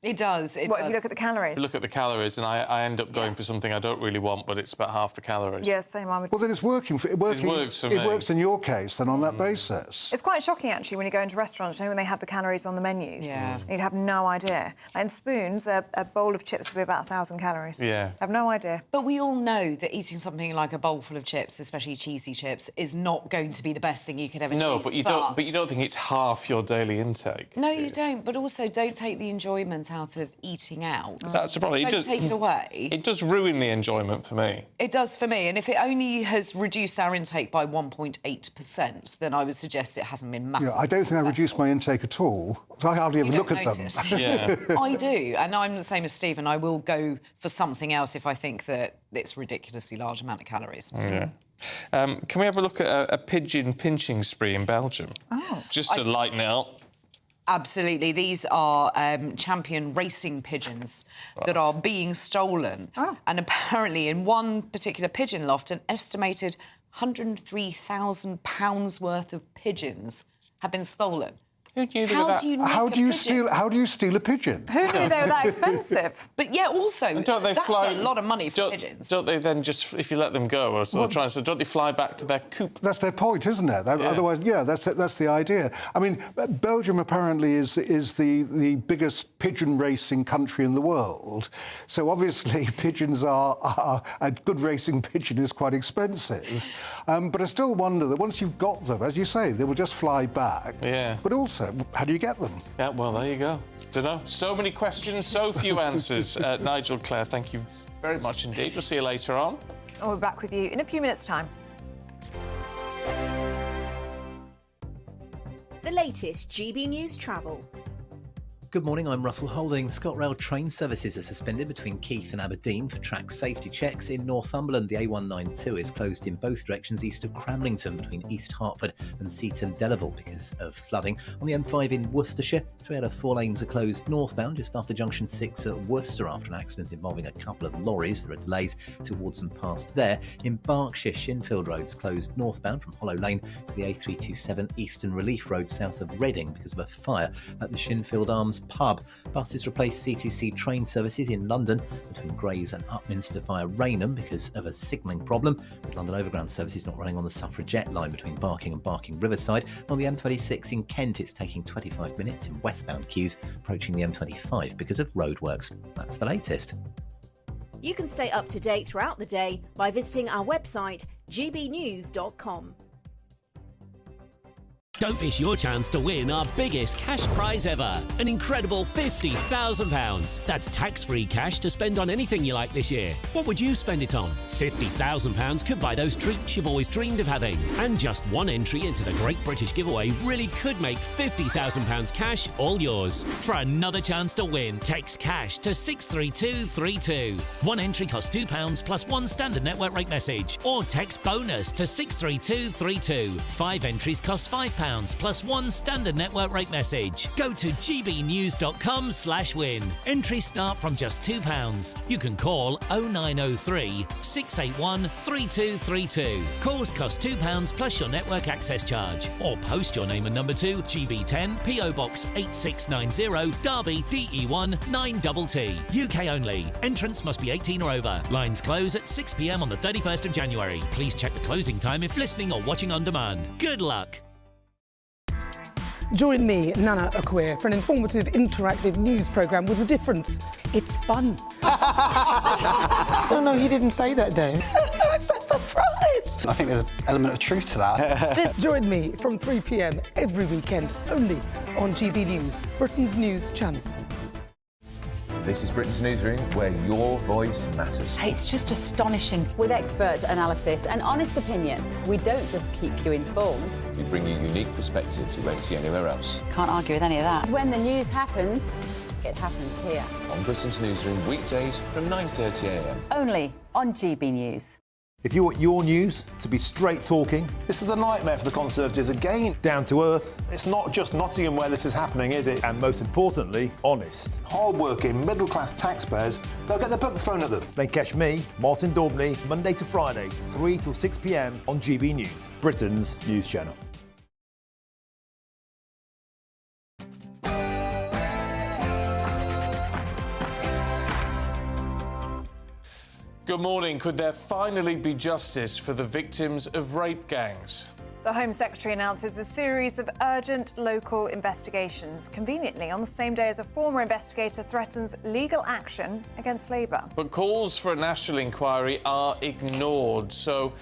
It does. If you look at the calories? Look at the calories, and I end up going for something I don't really want, but it's about half the calories. Yes, same. I would. Well, then it's working. It works for me. It works in your case, then, on that basis. It's quite shocking, actually, when you go into restaurants, when they have the calories on the menus. Yeah. You'd have no idea. And spoons, a bowl of chips would be about 1,000 calories. Yeah. I have no idea. But we all know that eating something like a bowl full of chips, especially cheesy chips, is not going to be the best thing you could ever choose. No, but you don't think it's half your daily intake. No, you don't. But also, don't take the enjoyment out of eating out. That's the problem. Don't take it away. It does ruin the enjoyment for me. It does for me. And if it only has reduced our intake by 1.8%, then I would suggest it hasn't been massively I don't think I reduced my intake at all. I hardly even look at them. Yeah. I do. And I'm the same as Stephen. I will go for something else if I think that it's a ridiculously large amount of calories. Yeah. Can we have a look at a pigeon pinching spree in Belgium? Oh. Just to lighten it up. Absolutely. These are champion racing pigeons that are being stolen. Oh. And apparently in one particular pigeon loft, an estimated £103,000 worth of pigeons have been stolen. Who knew they were How that? do you make How a do you pigeon? steal a pigeon? Who knew they were that expensive? But yeah, also, And don't they that's fly? a lot of money for pigeons. Don't they then just, if you let them go, or sort of try and say, don't they fly back to their coop? That's their point, isn't it? Otherwise, that's the idea. I mean, Belgium apparently is the biggest pigeon racing country in the world. So obviously, pigeons are a good racing pigeon is quite expensive. But I still wonder that once you've got them, as you say, they will just fly back. Yeah. But also, how do you get them? Yeah, well, there you go. Don't know. So many questions, so few answers. Nigel, Claire, thank you very much indeed. We'll see you later on. And we'll be back with you in a few minutes' time. The latest GB News travel. Good morning, I'm Russell Holding. ScotRail train services are suspended between Keith and Aberdeen for track safety checks. In Northumberland, the A192 is closed in both directions east of Cramlington between East Hertford and Seaton Delaval because of flooding. On the M5 in Worcestershire, 3 out of 4 lanes are closed northbound just after junction 6 at Worcester after an accident involving a couple of lorries. There are delays towards and past there. In Berkshire, Shinfield Road's closed northbound from Hollow Lane to the A327 Eastern Relief Road south of Reading because of a fire at the Shinfield Arms pub. Buses replace C2C train services in London between Grays and Upminster via Rainham because of a signalling problem, with London Overground services not running on the Suffragette line between Barking and Barking Riverside. On the M26 in Kent, it's taking 25 minutes in westbound queues approaching the M25 because of roadworks. That's the latest. You can stay up to date throughout the day by visiting our website, gbnews.com. Don't miss your chance to win our biggest cash prize ever, an incredible £50,000. That's tax-free cash to spend on anything you like this year. What would you spend it on? £50,000 could buy those treats you've always dreamed of having. And just one entry into the Great British Giveaway really could make £50,000 cash all yours. For another chance to win, text cash to 63232. One entry costs £2 plus one standard network rate message. Or text bonus to 63232. 5 entries cost £5 plus one standard network rate message. Go to gbnews.com/win. Entries start from just £2. You can call 0903 681 3232. Calls cost £2 plus your network access charge. Or post your name and number to GB10 PO Box 8690 Derby DE1 9TT. UK only. Entrance must be 18 or over. Lines close at 6 p.m. on the 31st of January. Please check the closing time if listening or watching on demand. Good luck. Join me, Nana Akwe, for an informative, interactive news programme with a difference. It's fun. No, he didn't say that, Dave. I'm so surprised. I think there's an element of truth to that. Join me from 3 p.m. every weekend, only on GB News, Britain's news channel. This is Britain's Newsroom, where your voice matters. It's just astonishing. With expert analysis and honest opinion, we don't just keep you informed. We bring you unique perspectives you won't see anywhere else. Can't argue with any of that. When the news happens, it happens here. On Britain's Newsroom, weekdays from 9:30 a.m. Only on GB News. If you want your news to be straight talking... This is a nightmare for the Conservatives again. Down to earth. It's not just Nottingham where this is happening, is it? And most importantly, honest. Hard-working, middle-class taxpayers, they'll get their book thrown at them. Then catch me, Martin Daubney, Monday to Friday, 3 till 6 p.m. on GB News, Britain's news channel. Good morning. Could there finally be justice for the victims of rape gangs? The Home Secretary announces a series of urgent local investigations, conveniently on the same day as a former investigator threatens legal action against Labour. But calls for a national inquiry are ignored. So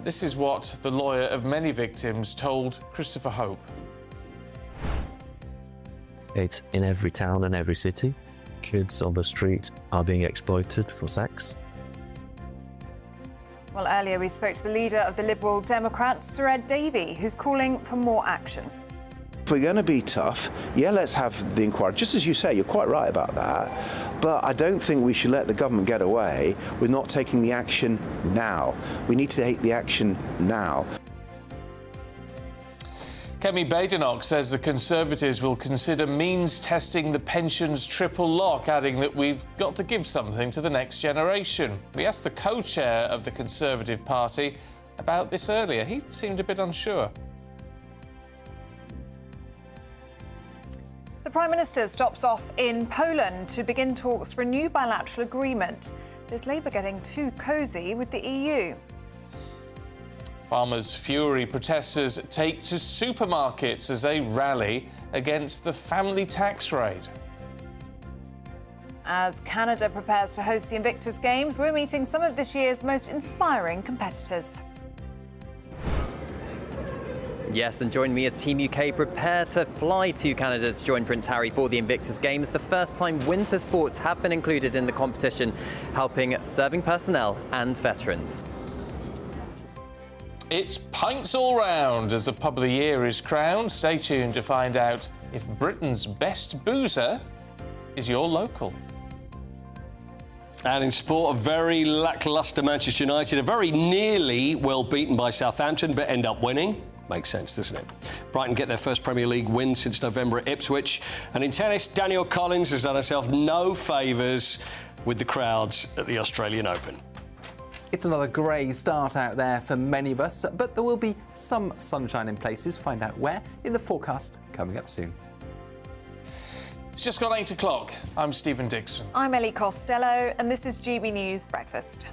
this is what the lawyer of many victims told Christopher Hope. It's in every town and every city. Kids on the street are being exploited for sex. Well, earlier we spoke to the leader of the Liberal Democrats, Sir Ed Davey, who's calling for more action. If we're going to be tough, yeah, let's have the inquiry. Just as you say, you're quite right about that. But I don't think we should let the government get away with not taking the action now. We need to take the action now. Kemi Badenoch says the Conservatives will consider means testing the pensions triple lock, adding that we've got to give something to the next generation. We asked the co-chair of the Conservative Party about this earlier. He seemed a bit unsure. The Prime Minister stops off in Poland to begin talks for a new bilateral agreement. Is Labour getting too cosy with the EU? Farmers' fury. Protesters take to supermarkets as they rally against the family tax rate. As Canada prepares to host the Invictus Games, we're meeting some of this year's most inspiring competitors. Yes, and join me as Team UK prepare to fly to Canada to join Prince Harry for the Invictus Games, the first time winter sports have been included in the competition, helping serving personnel and veterans. It's pints all round as the pub of the year is crowned. Stay tuned to find out if Britain's best boozer is your local. And in sport, a very lacklustre Manchester United, are very nearly well beaten by Southampton, but end up winning. Makes sense, doesn't it? Brighton get their first Premier League win since November at Ipswich. And in tennis, Danielle Collins has done herself no favours with the crowds at the Australian Open. It's another grey start out there for many of us, but there will be some sunshine in places. Find out where in the forecast coming up soon. It's just gone 8 o'clock. I'm Stephen Dixon. I'm Ellie Costello, and this is GB News Breakfast.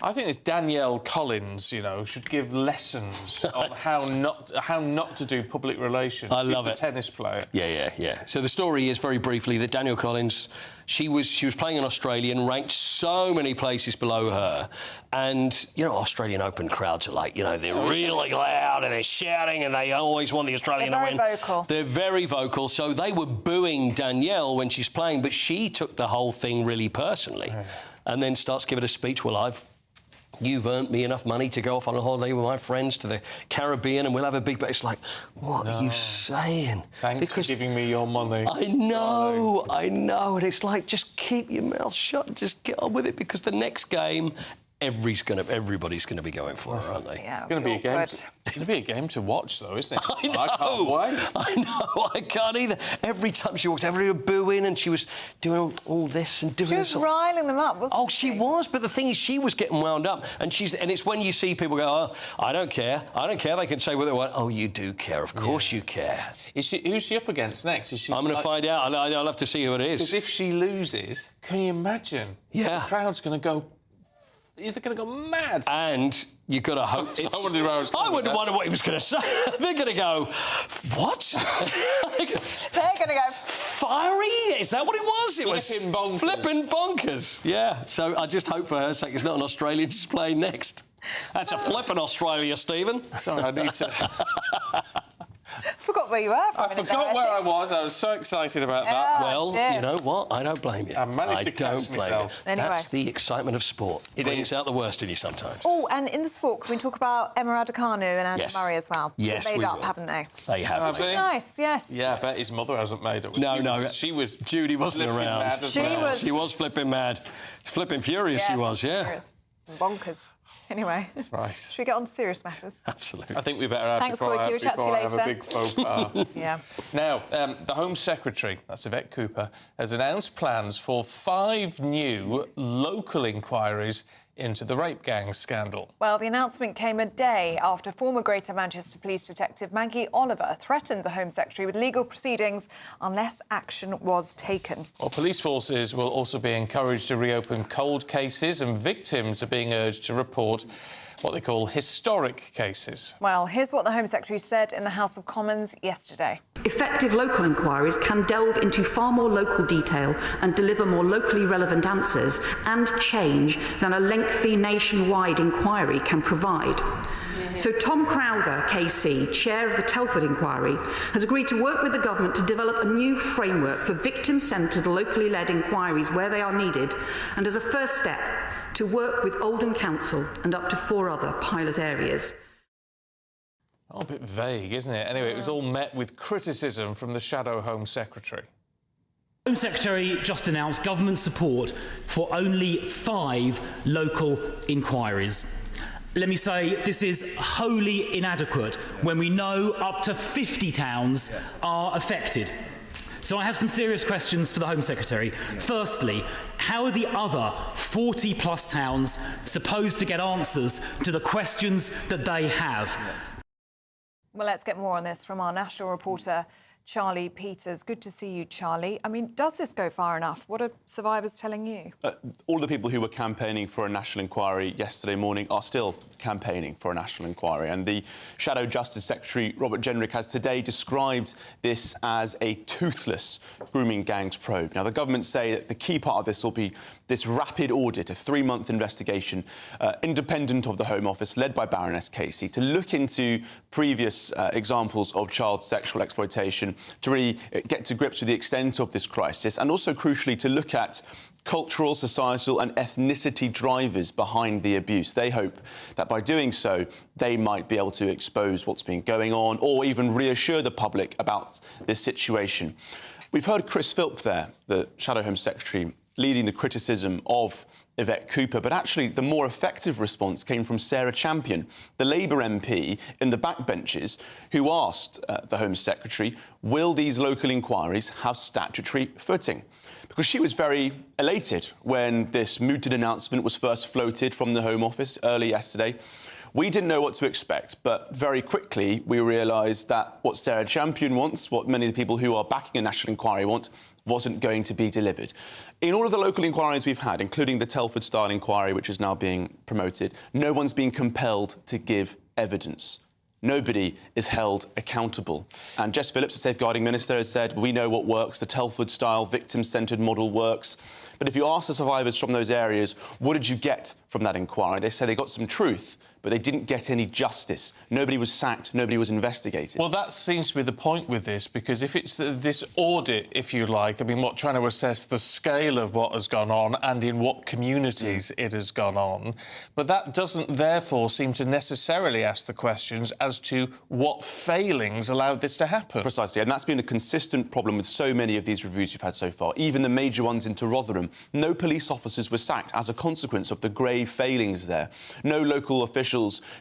I think this Danielle Collins, you know, should give lessons on how not to do public relations. I love it. She's a tennis player. Yeah. So the story is, very briefly, that Danielle Collins, she was playing an Australian, ranked so many places below her, and you know, Australian Open crowds are like, you know, they're really loud and they're shouting and they always want the Australian to win. They're very vocal. They're very vocal. So they were booing Danielle when she's playing, but she took the whole thing really personally, and then starts giving a speech. Well, you've earned me enough money to go off on a holiday with my friends to the Caribbean and we'll have a big... But it's like, what are you saying? Thanks for giving me your money. I know. And it's like, just keep your mouth shut and just get on with it, because the next game, everybody's going to be going for it, aren't they? Yeah, it's going to be a game. It's going to be a game to watch, though, isn't it? I know. I can't wait. I know. I can't either. Every time she walked, everybody would boo in, and she was doing all this and doing this. She was riling them up, wasn't she? She was. But the thing is, she was getting wound up, and it's when you see people go, "Oh, I don't care. They can say what they want." Oh, you do care. Of course you care. Who's she up against next? I'm going to find out. I'll have to see who it is. Because if she loses, can you imagine? Yeah. The crowd's going to go... They're going to go mad. And you've got to hope... I wouldn't wonder what he was going to say. They're going to go, what? They're going to go... Fiery? Is that what it was? It was flipping bonkers. Flipping bonkers. Yeah. So I just hope for her sake it's not an Australian she's playing next. That's a flipping Australia, Stephen. Sorry, I need to... Forgot where you were. I forgot where I was. I was so excited about that. Well, you know what? I don't blame you. I managed to catch myself. Anyway. That's the excitement of sport. It brings out the worst in you sometimes. Oh, and in the sport, can we talk about Emma Raducanu and Andy Murray as well? Yes, They've made up, will. haven't they? They have. It's nice, yes. Yeah, I bet his mother hasn't made up. She was Judy wasn't around. She was flipping mad. Flipping furious, she was, furious. Bonkers. Anyway, right. Should we get on to serious matters? Absolutely. I think we better have Thanks, before I have a big faux pas. Yeah. Now, the Home Secretary, that's Yvette Cooper, has announced plans for 5 new local inquiries into the rape gang scandal. Well, the announcement came a day after former Greater Manchester Police Detective Maggie Oliver threatened the Home Secretary with legal proceedings unless action was taken. Well, police forces will also be encouraged to reopen cold cases, and victims are being urged to report what they call historic cases. Well, here's what the Home Secretary said in the House of Commons yesterday. Effective local inquiries can delve into far more local detail and deliver more locally relevant answers and change than a lengthy nationwide inquiry can provide. So Tom Crowther, KC, chair of the Telford inquiry, has agreed to work with the government to develop a new framework for victim-centred, locally led inquiries where they are needed, and as a first step, to work with Oldham Council and up to 4 other pilot areas. Oh, a bit vague, isn't it? Anyway, it was all met with criticism from the Shadow Home Secretary. The Home Secretary just announced government support for only 5 local inquiries. Let me say this is wholly inadequate when we know up to 50 towns are affected. So I have some serious questions for the Home Secretary. Firstly, how are the other 40-plus towns supposed to get answers to the questions that they have? Well, let's get more on this from our national reporter, Charlie Peters. Good to see you, Charlie. I mean, does this go far enough? What are survivors telling you? All the people who were campaigning for a national inquiry yesterday morning are still campaigning for a national inquiry. And the Shadow Justice Secretary, Robert Jenrick, has today described this as a toothless grooming gangs probe. Now, the government say that the key part of this will be this rapid audit, a 3-month investigation, independent of the Home Office, led by Baroness Casey, to look into previous examples of child sexual exploitation, to really get to grips with the extent of this crisis, and also, crucially, to look at cultural, societal and ethnicity drivers behind the abuse. They hope that by doing so, they might be able to expose what's been going on or even reassure the public about this situation. We've heard Chris Philp there, the Shadow Home Secretary, leading the criticism of Yvette Cooper, but actually the more effective response came from Sarah Champion, the Labour MP in the backbenches, who asked the Home Secretary, will these local inquiries have statutory footing? Because she was very elated when this mooted announcement was first floated from the Home Office early yesterday. We didn't know what to expect, but very quickly we realised that what Sarah Champion wants, what many of the people who are backing a national inquiry want, wasn't going to be delivered. In all of the local inquiries we've had, including the Telford-style inquiry, which is now being promoted, no one's been compelled to give evidence. Nobody is held accountable. And Jess Phillips, the Safeguarding Minister, has said, we know what works, the Telford-style victim-centred model works. But if you ask the survivors from those areas, what did you get from that inquiry? They say they got some truth, but they didn't get any justice. Nobody was sacked, nobody was investigated. Well, that seems to be the point with this, because if it's this audit, if you like, I mean, what, trying to assess the scale of what has gone on and in what communities it has gone on, but that doesn't therefore seem to necessarily ask the questions as to what failings allowed this to happen. Precisely, and that's been a consistent problem with so many of these reviews you've had so far, even the major ones into Rotherham. No police officers were sacked as a consequence of the grave failings there. No local officials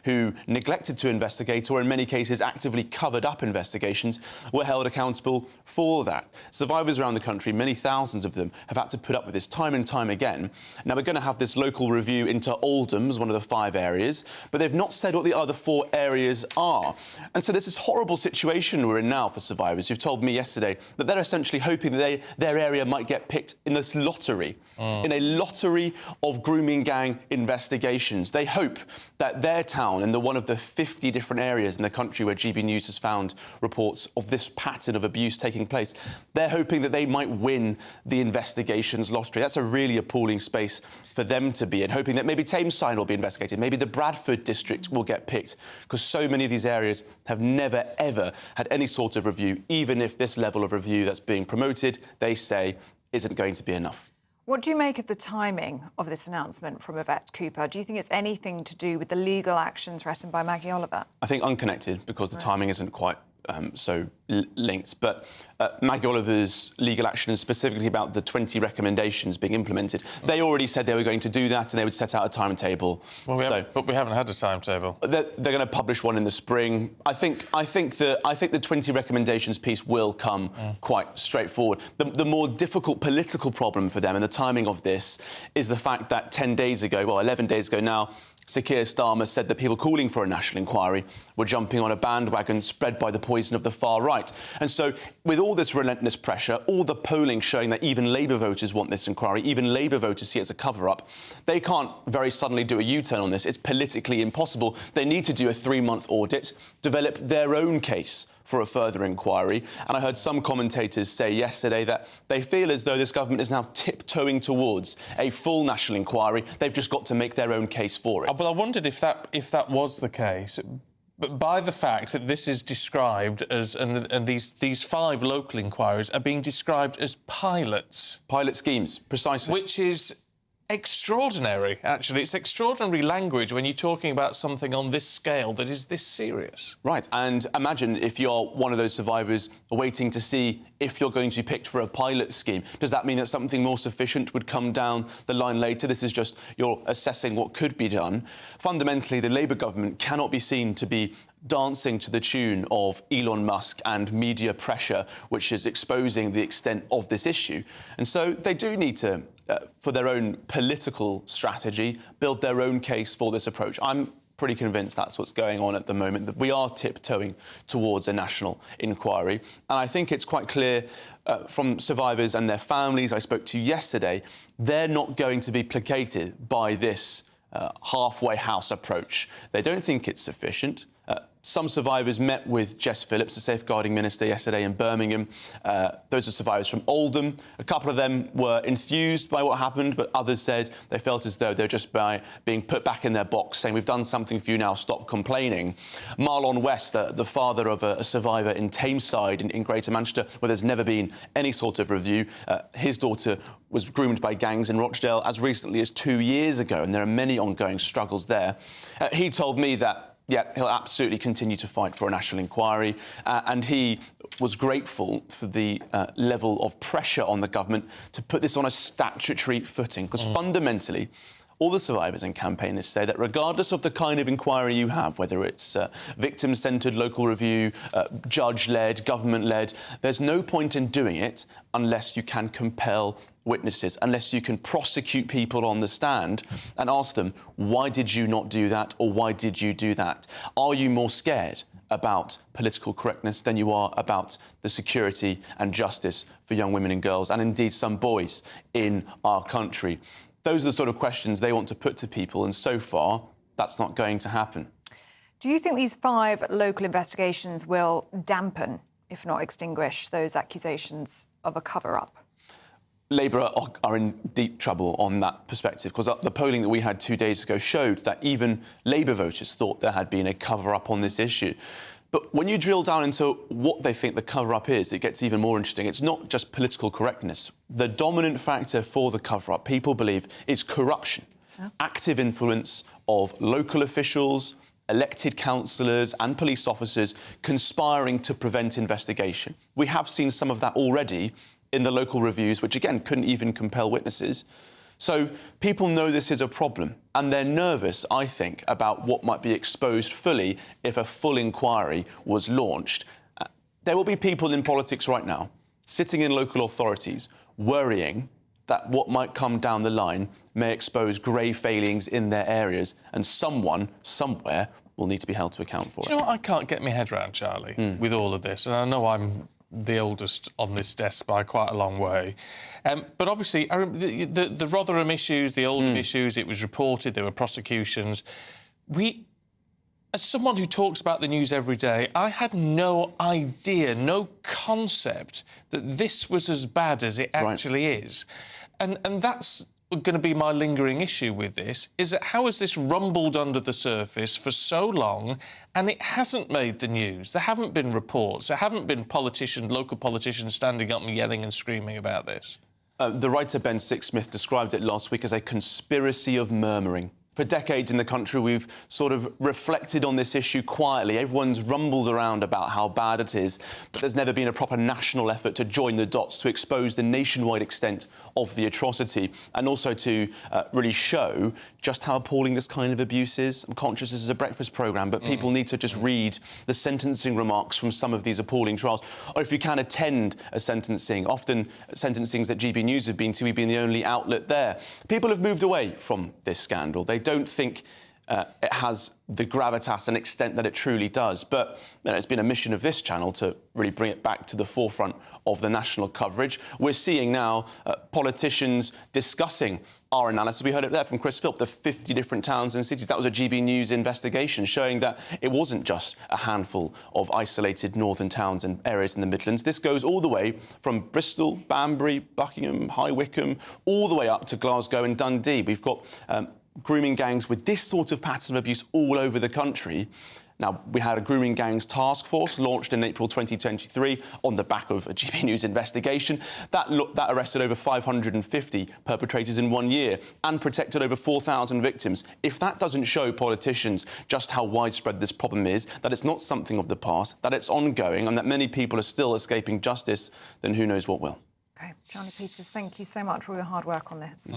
who neglected to investigate, or in many cases actively covered up investigations, were held accountable for that. Survivors around the country, many thousands of them, have had to put up with this time and time again. Now, we're going to have this local review into Oldham as one of the 5 areas, but they've not said what the other 4 areas are. And so there's this horrible situation we're in now for survivors. You've told me yesterday that they're essentially hoping that their area might get picked in this lottery, in a lottery of grooming gang investigations. They hope that their town, in one of the 50 different areas in the country where GB News has found reports of this pattern of abuse taking place, they're hoping that they might win the investigations lottery. That's a really appalling space for them to be in, hoping that maybe Tameside will be investigated, maybe the Bradford district will get picked, because so many of these areas have never, ever had any sort of review, even if this level of review that's being promoted, they say, isn't going to be enough. What do you make of the timing of this announcement from Yvette Cooper? Do you think it's anything to do with the legal action threatened by Maggie Oliver? I think unconnected, because the timing isn't quite so linked. But Maggie Oliver's legal action, and specifically about the 20 recommendations being implemented, they already said they were going to do that and they would set out a timetable. Well, but we haven't had a timetable. They're going to publish one in the spring. I think the 20 recommendations piece will come quite straightforward. The more difficult political problem for them and the timing of this is the fact that 10 days ago, well, 11 days ago now, Sir Keir Starmer said that people calling for a national inquiry were jumping on a bandwagon spread by the poison of the far right. And so, with all this relentless pressure, all the polling showing that even Labour voters want this inquiry, even Labour voters see it as a cover-up, they can't very suddenly do a U-turn on this. It's politically impossible. They need to do a 3-month audit, develop their own case for a further inquiry. And I heard some commentators say yesterday that they feel as though this government is now tiptoeing towards a full national inquiry. They've just got to make their own case for it. But I wondered if that was the case. But by the fact that this is described as, and these 5 local inquiries are being described as pilots. Pilot schemes, precisely. Which is extraordinary, actually. It's extraordinary language when you're talking about something on this scale that is this serious. Right, and imagine if you're one of those survivors waiting to see if you're going to be picked for a pilot scheme. Does that mean that something more sufficient would come down the line later? This is just you're assessing what could be done. Fundamentally, the Labour government cannot be seen to be dancing to the tune of Elon Musk and media pressure, which is exposing the extent of this issue. And so they do need to, for their own political strategy, build their own case for this approach. I'm pretty convinced that's what's going on at the moment, that we are tiptoeing towards a national inquiry. And I think it's quite clear from survivors and their families I spoke to yesterday, they're not going to be placated by this halfway house approach. They don't think it's sufficient. Some survivors met with Jess Phillips, the Safeguarding Minister, yesterday in Birmingham. Those are survivors from Oldham. A couple of them were enthused by what happened, but others said they felt as though they're just being put back in their box, saying, we've done something for you now, stop complaining. Marlon West, the father of a survivor in Tameside in Greater Manchester, where there's never been any sort of review. His daughter was groomed by gangs in Rochdale as recently as 2 years ago, and there are many ongoing struggles there. He told me that yeah, he'll absolutely continue to fight for a national inquiry. And he was grateful for the level of pressure on the government to put this on a statutory footing. Because fundamentally, all the survivors and campaigners say that regardless of the kind of inquiry you have, whether it's victim-centred local review, judge-led, government-led, there's no point in doing it unless you can compel witnesses, unless you can prosecute people on the stand and ask them, why did you not do that, or why did you do that? Are you more scared about political correctness than you are about the security and justice for young women and girls, and indeed some boys in our country. Those are the sort of questions they want to put to people, and so far, that's not going to happen. Do you think these 5 local investigations will dampen, if not extinguish, those accusations of a cover-up? Labour are in deep trouble on that perspective, because the polling that we had 2 days ago showed that even Labour voters thought there had been a cover-up on this issue. But when you drill down into what they think the cover-up is, it gets even more interesting. It's not just political correctness. The dominant factor for the cover-up, people believe, is corruption. Active influence of local officials, elected councillors and police officers conspiring to prevent investigation. We have seen some of that already in the local reviews, which again couldn't even compel witnesses. So people know this is a problem, and they're nervous, I think, about what might be exposed fully if a full inquiry was launched. There will be people in politics right now sitting in local authorities worrying that what might come down the line may expose grave failings in their areas, and someone, somewhere, will need to be held to account for it. Do you know what I can't get my head around, Charlie, with all of this? And I know I'm the oldest on this desk by quite a long way. But obviously, the Rotherham issues, the Oldham issues, it was reported, there were prosecutions. As someone who talks about the news every day, I had no idea, no concept that this was as bad as it actually is. And that's going to be my lingering issue with this, is that how has this rumbled under the surface for so long and it hasn't made the news? There haven't been reports, there haven't been local politicians standing up and yelling and screaming about this. The writer Ben Sixsmith described it last week as a conspiracy of murmuring. For decades in the country, we've sort of reflected on this issue quietly. Everyone's rumbled around about how bad it is, but there's never been a proper national effort to join the dots to expose the nationwide extent of the atrocity and also to really show just how appalling this kind of abuse is. I'm conscious this is a breakfast programme, but people need to just read the sentencing remarks from some of these appalling trials. Or if you can attend a sentencing, often sentencings that GB News have been to, we've been the only outlet there. People have moved away from this scandal. They don't think it has the gravitas and extent that it truly does. But it's been a mission of this channel to really bring it back to the forefront of the national coverage. We're seeing now politicians discussing our analysis. We heard it there from Chris Philp, the 50 different towns and cities. That was a GB News investigation showing that it wasn't just a handful of isolated northern towns and areas in the Midlands. This goes all the way from Bristol, Banbury, Buckingham, High Wycombe, all the way up to Glasgow and Dundee. We've got grooming gangs with this sort of pattern of abuse all over the country. Now, we had a grooming gangs task force launched in April 2023 on the back of a GB News investigation. That arrested over 550 perpetrators in 1 year and protected over 4,000 victims. If that doesn't show politicians just how widespread this problem is, that it's not something of the past, that it's ongoing and that many people are still escaping justice, then who knows what will. OK, Charlie Peters, thank you so much for all your hard work on this.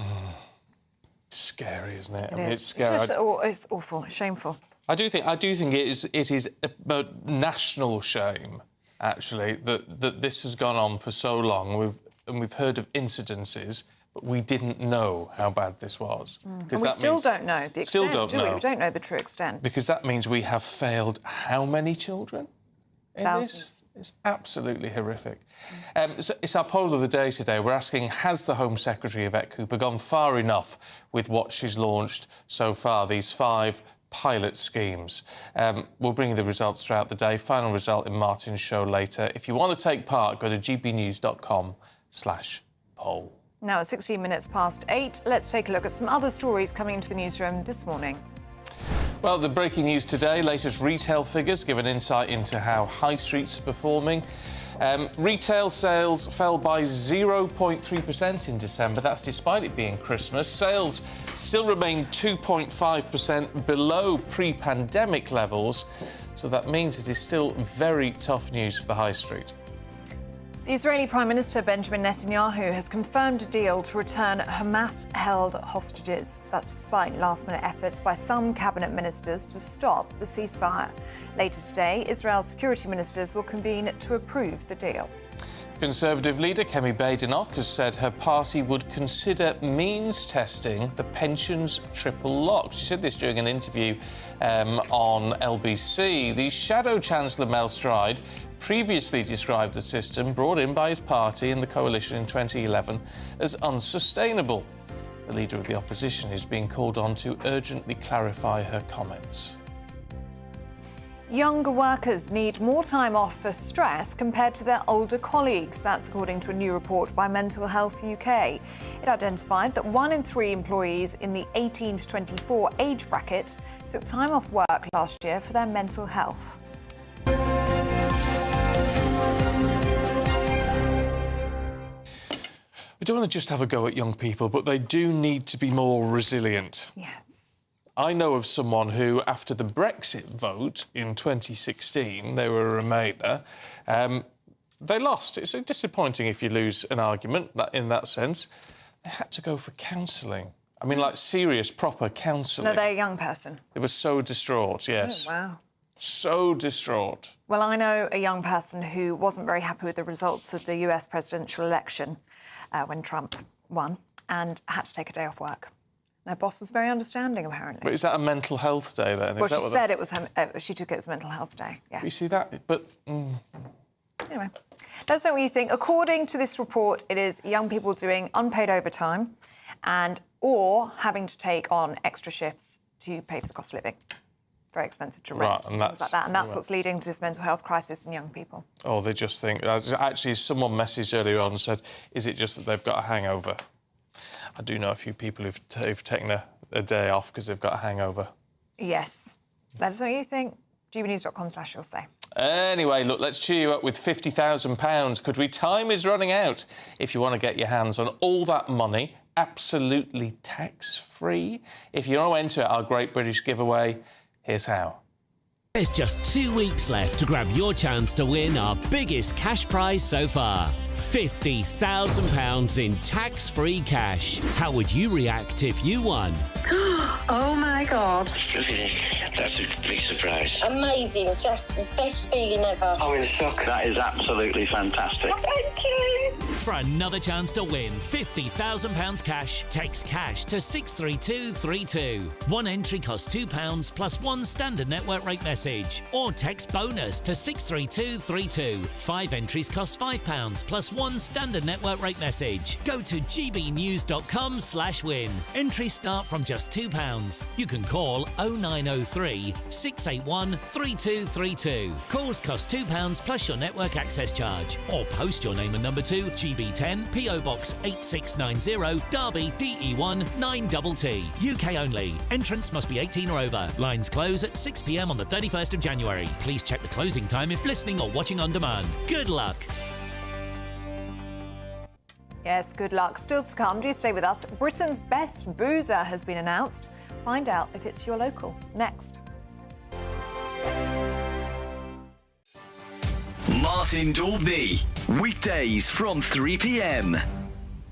Scary, isn't it? It's scary. It's awful, shameful. I do think it is a national shame, actually, that this has gone on for so long. We've heard of incidences, but we didn't know how bad this was. And we still don't know the extent, do we? We don't know the true extent. Because that means we have failed how many children in Thousands. this? It's absolutely horrific. So it's our poll of the day today. We're asking, has the Home Secretary, Yvette Cooper, gone far enough with what she's launched so far, these 5 pilot schemes? We'll bring you the results throughout the day. Final result in Martin's show later. If you want to take part, go to gbnews.com/poll. Now, at 16 minutes past 8, let's take a look at some other stories coming into the newsroom this morning. Well, the breaking news today, latest retail figures give an insight into how high streets are performing. Retail sales fell by 0.3% in December. That's despite it being Christmas. Sales still remain 2.5% below pre-pandemic levels. So that means it is still very tough news for the high street. The Israeli Prime Minister Benjamin Netanyahu has confirmed a deal to return Hamas-held hostages. That's despite last-minute efforts by some cabinet ministers to stop the ceasefire. Later today, Israel's security ministers will convene to approve the deal. The Conservative leader Kemi Badenoch has said her party would consider means testing the pensions triple lock. She said this during an interview on LBC. The Shadow Chancellor Mel Stride previously described the system brought in by his party and the coalition in 2011 as unsustainable. The leader of the opposition is being called on to urgently clarify her comments. Younger workers need more time off for stress compared to their older colleagues. That's according to a new report by Mental Health UK. It identified that 1 in 3 employees in the 18 to 24 age bracket took time off work last year for their mental health. We don't want to just have a go at young people, but they do need to be more resilient. Yes. I know of someone who, after the Brexit vote in 2016, they were a Remainer, they lost. It's disappointing if you lose an argument in that sense. They had to go for counselling. I mean, like serious, proper counselling. No, they're a young person. They were so distraught, yes. Oh, wow. So distraught. Well, I know a young person who wasn't very happy with the results of the US presidential election when Trump won and had to take a day off work. Their boss was very understanding, apparently. But is that a mental health day, then? Well, she said it was she took it as mental health day, yeah. You see that? But... Anyway, let us know what you think. According to this report, it is young people doing unpaid overtime or having to take on extra shifts to pay for the cost of living. Very expensive to rent, right, and things like that. And that's what's leading to this mental health crisis in young people. Oh, they just think... Actually, someone messaged earlier on and said, is it just that they've got a hangover? I do know a few people who've taken a day off because they've got a hangover. Yes. Let us know what you think. gbnews.com/you'll say. Anyway, look, let's cheer you up with £50,000. Could we? Time is running out. If you want to get your hands on all that money, absolutely tax-free. If you want to enter our Great British Giveaway, here's how. There's just 2 weeks left to grab your chance to win our biggest cash prize so far. £50,000 in tax-free cash. How would you react if you won? Oh my God. That's a big surprise. Amazing. Just the best feeling ever. I'm in shock. That is absolutely fantastic. Thank you. For another chance to win £50,000 cash, text cash to 63232. One entry costs £2 plus one standard network rate message. Or text bonus to 63232. 5 entries cost £5 plus one standard network rate message. Go to gbnews.com/win. Entries start from just £2. You can call 0903 681 3232. Calls cost £2 plus your network access charge. Or post your name and number to GB10 PO Box 8690 Derby DE1 9TT. UK only. Entrance must be 18 or over. Lines close at 6 p.m. on the 31st of January. Please check the closing time if listening or watching on demand. Good luck. Yes, good luck. Still to come. Do stay with us. Britain's best boozer has been announced. Find out if it's your local. Next. Martin Daubney. Weekdays from 3 p.m.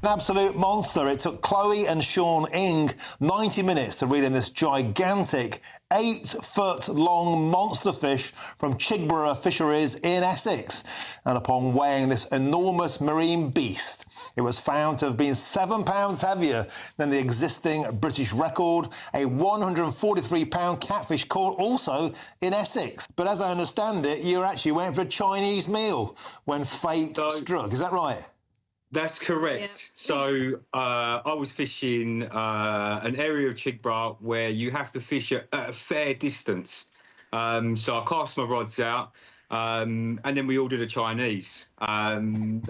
An absolute monster. It took Chloe and Sean Ing 90 minutes to reel in this gigantic 8-foot-long monster fish from Chigborough Fisheries in Essex. And upon weighing this enormous marine beast, it was found to have been 7 pounds heavier than the existing British record, a 143-pound catfish caught also in Essex. But as I understand it, you actually went for a Chinese meal when fate struck. Is that right? That's correct. Yeah. So I was fishing an area of Chigborough where you have to fish at a fair distance. So I cast my rods out and then we ordered a Chinese. And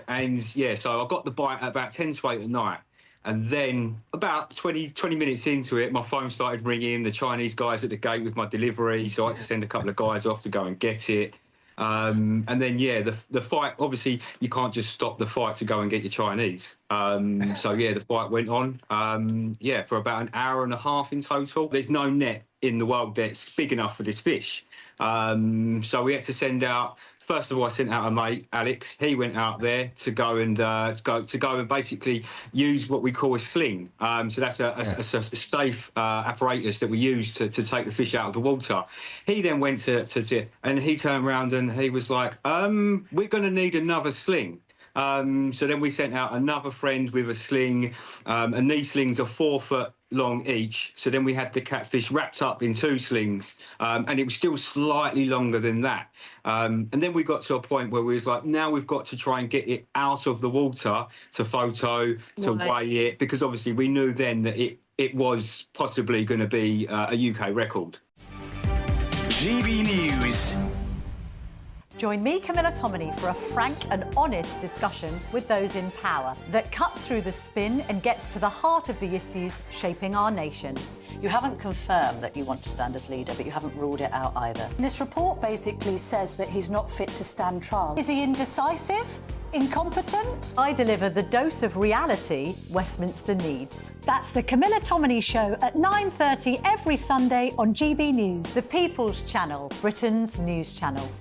yeah, so I got the bite at about 10 to 8 at night. And then about 20 minutes into it, my phone started ringing, the Chinese guys at the gate with my delivery. So I had to send a couple of guys off to go and get it. And then, yeah, the fight, obviously, you can't just stop the fight to go and get your Chinese. So, yeah, the fight went on, for about an hour and a half in total. There's no net in the world that's big enough for this fish. So we had to send out... First of all, I sent out a mate, Alex. He went out there to go and basically use what we call a sling. So that's a safe apparatus that we use to take the fish out of the water. He then went to and he turned around and he was like, "We're going to need another sling." So then we sent out another friend with a sling, and these slings are 4 foot long each. So then we had the catfish wrapped up in 2 slings, and it was still slightly longer than that. And then we got to a point where we was like, now we've got to try and get it out of the water to photo, to weigh it, because obviously we knew then that it was possibly going to be a UK record. GB News. Join me, Camilla Tominey, for a frank and honest discussion with those in power that cuts through the spin and gets to the heart of the issues shaping our nation. You haven't confirmed that you want to stand as leader, but you haven't ruled it out either. This report basically says that he's not fit to stand trial. Is he indecisive? Incompetent? I deliver the dose of reality Westminster needs. That's the Camilla Tominey Show at 9:30 every Sunday on GB News, the People's Channel, Britain's news channel.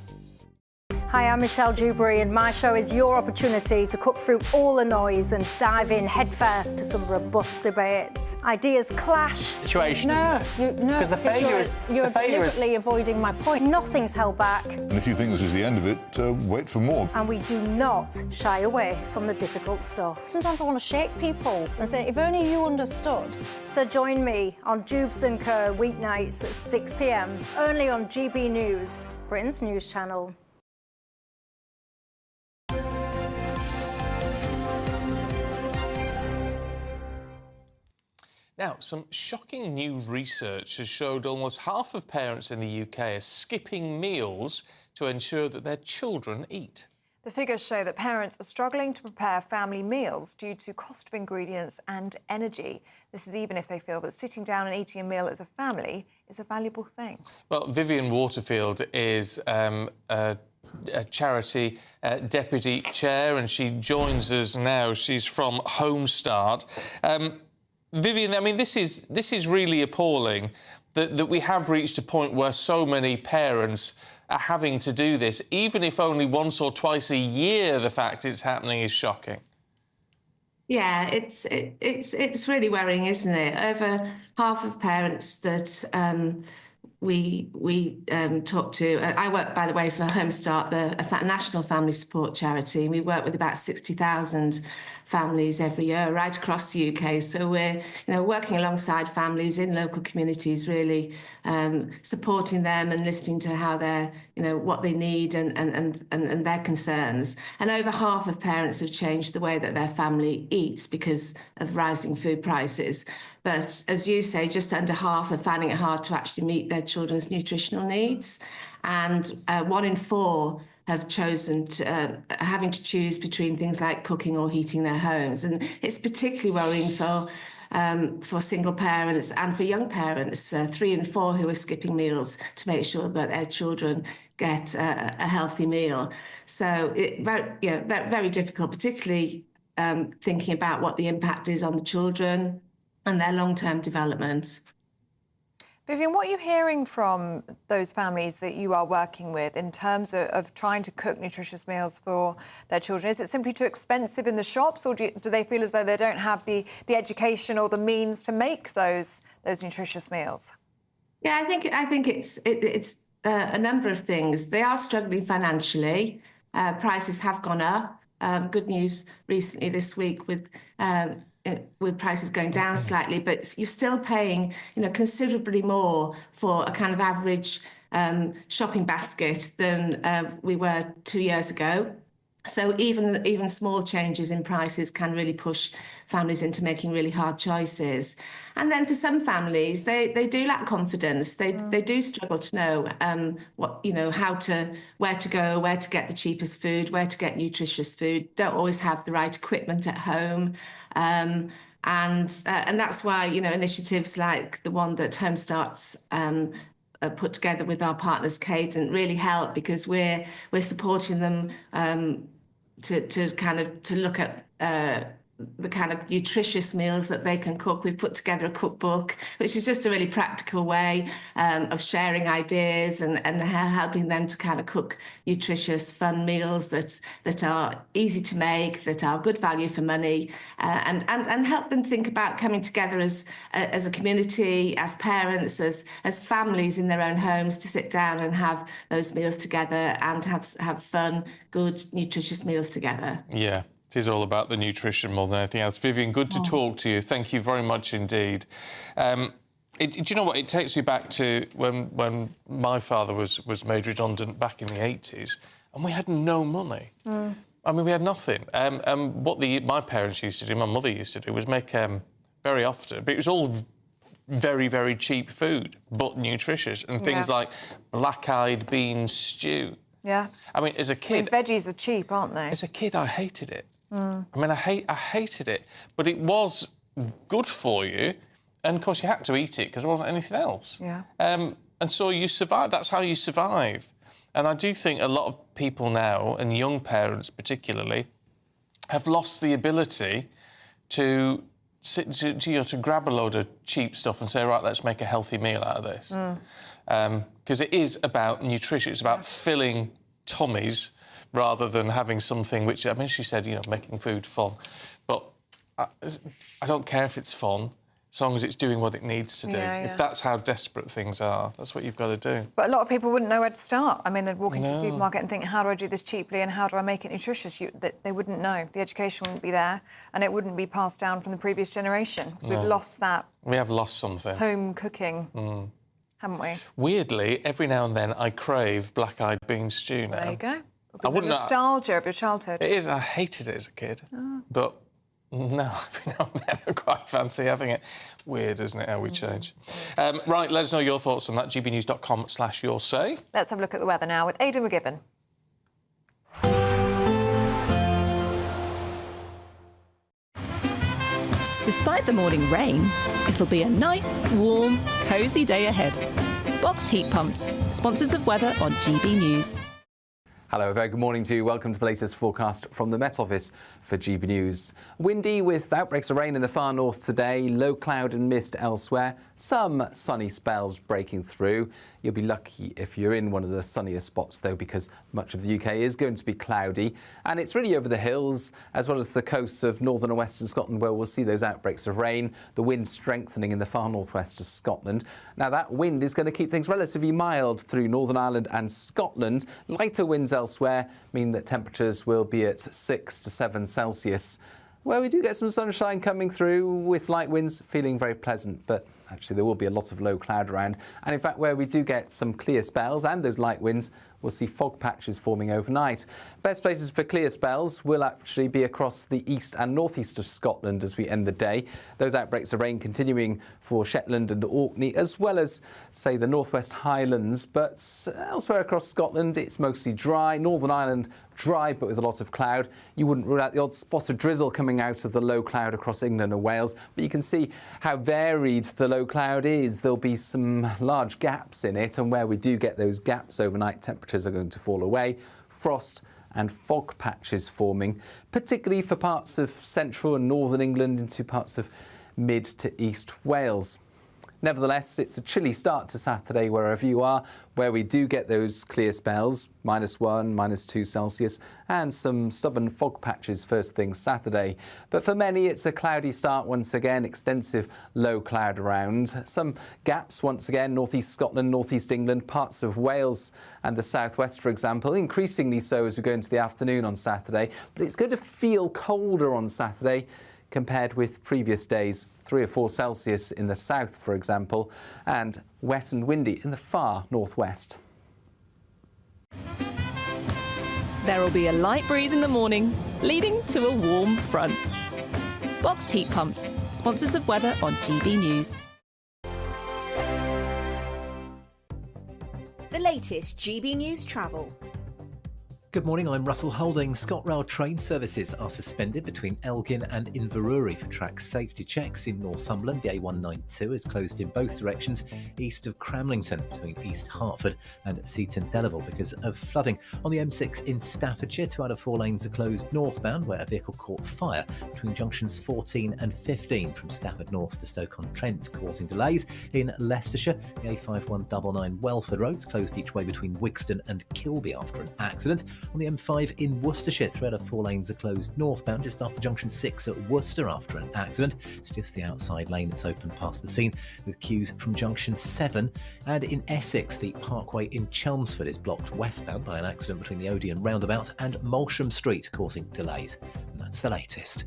Hi, I'm Michelle Dewberry, and my show is your opportunity to cut through all the noise and dive in headfirst to some robust debates. Ideas clash. Situation, isn't it? Because the failure is... You're deliberately avoiding my point. Nothing's held back. And if you think this is the end of it, wait for more. And we do not shy away from the difficult stuff. Sometimes I want to shake people and say, if only you understood. So join me on Jubes & Co. weeknights at 6 p.m, only on GB News, Britain's news channel. Now, some shocking new research has showed almost half of parents in the UK are skipping meals to ensure that their children eat. The figures show that parents are struggling to prepare family meals due to cost of ingredients and energy. This is even if they feel that sitting down and eating a meal as a family is a valuable thing. Well, Vivian Waterfield is a charity deputy chair, and she joins us now. She's from Home Start. Vivian, I mean, this is really appalling that we have reached a point where so many parents are having to do this, even if only once or twice a year. The fact it's happening is shocking. Yeah, it's really worrying, isn't it? Over half of parents that we talk to. I work, by the way, for Home Start, a national family support charity. We work with about 60,000 families every year right across the UK. So we're working alongside families in local communities, really supporting them and listening to how they're what they need and their concerns. And over half of parents have changed the way that their family eats because of rising food prices. But as you say, just under half are finding it hard to actually meet their children's nutritional needs. And 1 in 4 have chosen having to choose between things like cooking or heating their homes. And it's particularly worrying for single parents and for young parents, 3 in 4 who are skipping meals to make sure that their children get a healthy meal. So very difficult, particularly thinking about what the impact is on the children and their long-term development. Vivian, what are you hearing from those families that you are working with in terms of trying to cook nutritious meals for their children? Is it simply too expensive in the shops, or do they feel as though they don't have the education or the means to make those nutritious meals? Yeah, I think it's a number of things. They are struggling financially. Prices have gone up. Good news recently this week with prices going down slightly, but you're still paying, considerably more for a kind of average shopping basket than we were 2 years ago. So even small changes in prices can really push families into making really hard choices. And then for some families, they do lack confidence. They do struggle to know where to go, where to get the cheapest food, where to get nutritious food. Don't always have the right equipment at home. And that's why initiatives like the one that Home Start's put together with our partners Cadent really help, because we're supporting them to look at the kind of nutritious meals that they can cook. We've put together a cookbook, which is just a really practical way of sharing ideas and helping them to kind of cook nutritious, fun meals that are easy to make, that are good value for money, and help them think about coming together as a community, as parents, as families in their own homes, to sit down and have those meals together and have fun, good, nutritious meals together. Yeah. It is all about the nutrition more than anything else. Vivian, good to talk to you. Thank you very much indeed. Do you know what? It takes me back to when my father was made redundant back in the 80s, and we had no money. I mean, we had nothing. What my parents used to do, my mother used to do, was make very often, but it was all very, very cheap food, but nutritious, and things like black-eyed bean stew. Yeah. I mean, as a kid... veggies are cheap, aren't they? As a kid, I hated it. I mean, I hated it, but it was good for you, and of course you had to eat it because there wasn't anything else. Yeah. And so you survive. That's how you survive. And I do think a lot of people now, and young parents particularly, have lost the ability to grab a load of cheap stuff and say, right, let's make a healthy meal out of this. Because it is about nutrition. It's about filling tummies, rather than having something which, I mean, she said, you know, making food fun. But I don't care if it's fun, as long as it's doing what it needs to do. If that's how desperate things are, that's what you've got to do. But a lot of people wouldn't know where to start. I mean, they'd walk into the supermarket and think, how do I do this cheaply and how do I make it nutritious? They wouldn't know. The education wouldn't be there and it wouldn't be passed down from the previous generation. So we've lost that. We have lost something. Home cooking, haven't we? Weirdly, every now and then I crave black-eyed bean stew now. There you go. I wouldn't nostalgia of your childhood. It is. I hated it as a kid, but no, every now and then I quite fancy having it. Weird, isn't it, how we change? Right, let us know your thoughts on that. gbnews.com/your say. Let's have a look at the weather now with Aidan McGibbon. Despite the morning rain, it'll be a nice, warm, cosy day ahead. Boxed heat pumps, sponsors of weather on GB News. Hello, a very good morning to you. Welcome to the latest forecast from the Met Office for GB News. Windy with outbreaks of rain in the far north today, low cloud and mist elsewhere, some sunny spells breaking through. You'll be lucky if you're in one of the sunnier spots, though, because much of the UK is going to be cloudy. And it's really over the hills, as well as the coasts of northern and western Scotland, where we'll see those outbreaks of rain, the wind strengthening in the far northwest of Scotland. Now, that wind is going to keep things relatively mild through Northern Ireland and Scotland. Lighter winds elsewhere mean that temperatures will be at 6 to 7 Celsius, where we do get some sunshine coming through with light winds, feeling very pleasant, but actually there will be a lot of low cloud around. And in fact, where we do get some clear spells and those light winds, we'll see fog patches forming overnight. Best places for clear spells will actually be across the east and northeast of Scotland as we end the day. Those outbreaks of rain continuing for Shetland and Orkney, as well as, say, the northwest Highlands. But elsewhere across Scotland, it's mostly dry. Northern Ireland, dry, but with a lot of cloud. You wouldn't rule out the odd spot of drizzle coming out of the low cloud across England and Wales. But you can see how varied the low cloud is. There'll be some large gaps in it, and where we do get those gaps overnight, temperatures are going to fall away. Frost and fog patches forming, particularly for parts of central and northern England into parts of mid to east Wales. Nevertheless, it's a chilly start to Saturday wherever you are, where we do get those clear spells, -1, -2 Celsius, and some stubborn fog patches first thing Saturday. But for many, it's a cloudy start once again, extensive low cloud around. Some gaps once again, northeast Scotland, northeast England, parts of Wales and the southwest, for example, increasingly so as we go into the afternoon on Saturday. But it's going to feel colder on Saturday compared with previous days, 3 or 4 Celsius in the south, for example, and wet and windy in the far northwest. There will be a light breeze in the morning, leading to a warm front. Boxed heat pumps, sponsors of weather on GB News. The latest GB News travel. Good morning, I'm Russell Holding. ScotRail train services are suspended between Elgin and Inverurie for track safety checks in Northumberland. The A192 is closed in both directions east of Cramlington between East Hertford and Seaton Delaval because of flooding. On the M6 in Staffordshire, 2 out of 4 lanes are closed northbound where a vehicle caught fire between junctions 14 and 15 from Stafford North to Stoke-on-Trent, causing delays. In Leicestershire, the A5199 Welford Road's closed each way between Wixton and Kilby after an accident. On the M5 in Worcestershire, 3 out of 4 lanes are closed northbound just after junction 6 at Worcester after an accident. It's just the outside lane that's open past the scene with queues from junction 7. And in Essex, the Parkway in Chelmsford is blocked westbound by an accident between the Odeon roundabout and Molsham Street, causing delays. And that's the latest.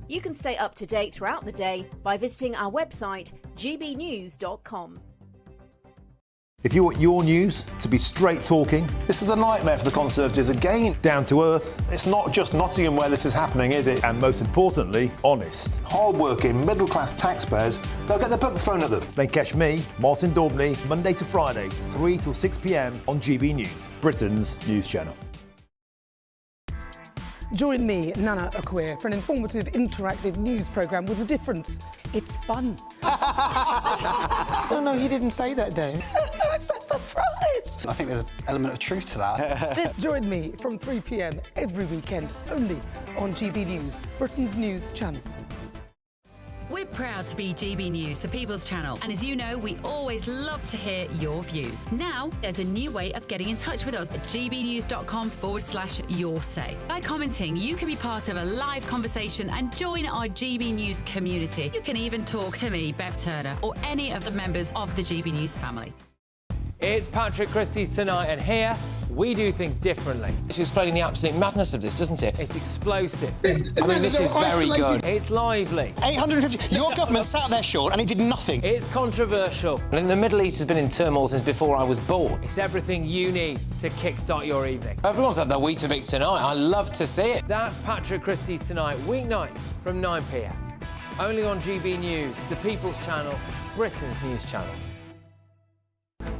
You can stay up to date throughout the day by visiting our website gbnews.com. If you want your news to be straight talking, this is a nightmare for the Conservatives again. Down to earth. It's not just Nottingham where this is happening, is it? And most importantly, honest. Hard-working, middle-class taxpayers, they'll get their book thrown at them. Then catch me, Martin Daubney, Monday to Friday, 3 till 6 p.m. on GB News, Britain's news channel. Join me, Nana Akwe, for an informative, interactive news programme with a difference. It's fun. No, he didn't say that, Dave. I'm so surprised. I think there's an element of truth to that. Join me from 3 p.m. every weekend, only on GB News, Britain's news channel. We're proud to be GB News, the People's Channel. And as you know, we always love to hear your views. Now, there's a new way of getting in touch with us at gbnews.com/yoursay. By commenting, you can be part of a live conversation and join our GB News community. You can even talk to me, Bev Turner, or any of the members of the GB News family. It's Patrick Christie's Tonight, and here we do things differently. It's explaining the absolute madness of this, doesn't it? It's explosive. I mean, this is very good. It's lively. 850. Your government sat there, Sean, and it did nothing. It's controversial. And the Middle East has been in turmoil since before I was born. It's everything you need to kickstart your evening. Everyone's had their Weetabix tonight. I love to see it. That's Patrick Christie's Tonight, weeknights from 9 p.m. Only on GB News, the People's Channel, Britain's news channel.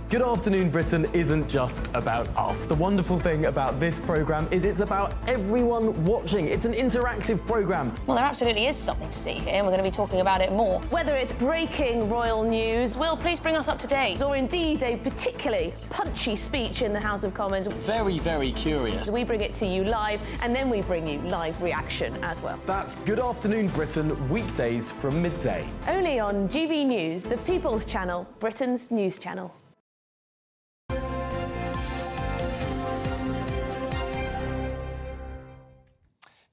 Good Afternoon Britain isn't just about us. The wonderful thing about this programme is it's about everyone watching. It's an interactive programme. Well, there absolutely is something to see here, and we're going to be talking about it more. Whether it's breaking royal news, Will, please bring us up to date. Or indeed a particularly punchy speech in the House of Commons. Very, very curious. We bring it to you live, and then we bring you live reaction as well. That's Good Afternoon Britain, weekdays from midday. Only on GB News, the People's Channel, Britain's news channel.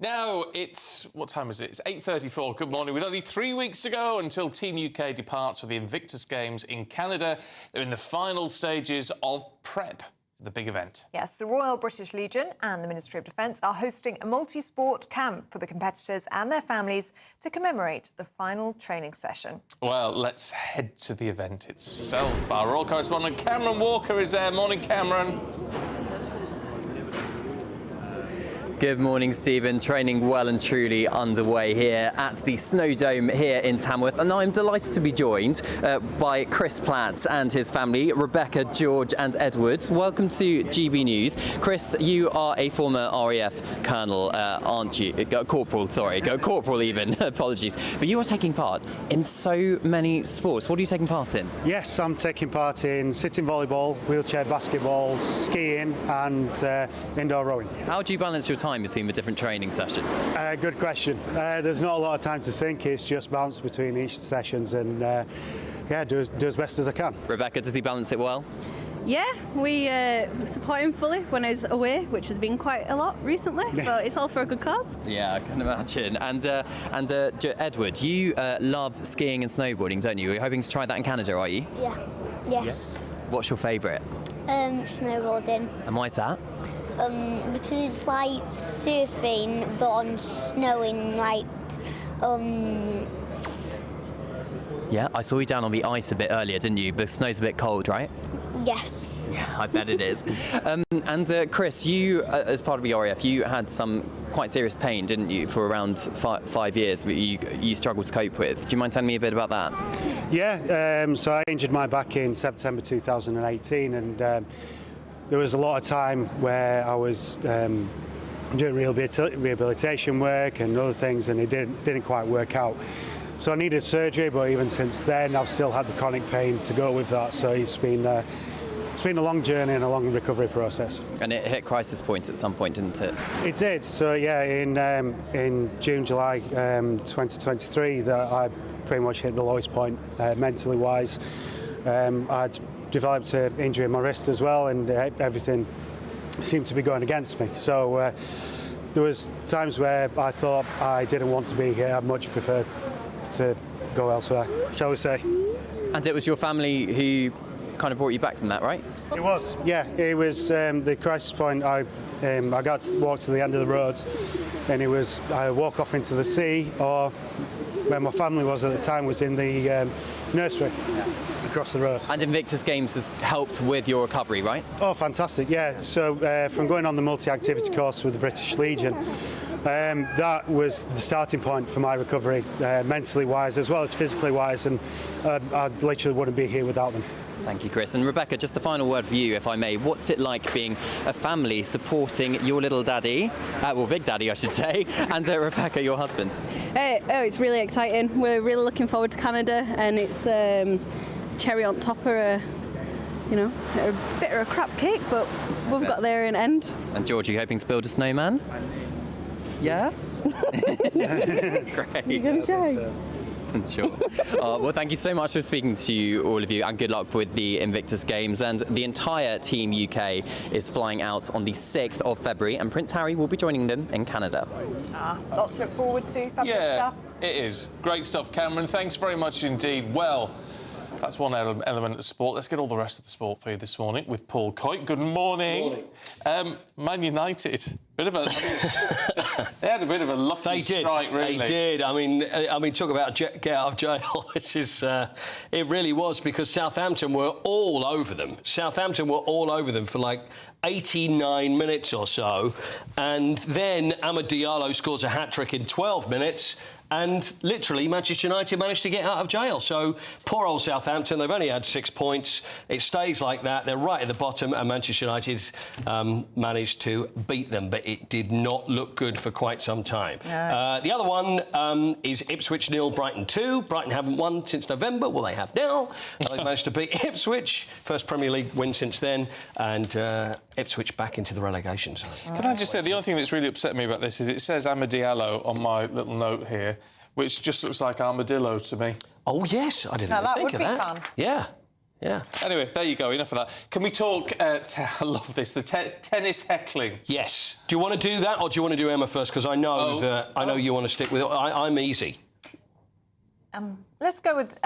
Now it's, what time is it? It's 8:34. Good morning. With only 3 weeks to go until Team UK departs for the Invictus Games in Canada, they're in the final stages of prep for the big event. Yes, the Royal British Legion and the Ministry of Defence are hosting a multi-sport camp for the competitors and their families to commemorate the final training session. Well, let's head to the event itself. Our Royal correspondent Cameron Walker is there. Morning, Cameron. Good morning, Stephen. Training well and truly underway here at the Snow Dome here in Tamworth. And I'm delighted to be joined by Chris Platt and his family, Rebecca, George and Edward. Welcome to GB News. Chris, you are a former RAF colonel, aren't you? Corporal, sorry. Corporal even, apologies. But you are taking part in so many sports. What are you taking part in? Yes, I'm taking part in sitting volleyball, wheelchair basketball, skiing and indoor rowing. How do you balance your time between the different training sessions? Good question. There's not a lot of time to think. It's just balance between each sessions and yeah, do as best as I can. Rebecca, does he balance it well? Yeah, we support him fully when he's away, which has been quite a lot recently, but it's all for a good cause. Yeah, I can imagine. And Edward, you love skiing and snowboarding, don't you? You're hoping to try that in Canada, are you? Yeah. Yes. What's your favourite? Snowboarding. And why's that? Because it's like surfing, but on snowing, like, Yeah, I saw you down on the ice a bit earlier, didn't you? The snow's a bit cold, right? Yes. Yeah, I bet it is. And Chris, you, as part of the RAF, you had some quite serious pain, didn't you, for around 5 years that you struggled to cope with. Do you mind telling me a bit about that? Yeah, so I injured my back in September 2018 and there was a lot of time where I was doing rehabilitation work and other things, and it didn't quite work out. So I needed surgery, but even since then, I've still had the chronic pain to go with that. So it's been a long journey and a long recovery process. And it hit crisis point at some point, didn't it? It did. So yeah, in June, July 2023, that I pretty much hit the lowest point mentally wise. I'd developed an injury in my wrist as well, and everything seemed to be going against me. So there was times where I thought I didn't want to be here. I'd much prefer to go elsewhere, shall we say. And it was your family who kind of brought you back from that, right? It was, yeah. It was the crisis point. I got to walk to the end of the road, and it was I walk off into the sea, or where my family was at the time was in the nursery across the road. And Invictus Games has helped with your recovery, right? Oh, fantastic, yeah. So from going on the multi-activity course with the British Legion, that was the starting point for my recovery, mentally wise as well as physically wise, and I literally wouldn't be here without them. Thank you, Chris. And Rebecca, just a final word for you, if I may. What's it like being a family supporting your little daddy, well, big daddy, I should say, and Rebecca, your husband? It's really exciting. We're really looking forward to Canada, and it's cherry on top of a bit of a crap cake, but we've got there in the end. And George, are you hoping to build a snowman? Yeah? Great. You're going to show? Sure. Well, thank you so much for speaking to you, all of you, and good luck with the Invictus Games. And the entire Team UK is flying out on the 6th of February, and Prince Harry will be joining them in Canada. Lots to look forward to. Fabulous stuff. It is. Great stuff, Cameron. Thanks very much indeed. Well, that's one element of sport. Let's get all the rest of the sport for you this morning with Paul Coyte. Good morning. Man United. They had a bit of a lucky strike, really. They did. I mean, talk about get out of jail. Which is, it really was, because Southampton were all over them. Southampton were all over them for like 89 minutes or so, and then Amad Diallo scores a hat-trick in 12 minutes. And literally, Manchester United managed to get out of jail. So, poor old Southampton, they've only had 6 points. It stays like that. They're right at the bottom, and Manchester United managed to beat them. But it did not look good for quite some time. No. The other one is Ipswich 0, Brighton 2. Brighton haven't won since November. Well, they have now. They've managed to beat Ipswich. First Premier League win since then. And Ipswich back into the relegation zone. Can I just say, the only thing that's really upset me about this is it says Amad Diallo on my little note here, which just looks like armadillo to me. Oh, yes, I didn't even think of that. That would be fun. Yeah, yeah. Anyway, there you go, enough of that. Can we talk, I love this, the tennis heckling? Yes. Do you want to do that, or do you want to do Emma first? Because I know I know you want to stick with it. I'm easy. Let's go with...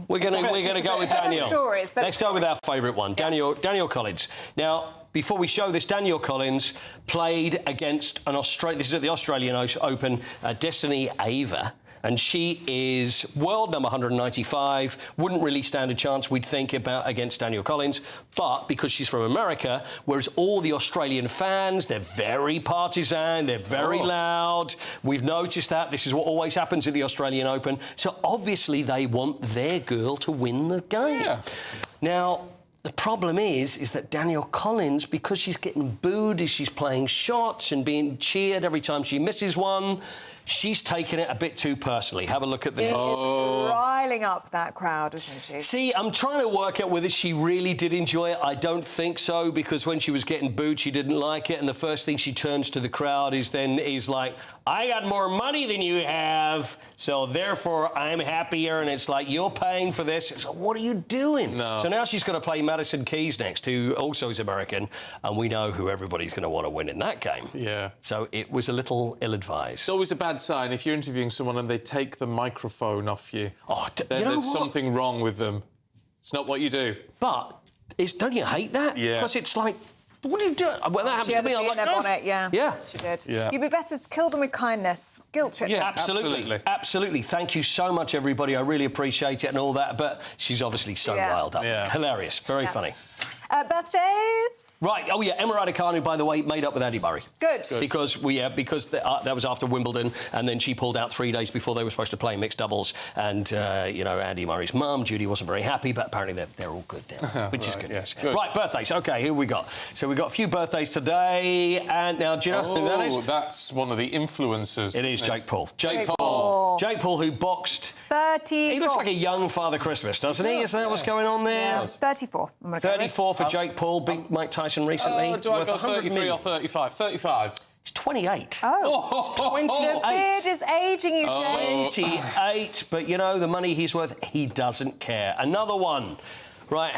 We're going to go with Daniel. Stories, Let's go with our favourite one, Daniel Collins. Now, before we show this, Daniel Collins played against an Australian... This is at the Australian Open, Destiny Ava. And she is world number 195. Wouldn't really stand a chance, we'd think, against Daniel Collins. But because she's from America, whereas all the Australian fans, they're very partisan, they're very loud. We've noticed that. This is what always happens at the Australian Open. So obviously they want their girl to win the game. Yeah. Now, the problem is that Daniel Collins, because she's getting booed as she's playing shots and being cheered every time she misses one, she's taken it a bit too personally. Have a look at the... She is riling up that crowd, isn't she? See, I'm trying to work out whether she really did enjoy it. I don't think so, because when she was getting booed, she didn't like it, and the first thing she turns to the crowd is like, I got more money than you have, so therefore I'm happier, and it's like, you're paying for this. So what are you doing? No. So now she's going to play Madison Keys next, who also is American, and we know who everybody's going to want to win in that game. Yeah. So it was a little ill-advised. It's always a bad sign if you're interviewing someone and they take the microphone off you. Oh, then there's something wrong with them. It's not what you do. But don't you hate that? Yeah. Because it's like, what are you doing? Well, that happens to me. I'm like, on it, yeah. Yeah. She did. Yeah. You'd be better to kill them with kindness. Guilt trip. Yeah, absolutely. Thank you so much, everybody. I really appreciate it and all that. But she's obviously so riled up. Yeah. Hilarious. Very funny. Birthdays? Right. Oh yeah, Emma Raducanu, by the way, made up with Andy Murray. Good. Because that was after Wimbledon, and then she pulled out 3 days before they were supposed to play mixed doubles, and Andy Murray's mum, Judy, wasn't very happy, but apparently they're all good now, which is good news. Good. Right, birthdays. Okay, here we got. So we've got a few birthdays today, and now do you know who that is? That's one of the influencers. It is Jake Paul. Jake Paul. Jake Paul, who boxed. 34. He looks like a young Father Christmas, doesn't he? Is that what's going on there? Yeah, 34. 34 for Jake Paul. Beat Mike Tyson recently. Do I go 33 or 35? 35. He's 28. Oh. 28. The beard is ageing you, Jake. 28, but the money he's worth, he doesn't care. Another one. Right,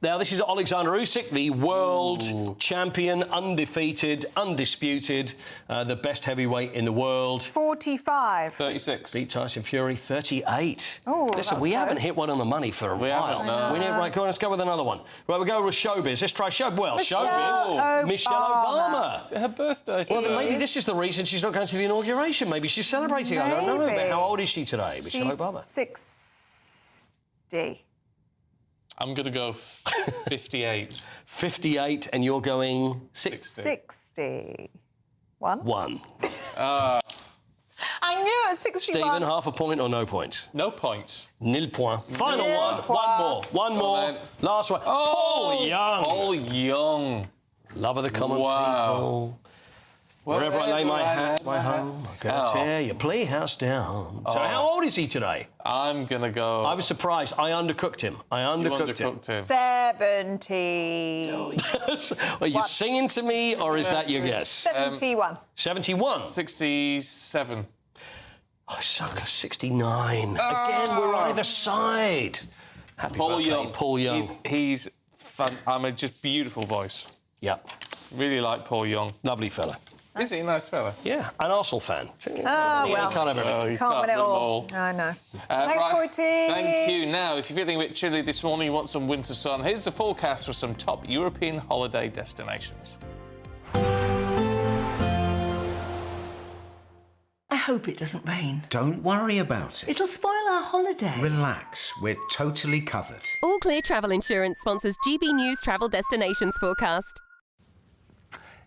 now this is Alexander Usyk, the world champion, undefeated, undisputed, the best heavyweight in the world. 45. 36. Beat Tyson Fury, 38. Oh, listen, we haven't hit one on the money for a while. Right, go on, let's go with another one. Right, we'll go with showbiz. Let's try showbiz. Obama. Michelle Obama. Is it her birthday today? Well, then maybe this is the reason she's not going to the inauguration. Maybe she's celebrating. I don't know. But how old is she today, Michelle Obama? 60. I'm going to go 58. 58, and you're going 60. 1. I knew it was 61. Stephen, half a point or no points? No points. Nil point. Final Nil one. point. One more. Last one. Paul Young. Paul Young. Love of the common people. Wherever I lay my hat, my home, I'm going to tear your playhouse down. So how old is he today? I'm going to go... I was surprised. I undercooked him. You undercooked him. 70. Are you singing to me, or is that your guess? 71. 71. 67. Oh, so 69. Again, we're either side. Happy birthday, Paul Young. He's fun. Just beautiful voice. Yep. Really like Paul Young. Lovely fella. Is he a nice fella? Yeah, an Arsenal fan. Well. Can't have everything. Can't win it all. I know. Thanks, Courtney. Thank you. Now, if you're feeling a bit chilly this morning, you want some winter sun, here's the forecast for some top European holiday destinations. I hope it doesn't rain. Don't worry about it. It'll spoil our holiday. Relax, we're totally covered. All Clear Travel Insurance sponsors GB News Travel Destinations Forecast.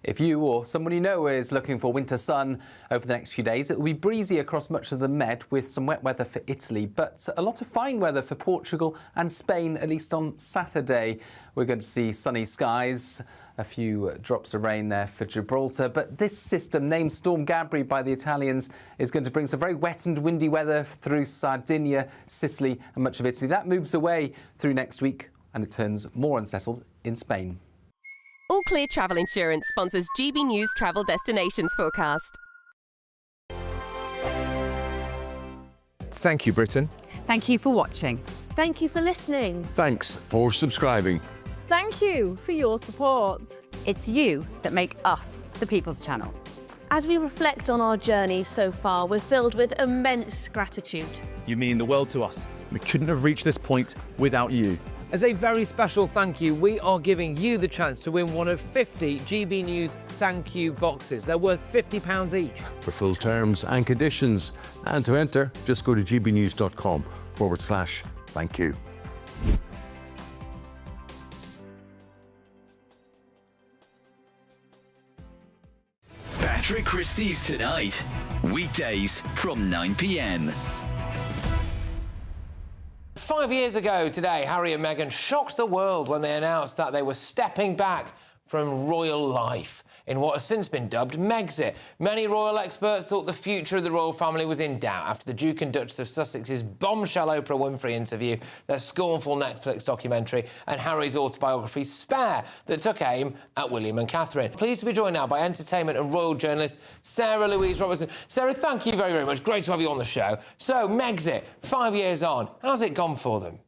If you or someone you know is looking for winter sun over the next few days, it will be breezy across much of the Med with some wet weather for Italy, but a lot of fine weather for Portugal and Spain, at least on Saturday. We're going to see sunny skies, a few drops of rain there for Gibraltar, but this system, named Storm Gabri by the Italians, is going to bring some very wet and windy weather through Sardinia, Sicily and much of Italy. That moves away through next week and it turns more unsettled in Spain. All Clear Travel Insurance sponsors GB News Travel Destinations Forecast. Thank you, Britain. Thank you for watching. Thank you for listening. Thanks for subscribing. Thank you for your support. It's you that make us the People's Channel. As we reflect on our journey so far, we're filled with immense gratitude. You mean the world to us. We couldn't have reached this point without you. As a very special thank you, we are giving you the chance to win one of 50 GB News thank you boxes. They're worth £50 each. For full terms and conditions, and to enter, just go to gbnews.com/thank you. Patrick Christie's Tonight, weekdays from 9 p.m. 5 years ago today, Harry and Meghan shocked the world when they announced that they were stepping back from royal life in what has since been dubbed Megxit. Many royal experts thought the future of the royal family was in doubt after the Duke and Duchess of Sussex's bombshell Oprah Winfrey interview, their scornful Netflix documentary and Harry's autobiography Spare that took aim at William and Catherine. Pleased to be joined now by entertainment and royal journalist Sarah Louise Robertson. Sarah, thank you very, very much. Great to have you on the show. So, Megxit, 5 years on, how's it gone for them?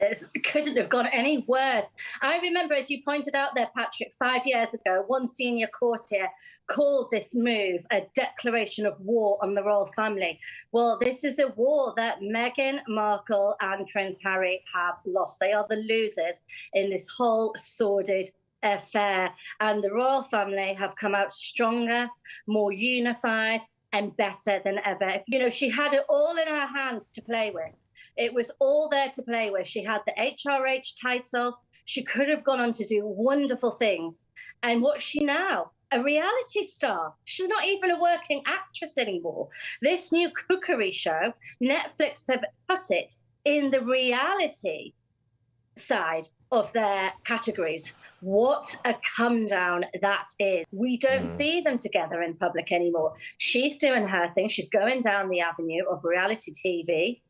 It couldn't have gone any worse. I remember, as you pointed out there, Patrick, 5 years ago, one senior courtier called this move a declaration of war on the royal family. Well, this is a war that Meghan Markle and Prince Harry have lost. They are the losers in this whole sordid affair. And the royal family have come out stronger, more unified and better than ever. You know, she had it all in her hands to play with. It was all there to play with. She had the HRH title. She could have gone on to do wonderful things. And what's she now? A reality star. She's not even a working actress anymore. This new cookery show, Netflix have put it in the reality side of their categories. What a come down that is. We don't see them together in public anymore. She's doing her thing. She's going down the avenue of reality TV.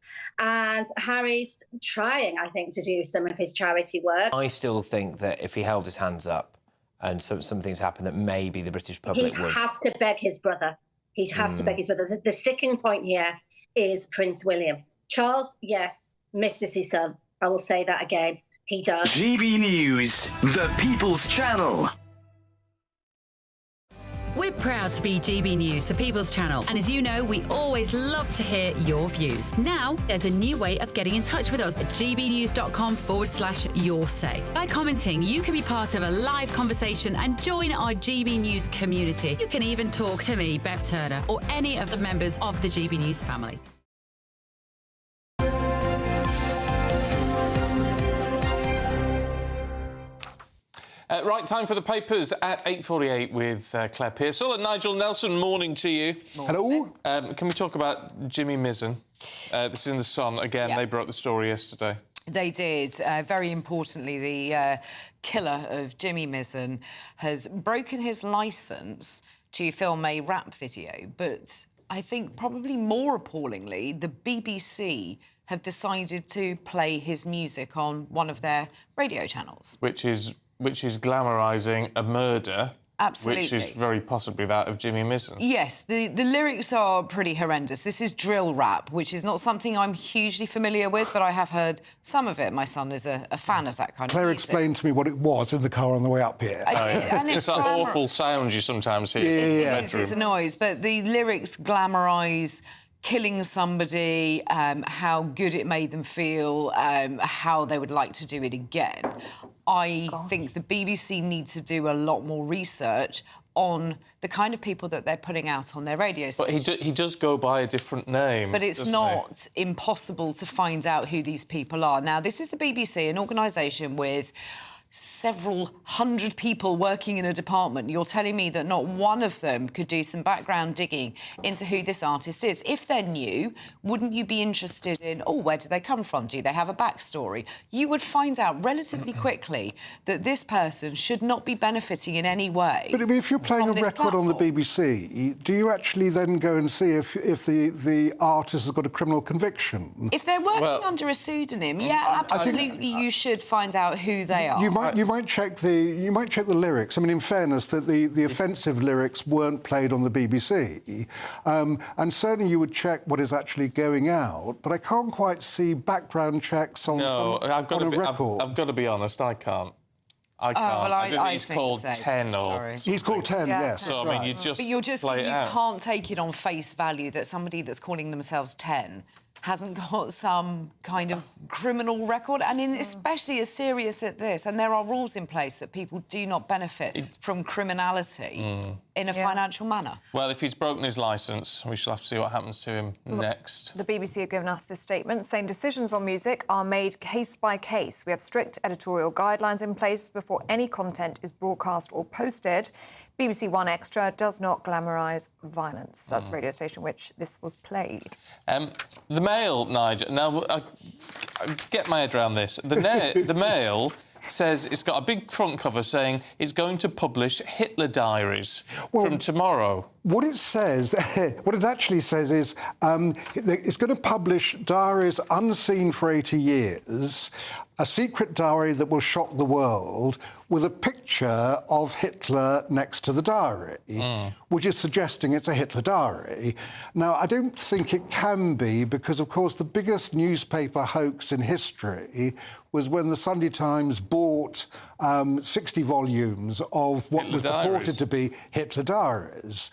And Harry's trying, I think, to do some of his charity work. I still think that if he held his hands up and some things happened, that maybe the British public He'd would. have to beg his brother. He'd have to beg his brother. The sticking point here is Prince William. Charles, yes, misses his son. I will say that again. He does. GB News, the People's Channel. We're proud to be GB News, the People's Channel. And as you know, we always love to hear your views. Now, there's a new way of getting in touch with us at gbnews.com/yoursay. By commenting, you can be part of a live conversation and join our GB News community. You can even talk to me, Bev Turner, or any of the members of the GB News family. Right, time for the papers at 8:48 with Claire Pearsall and Nigel Nelson. Morning to you. Hello. Can we talk about Jimmy Mizzen? This is in The Sun. Again, they broke the story yesterday. They did. Very importantly, the killer of Jimmy Mizzen has broken his licence to film a rap video. But I think probably more appallingly, the BBC have decided to play his music on one of their radio channels. Which is glamorising a murder. Absolutely. Which is very possibly that of Jimmy Mizzen. Yes, the lyrics are pretty horrendous. This is drill rap, which is not something I'm hugely familiar with, but I have heard some of it. My son is a fan of that kind Claire of music. explained to me what it was in the car on the way up here. And it's that awful sound you sometimes hear. It is, it's a noise, but the lyrics glamorise killing somebody, how good it made them feel, how they would like to do it again. I think the BBC need to do a lot more research on the kind of people that they're putting out on their radio stations. But he does go by a different name. But it's not impossible to find out who these people are. Now, this is the BBC, an organisation with several hundred people working in a department. You're telling me that not one of them could do some background digging into who this artist is. If they're new, wouldn't you be interested in, where do they come from? Do they have a backstory? You would find out relatively quickly that this person should not be benefiting in any way. But I mean, if you're playing a record on the BBC, do you actually then go and see if the artist has got a criminal conviction? If they're working under a pseudonym, yeah, absolutely, you should find out who they are. You might check the lyrics. I mean, in fairness, that the offensive lyrics weren't played on the BBC, and certainly you would check what is actually going out. But I can't quite see background checks on a record. I've got to be honest, I can't. I can't. Well, I think he's think called so. 10 or something. He's called 10, yes. So, I mean, you just play it out. You can't take it on face value that somebody that's calling themselves 10 hasn't got some kind of criminal record, and especially as serious as this. And there are rules in place that people do not benefit from criminality in a financial manner. Well, if he's broken his licence, we shall have to see what happens to him next. The BBC have given us this statement saying decisions on music are made case by case. We have strict editorial guidelines in place before any content is broadcast or posted. BBC One Extra does not glamorise violence. That's the radio station which this was played. The Mail, Nigel. Now, I get my head around this. The Mail says it's got a big front cover saying it's going to publish Hitler diaries from tomorrow. What it says, what it actually says is it's going to publish diaries unseen for 80 years, a secret diary that will shock the world, with a picture of Hitler next to the diary, which is suggesting it's a Hitler diary. Now, I don't think it can be, because, of course, the biggest newspaper hoax in history was when the Sunday Times bought 60 volumes of what was purported to be Hitler diaries.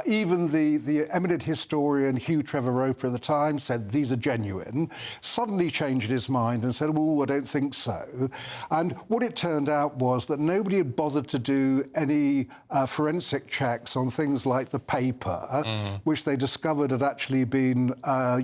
Even the eminent historian Hugh Trevor Roper at the time said these are genuine, suddenly changed his mind and said, I don't don't think so. And what it turned out was that nobody had bothered to do any forensic checks on things like the paper, which they discovered had actually been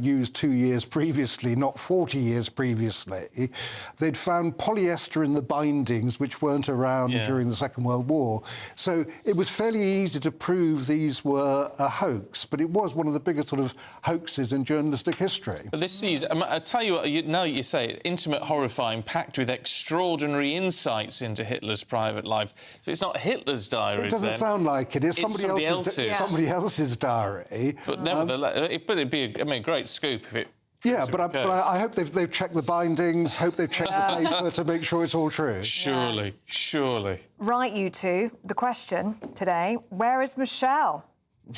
used 2 years previously, not 40 years previously. They'd found polyester in the bindings, which weren't around during the Second World War. So it was fairly easy to prove these were a hoax, but it was one of the biggest sort of hoaxes in journalistic history. But this is, I tell you what, now that you say it, intimate, horrifying, packed with extraordinary insights into Hitler's private life. So it's not Hitler's diaries, It doesn't sound like it. It's somebody else's diary. But nevertheless, it'd be a great scoop if it... Yeah, but I hope they've checked the bindings, hope they've checked the paper to make sure it's all true. Surely, surely. Right, you two. The question today, where is Michelle?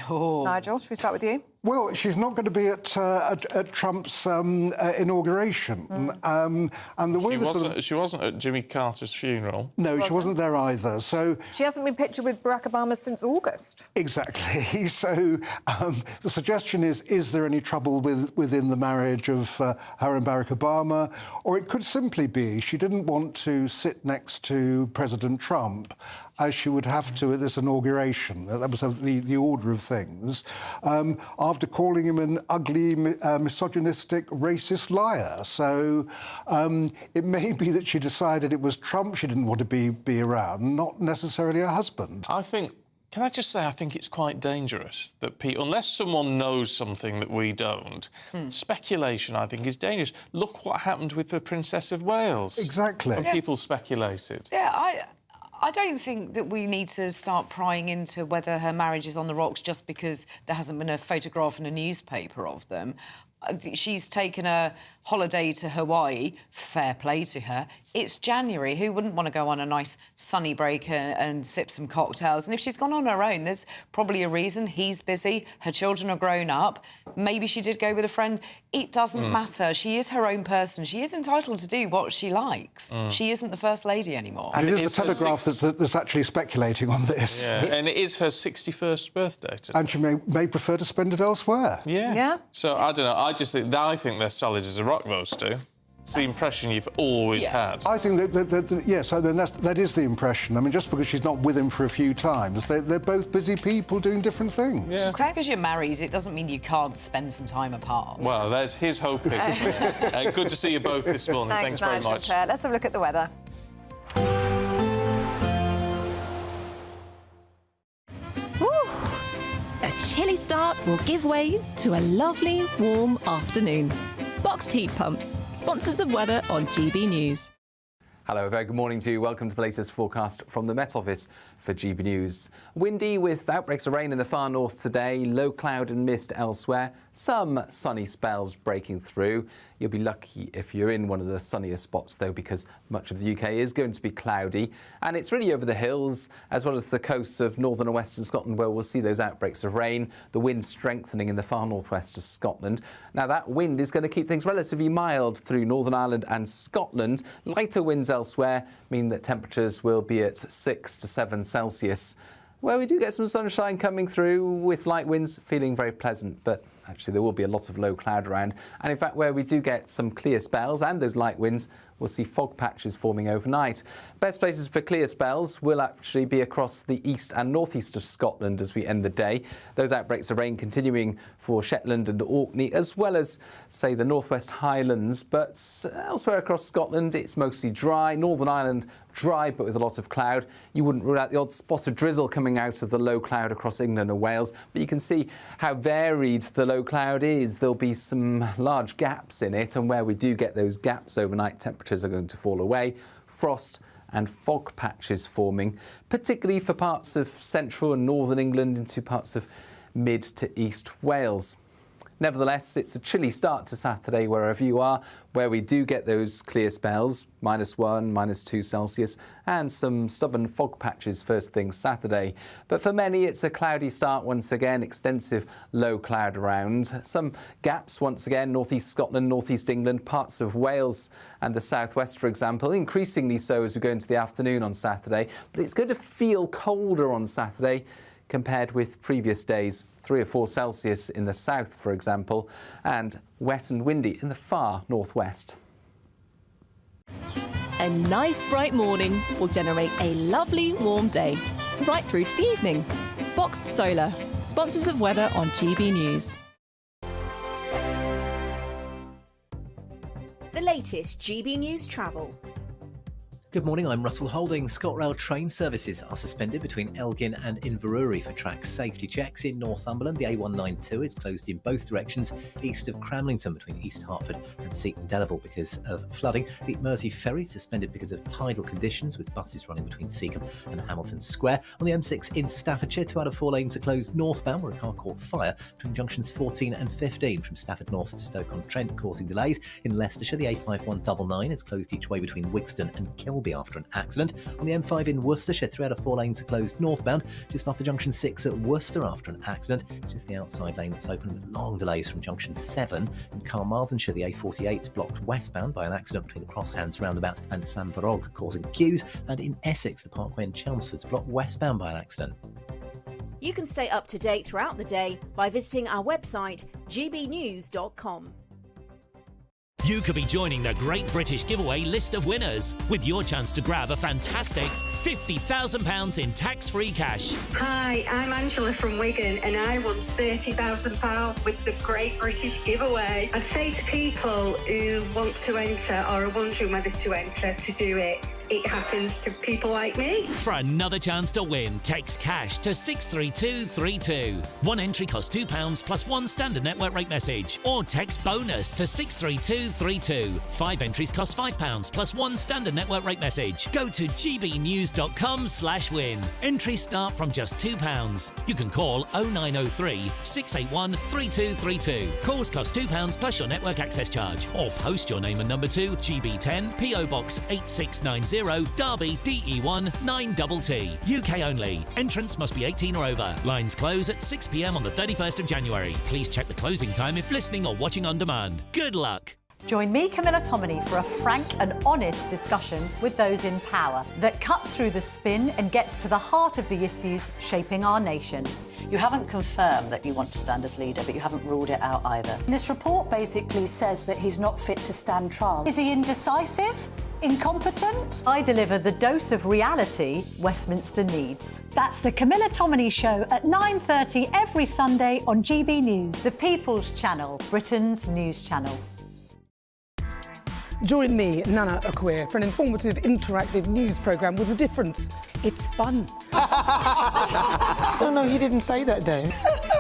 Nigel, should we start with you? Well, she's not going to be at Trump's inauguration. And the way she wasn't at Jimmy Carter's funeral. No, she wasn't there either. So she hasn't been pictured with Barack Obama since August. Exactly. So the suggestion is there any trouble within the marriage of her and Barack Obama? Or it could simply be she didn't want to sit next to President Trump, as she would have to at this inauguration. That was the order of things. After calling him an ugly, misogynistic, racist liar. So it may be that she decided it was Trump she didn't want to be around, not necessarily her husband. Can I just say, I think it's quite dangerous that people, unless someone knows something that we don't, speculation, I think, is dangerous. Look what happened with the Princess of Wales. Exactly. When people speculated. Yeah, I don't think that we need to start prying into whether her marriage is on the rocks just because there hasn't been a photograph in a newspaper of them. I think she's taken a holiday to Hawaii. Fair play to her. It's January. Who wouldn't want to go on a nice sunny break and sip some cocktails? And if she's gone on her own, there's probably a reason. He's busy. Her children are grown up. Maybe she did go with a friend. It doesn't matter. She is her own person. She is entitled to do what she likes. She isn't the First Lady anymore. And it is the Telegraph that's actually speculating on this. Yeah, and it is her 61st birthday today. And she may prefer to spend it elsewhere. Yeah. So, I don't know, I think they're solid as a rock, those two. It's the impression you've always had. I think that yes, I mean, that is the impression. I mean, just because she's not with him for a few times, they're both busy people doing different things. Yeah. Just because you're married, it doesn't mean you can't spend some time apart. Well, here's hoping. Good to see you both this morning. Thanks very much. Let's have a look at the weather. A chilly start will give way to a lovely, warm afternoon. Boxed heat pumps, sponsors of weather on GB News. Hello, a very good morning to you. Welcome to the latest forecast from the Met Office for GB News. Windy with outbreaks of rain in the far north today, low cloud and mist elsewhere, some sunny spells breaking through. You'll be lucky if you're in one of the sunnier spots, though, because much of the UK is going to be cloudy. And it's really over the hills, as well as the coasts of northern and western Scotland, where we'll see those outbreaks of rain, the wind strengthening in the far northwest of Scotland. Now, that wind is going to keep things relatively mild through Northern Ireland and Scotland. Lighter winds elsewhere mean that temperatures will be at 6 to 7 Celsius, where we do get some sunshine coming through with light winds feeling very pleasant, but actually there will be a lot of low cloud around. And in fact, where we do get some clear spells and those light winds, we'll see fog patches forming overnight. Best places for clear spells will actually be across the east and northeast of Scotland as we end the day. Those outbreaks of rain continuing for Shetland and Orkney, as well as, say, the northwest Highlands. But elsewhere across Scotland, it's mostly dry. Northern Ireland, dry, but with a lot of cloud. You wouldn't rule out the odd spot of drizzle coming out of the low cloud across England and Wales. But you can see how varied the low cloud is. There'll be some large gaps in it, and where we do get those gaps overnight, temperatures are going to fall away. Frost and fog patches forming, particularly for parts of central and northern England into parts of mid to east Wales. Nevertheless, it's a chilly start to Saturday wherever you are, where we do get those clear spells, -1, -2 Celsius, and some stubborn fog patches first thing Saturday. But for many, it's a cloudy start once again, extensive low cloud around. Some gaps once again, northeast Scotland, northeast England, parts of Wales and the southwest, for example, increasingly so as we go into the afternoon on Saturday. But it's going to feel colder on Saturday compared with previous days, 3 or 4 Celsius in the south, for example, and wet and windy in the far northwest. A nice bright morning will generate a lovely warm day, right through to the evening. Boxed Solar, sponsors of weather on GB News. The latest GB News travel. Good morning, I'm Russell Holding. ScotRail train services are suspended between Elgin and Inverurie for track safety checks. In Northumberland, the A192 is closed in both directions east of Cramlington between East Hertford and Seaton Delaval because of flooding. The Mersey ferry suspended because of tidal conditions, with buses running between Seacombe and Hamilton Square. On the M6 in Staffordshire, 2 out of 4 lanes are closed northbound where a car caught fire between junctions 14 and 15 from Stafford North to Stoke-on-Trent, causing delays. In Leicestershire, the A5199 is closed each way between Wigston and Kilby after an accident. On the M5 in Worcestershire, 3 out of 4 lanes are closed northbound just after junction 6 at Worcester after an accident. It's just the outside lane that's open with long delays from junction 7. In Carmarthenshire, the A48 is blocked westbound by an accident between the Crosshands roundabout and Llanfarog, causing queues. And in Essex, the Parkway in Chelmsford's blocked westbound by an accident. You can stay up to date throughout the day by visiting our website, gbnews.com. You could be joining the Great British Giveaway list of winners with your chance to grab a fantastic £50,000 in tax-free cash. Hi, I'm Angela from Wigan and I won £30,000 with the Great British Giveaway. I'd say to people who want to enter or are wondering whether to enter to do it, it happens to people like me. For another chance to win, text cash to 63232. One entry costs £2 plus 1 standard network rate message, or text bonus to 63232. 5 entries cost £5 plus 1 standard network rate message. Go to gbnews.com/win. Entries start from just £2. You can call 0903 681 3232. Calls cost £2 plus your network access charge, or post your name and number to GB10 PO Box 8690 Derby DE1 9TT. UK only. Entrance must be 18 or over. Lines close at 6 p.m. on the 31st of January. Please check the closing time if listening or watching on demand. Good luck. Join me, Camilla Tominey, for a frank and honest discussion with those in power that cuts through the spin and gets to the heart of the issues shaping our nation. You haven't confirmed that you want to stand as leader, but you haven't ruled it out either. This report basically says that he's not fit to stand trial. Is he indecisive? Incompetent? I deliver the dose of reality Westminster needs. That's the Camilla Tominey Show at 9:30 every Sunday on GB News, the People's Channel, Britain's news channel. Join me, Nana Akwe, for an informative, interactive news programme with a difference. It's fun. No, he didn't say that, Dave.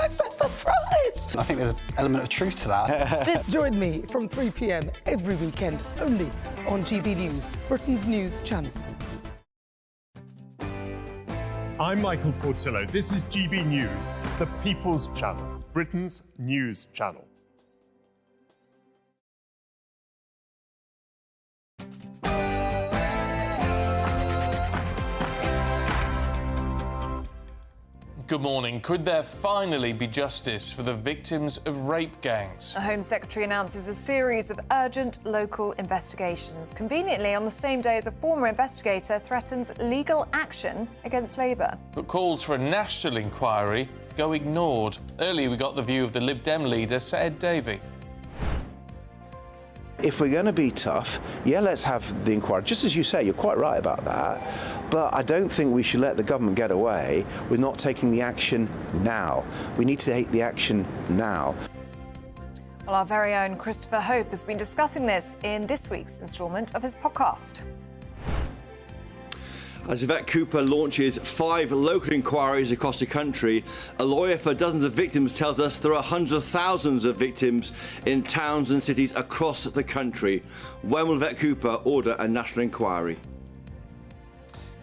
I'm so surprised. I think there's an element of truth to that. Join me from 3 p.m. every weekend, only on GB News, Britain's news channel. I'm Michael Portillo. This is GB News, the People's Channel, Britain's news channel. Good morning. Could there finally be justice for the victims of rape gangs? The Home Secretary announces a series of urgent local investigations, conveniently on the same day as a former investigator threatens legal action against Labour. But calls for a national inquiry go ignored. Earlier we got the view of the Lib Dem leader, Sir Ed Davey. If we're going to be tough, yeah, let's have the inquiry. Just as you say, you're quite right about that. But I don't think we should let the government get away with not taking the action now. We need to take the action now. Well, our very own Christopher Hope has been discussing this in this week's instalment of his podcast. As Yvette Cooper launches 5 local inquiries across the country, a lawyer for dozens of victims tells us there are hundreds of thousands of victims in towns and cities across the country. When will Yvette Cooper order a national inquiry?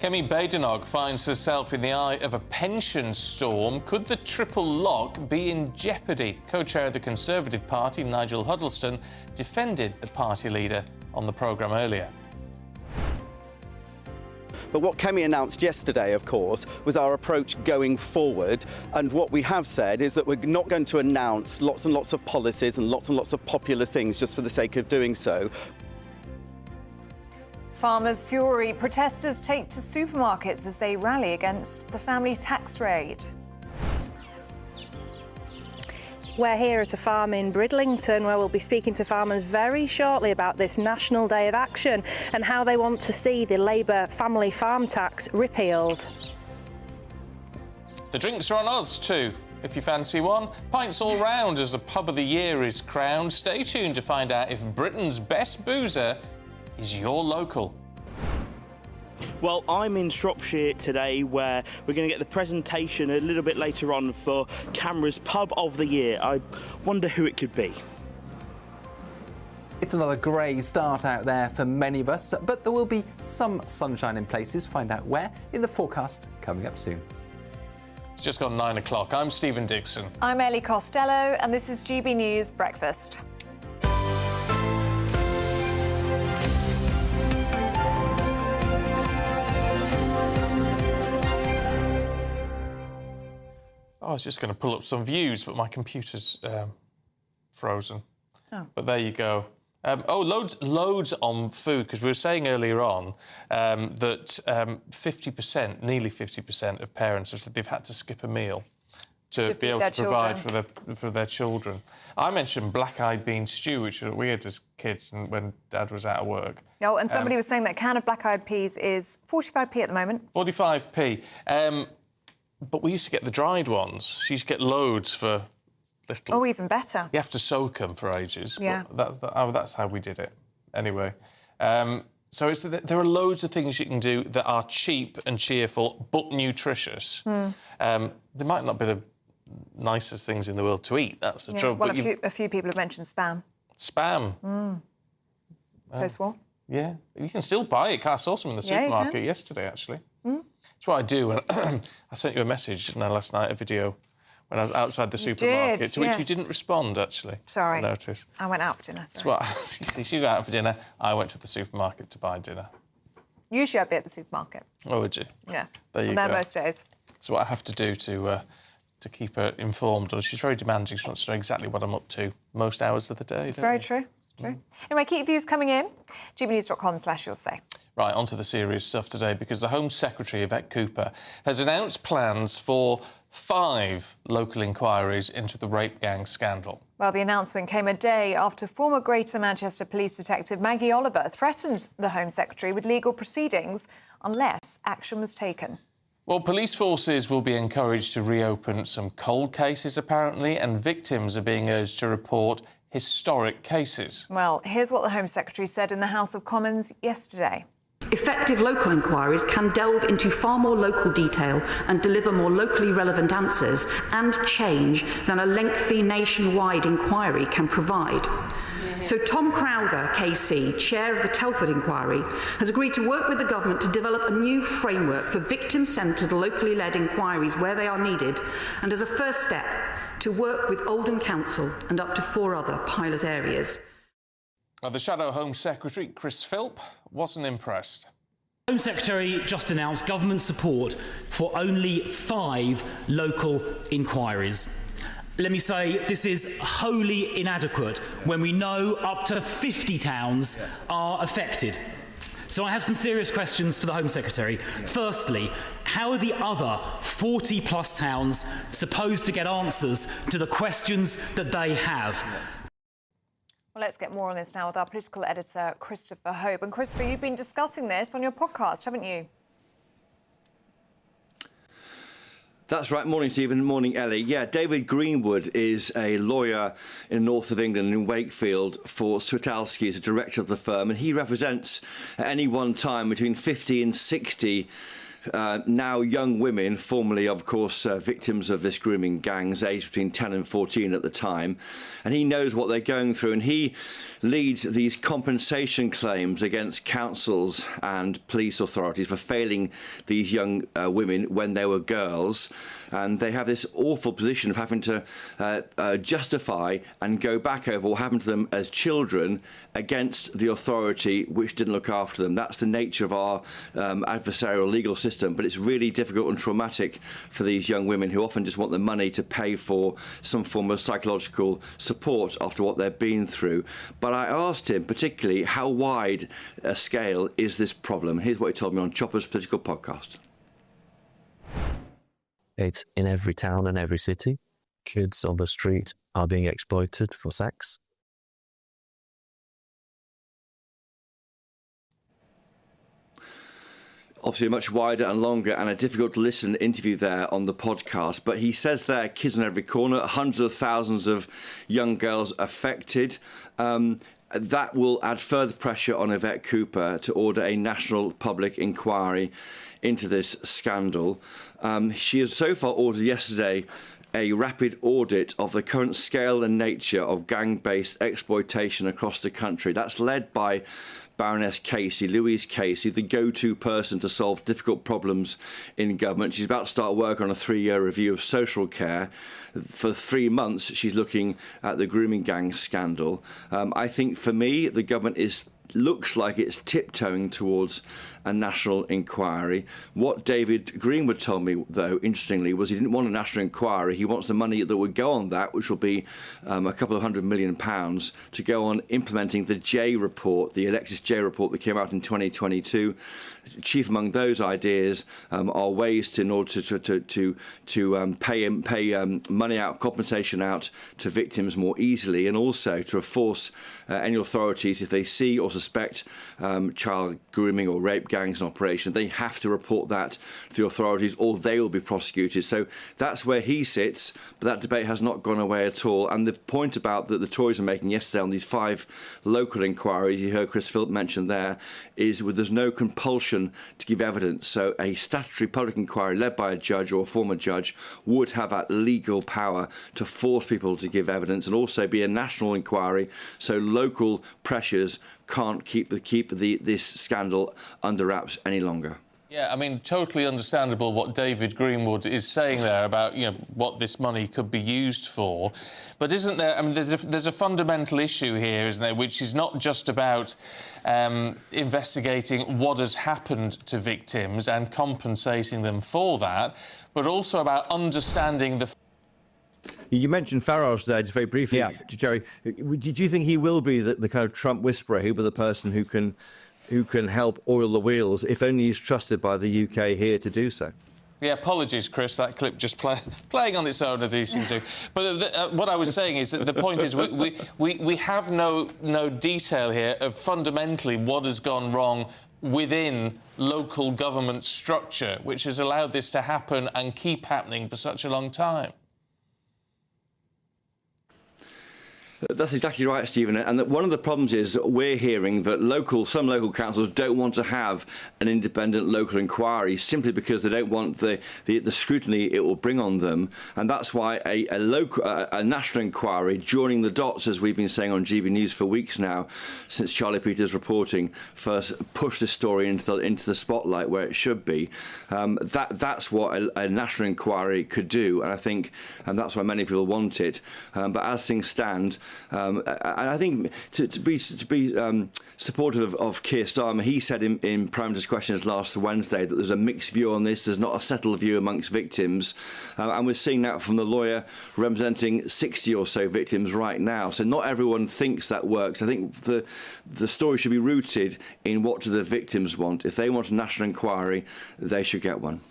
Kemi Badenoch finds herself in the eye of a pension storm. Could the triple lock be in jeopardy? Co-chair of the Conservative Party, Nigel Huddleston, defended the party leader on the programme earlier. But what Kemi announced yesterday, of course, was our approach going forward. And what we have said is that we're not going to announce lots and lots of policies and lots of popular things just for the sake of doing so. Farmers' fury. Protesters take to supermarkets as they rally against the family tax raid. We're here at a farm in Bridlington where we'll be speaking to farmers very shortly about this National Day of Action and how they want to see the Labour family farm tax repealed. The drinks are on us too, if you fancy one. Pints all round as the pub of the year is crowned. Stay tuned to find out if Britain's best boozer is your local. Well, I'm in Shropshire today where we're going to get the presentation a little bit later on for CAMRA's Pub of the Year. I wonder who it could be. It's another grey start out there for many of us, but there will be some sunshine in places. Find out where in the forecast coming up soon. It's just gone 9 o'clock. I'm Stephen Dixon. I'm Ellie Costello, and this is GB News Breakfast. I was just going to pull up some views, but my computer's frozen. Oh. But there you go. Loads on food, because we were saying earlier on that 50%, nearly 50% of parents have said they've had to skip a meal to be able to provide for their children. I mentioned black-eyed bean stew, which was weird as kids when Dad was out of work. Oh, and somebody was saying that a can of black-eyed peas is 45p at the moment. 45p. But we used to get the dried ones. So you used to get loads for little. Oh, even better. You have to soak them for ages. Yeah. That's how we did it. Anyway. So there are loads of things you can do that are cheap and cheerful, but nutritious. They might not be the nicest things in the world to eat. That's the trouble. Well, a few people have mentioned spam. Spam? Post-war? Yeah. You can still buy it. I saw some in the supermarket yesterday, actually. That's what I do. I sent you a message last night, a video, when I was outside the supermarket, to which you didn't respond, actually. Sorry. I noticed. I went out for dinner, That's what you see, she went out for dinner, I went to the supermarket to buy dinner. Usually I'd be at the supermarket. Oh, would you? Yeah. There you I'm go. there most days. That's what I have to do to keep her informed. And she's very demanding. She wants to know exactly what I'm up to most hours of the day. It's very true. It's true. Anyway, keep your views coming in. gbnews.com/you'll say. Right, on to the serious stuff today, because the Home Secretary, Yvette Cooper, has announced plans for 5 local inquiries into the rape gang scandal. Well, the announcement came a day after former Greater Manchester Police Detective Maggie Oliver threatened the Home Secretary with legal proceedings unless action was taken. Well, police forces will be encouraged to reopen some cold cases, apparently, and victims are being urged to report historic cases. Well, here's what the Home Secretary said in the House of Commons yesterday. Effective local inquiries can delve into far more local detail and deliver more locally relevant answers and change than a lengthy nationwide inquiry can provide. So Tom Crowther, KC, chair of the Telford inquiry, has agreed to work with the government to develop a new framework for victim-centred, locally led inquiries where they are needed, and as a first step, to work with Oldham Council and up to 4 other pilot areas. The Shadow Home Secretary, Chris Philp, wasn't impressed. Home Secretary just announced government support for only 5 local inquiries. Let me say this is wholly inadequate when we know up to 50 towns are affected. So I have some serious questions for the Home Secretary. Firstly, how are the other 40-plus towns supposed to get answers to the questions that they have? Well, let's get more on this now with our political editor, Christopher Hope. And Christopher, you've been discussing this on your podcast, haven't you? That's right. Morning, Stephen. Morning, Ellie. Yeah, David Greenwood is a lawyer in the north of England, in Wakefield, for Switalski. He's a director of the firm, and he represents at any one time between 50 and 60 now young women, formerly, of course, victims of this grooming gangs, aged between 10 and 14 at the time. And he knows what they're going through, and he leads these compensation claims against councils and police authorities for failing these young women when they were girls. And they have this awful position of having to justify and go back over what happened to them as children against the authority which didn't look after them. That's the nature of our adversarial legal system, but it's really difficult and traumatic for these young women who often just want the money to pay for some form of psychological support after what they've been through. But I asked him particularly how wide a scale is this problem. Here's what he told me on Chopper's Political Podcast. It's in every town and every city. kids on the street are being exploited for sex. Obviously a much wider and longer and a difficult to listen interview there on the podcast, but he says there, kids on every corner, hundreds of thousands of young girls affected. That will add further pressure on Yvette Cooper to order a national public inquiry into this scandal. She has so far ordered yesterday a rapid audit of the current scale and nature of gang-based exploitation across the country. That's led by Baroness Casey, Louise Casey, the go-to person to solve difficult problems in government. She's about to start work on a 3-year review of social care. For 3 months, she's looking at the grooming gang scandal. I think, for me, the government looks like it's tiptoeing towards a national inquiry. What David Greenwood told me, though, interestingly, was he didn't want a national inquiry. He wants the money that would go on that, which will be a couple of £100 million, to go on implementing the J report, the Alexis J report that came out in 2022. Chief among those ideas are ways in order to pay money out, compensation out to victims more easily, and also to force any authorities, if they see or suspect child grooming or rape gangs in operation, they have to report that to the authorities or they will be prosecuted. So that's where he sits, but that debate has not gone away at all. And the point about that the Tories are making yesterday on these 5 local inquiries, you heard Chris Philp mention there, is there's no compulsion to give evidence. So a statutory public inquiry led by a judge or a former judge would have that legal power to force people to give evidence, and also be a national inquiry, so local pressures can't keep this scandal under wraps any longer. Yeah, I mean, totally understandable what David Greenwood is saying there about, what this money could be used for. But isn't there, I mean, there's a fundamental issue here, isn't there, which is not just about investigating what has happened to victims and compensating them for that, but also about understanding the... You mentioned Farage there, just very briefly, Jerry. Do you think he will be the kind of Trump whisperer, he'll be the person who can help oil the wheels, if only he's trusted by the UK here to do so? Yeah, apologies, Chris. That clip just playing on its own of these things. But what I was saying is that the point is we have no detail here of fundamentally what has gone wrong within local government structure, which has allowed this to happen and keep happening for such a long time. That's exactly right, Stephen. And that one of the problems is we're hearing that some local councils don't want to have an independent local inquiry simply because they don't want the scrutiny it will bring on them. And that's why a national inquiry, joining the dots, as we've been saying on GB News for weeks now, since Charlie Peters' reporting first pushed this story into the spotlight where it should be. That's what a national inquiry could do, and I think that's why many people want it. But as things stand, and I think to be supportive of Keir Starmer, he said in Prime Minister's Questions last Wednesday that there's a mixed view on this. There's not a settled view amongst victims, and we're seeing that from the lawyer representing 60 or so victims right now. So not everyone thinks that works. I think the story should be rooted in what do the victims want. If they want a national inquiry, they should get one.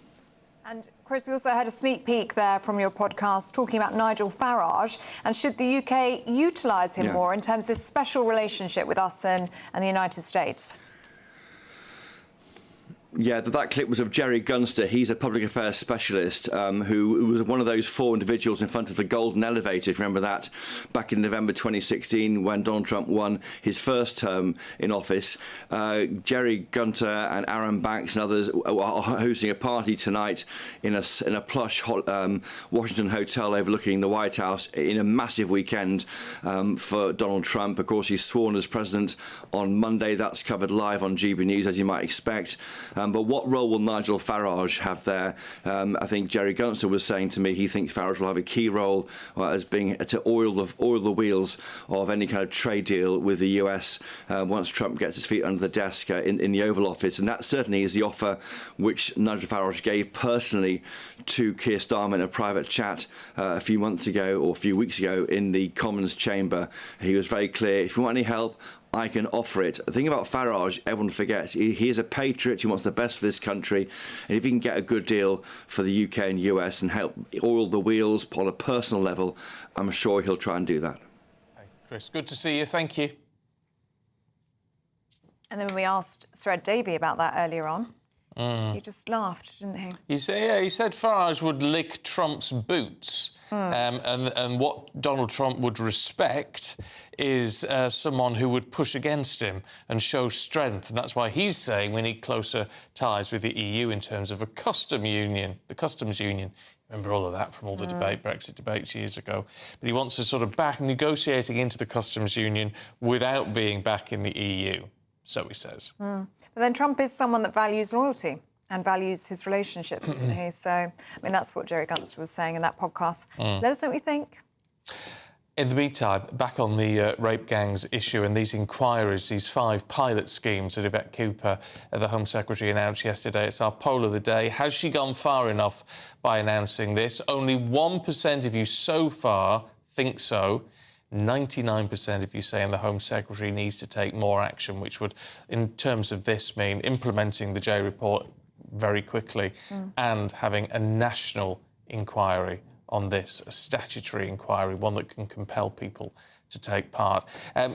And Chris, we also had a sneak peek there from your podcast talking about Nigel Farage, and should the UK utilise him more in terms of this special relationship with us and the United States? Yeah, that clip was of Jerry Gunster. He's a public affairs specialist who was one of those 4 individuals in front of the golden elevator, if you remember that, back in November 2016 when Donald Trump won his first term in office. Jerry Gunter and Aaron Banks and others are hosting a party tonight in a plush Washington hotel overlooking the White House in a massive weekend for Donald Trump. Of course, he's sworn as president on Monday. That's covered live on GB News, as you might expect. But what role will Nigel Farage have there? I think Jerry Gunster was saying to me he thinks Farage will have a key role as being to oil the wheels of any kind of trade deal with the US once Trump gets his feet under the desk in the Oval Office. And that certainly is the offer which Nigel Farage gave personally to Keir Starmer in a private chat a few months ago or a few weeks ago in the Commons chamber. He was very clear, if you want any help, I can offer it. The thing about Farage, everyone forgets, he is a patriot, he wants the best for this country, and if he can get a good deal for the UK and US and help oil the wheels on a personal level, I'm sure he'll try and do that. Chris, good to see you. Thank you. And then when we asked Sir Ed Davey about that earlier on, he just laughed, didn't he? He said Farage would lick Trump's boots. And what Donald Trump would respect is someone who would push against him and show strength. And that's why he's saying we need closer ties with the EU in terms of a customs union. Remember all of that from all the Brexit debates years ago. But he wants to sort of back negotiating into the customs union without being back in the EU, so he says. But then Trump is someone that values loyalty and values his relationships, isn't he? So, I mean, that's what Jerry Gunster was saying in that podcast. Let us know what you think. In the meantime, back on the rape gangs issue and these inquiries, these 5 pilot schemes that Yvette Cooper, the Home Secretary, announced yesterday. It's our poll of the day. Has she gone far enough by announcing this? Only 1% of you so far think so. 99% of you saying the Home Secretary needs to take more action, which would, in terms of this, mean implementing the J report very quickly and having a national inquiry on this, a statutory inquiry, one that can compel people to take part.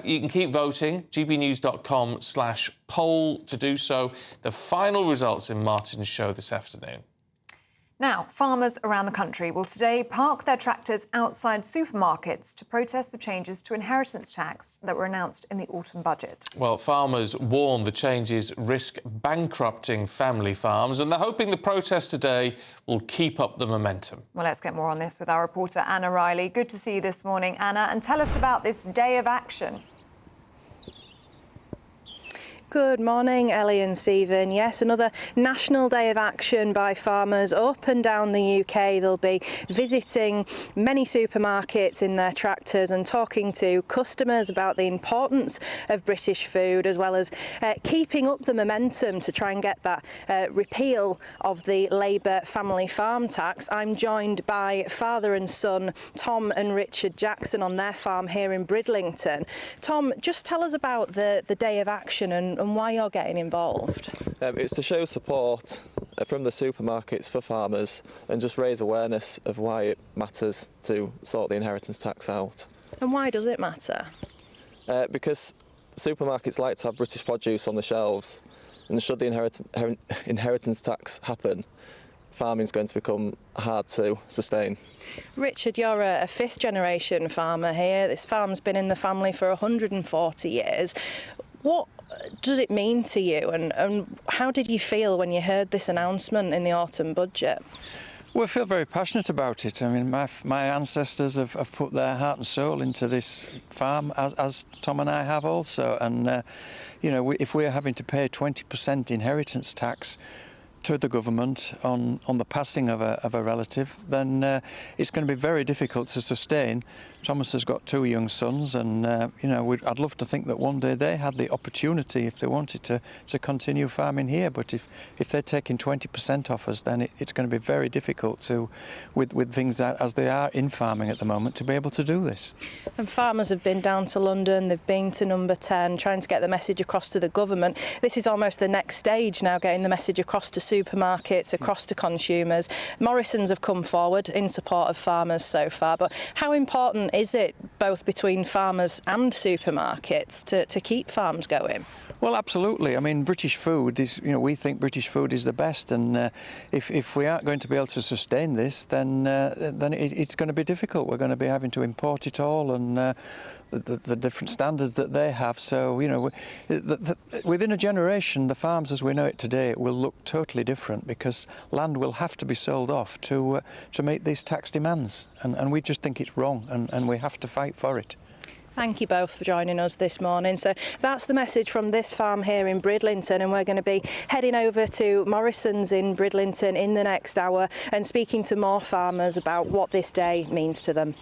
You can keep voting, gbnews.com/poll to do so. The final results in Martin's show this afternoon. Now, farmers around the country will today park their tractors outside supermarkets to protest the changes to inheritance tax that were announced in the autumn budget. Well, farmers warn the changes risk bankrupting family farms, and they're hoping the protest today will keep up the momentum. Well, let's get more on this with our reporter Anna Riley. Good to see you this morning, Anna, and tell us about this day of action. Good morning, Ellie and Stephen. Yes, another national day of action by farmers up and down the UK. They'll be visiting many supermarkets in their tractors and talking to customers about the importance of British food, as well as keeping up the momentum to try and get that repeal of the Labour family farm tax. I'm joined by father and son, Tom and Richard Jackson, on their farm here in Bridlington. Tom, just tell us about the day of action and why you're getting involved. It's to show support from the supermarkets for farmers and just raise awareness of why it matters to sort the inheritance tax out. And why does it matter? Because supermarkets like to have British produce on the shelves, and should the inheritance tax happen, farming's going to become hard to sustain. Richard, you're a 5th generation farmer here. This farm's been in the family for 140 years. What does it mean to you, and how did you feel when you heard this announcement in the autumn budget? Well, I feel very passionate about it. I mean, my ancestors have put their heart and soul into this farm, as Tom and I have also. And, you know, if we're having to pay 20% inheritance tax to the government on the passing of a relative, then it's going to be very difficult to sustain. Thomas has got 2 young sons, and you know, I'd love to think that one day they had the opportunity, if they wanted to continue farming here. But if they're taking 20% off us, then it's going to be very difficult to, with things as they are in farming at the moment, to be able to do this. And farmers have been down to London, they've been to Number 10, trying to get the message across to the government. This is almost the next stage now, getting the message across to supermarkets, across to consumers. Morrison's have come forward in support of farmers so far, but how important is it, both between farmers and supermarkets, to keep farms going? Well, absolutely. I mean, British food is, you know, we think British food is the best, and if we aren't going to be able to sustain this, then it's going to be difficult. We're going to be having to import it all, and the different standards that they have. So, you know, within a generation, the farms as we know it today will look totally different, because land will have to be sold off to meet these tax demands, and we just think it's wrong, and we have to fight for it. Thank you both for joining us this morning. So that's the message from this farm here in Bridlington, and we're going to be heading over to Morrison's in Bridlington in the next hour and speaking to more farmers about what this day means to them.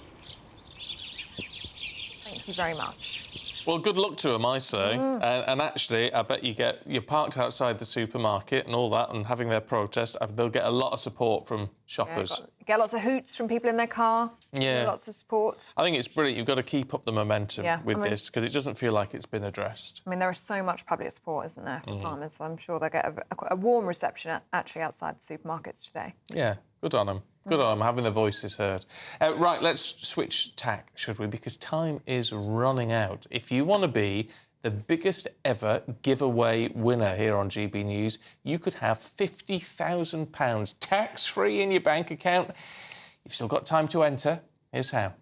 Thank you very much. Well, good luck to them, I say. And actually, I bet you're parked outside the supermarket and all that and having their protest, they'll get a lot of support from shoppers. Get lots of hoots from people in their car. Yeah. Lots of support. I think it's brilliant. You've got to keep up the momentum with this because it doesn't feel like it's been addressed. I mean, there is so much public support, isn't there, for farmers? So I'm sure they'll get a warm reception actually outside the supermarkets today. Yeah, good on them. Good on them, having their voices heard. Right, let's switch tack, should we? Because time is running out. If you want to be the biggest ever giveaway winner here on GB News, you could have £50,000 tax-free in your bank account. You've still got time to enter. Here's how.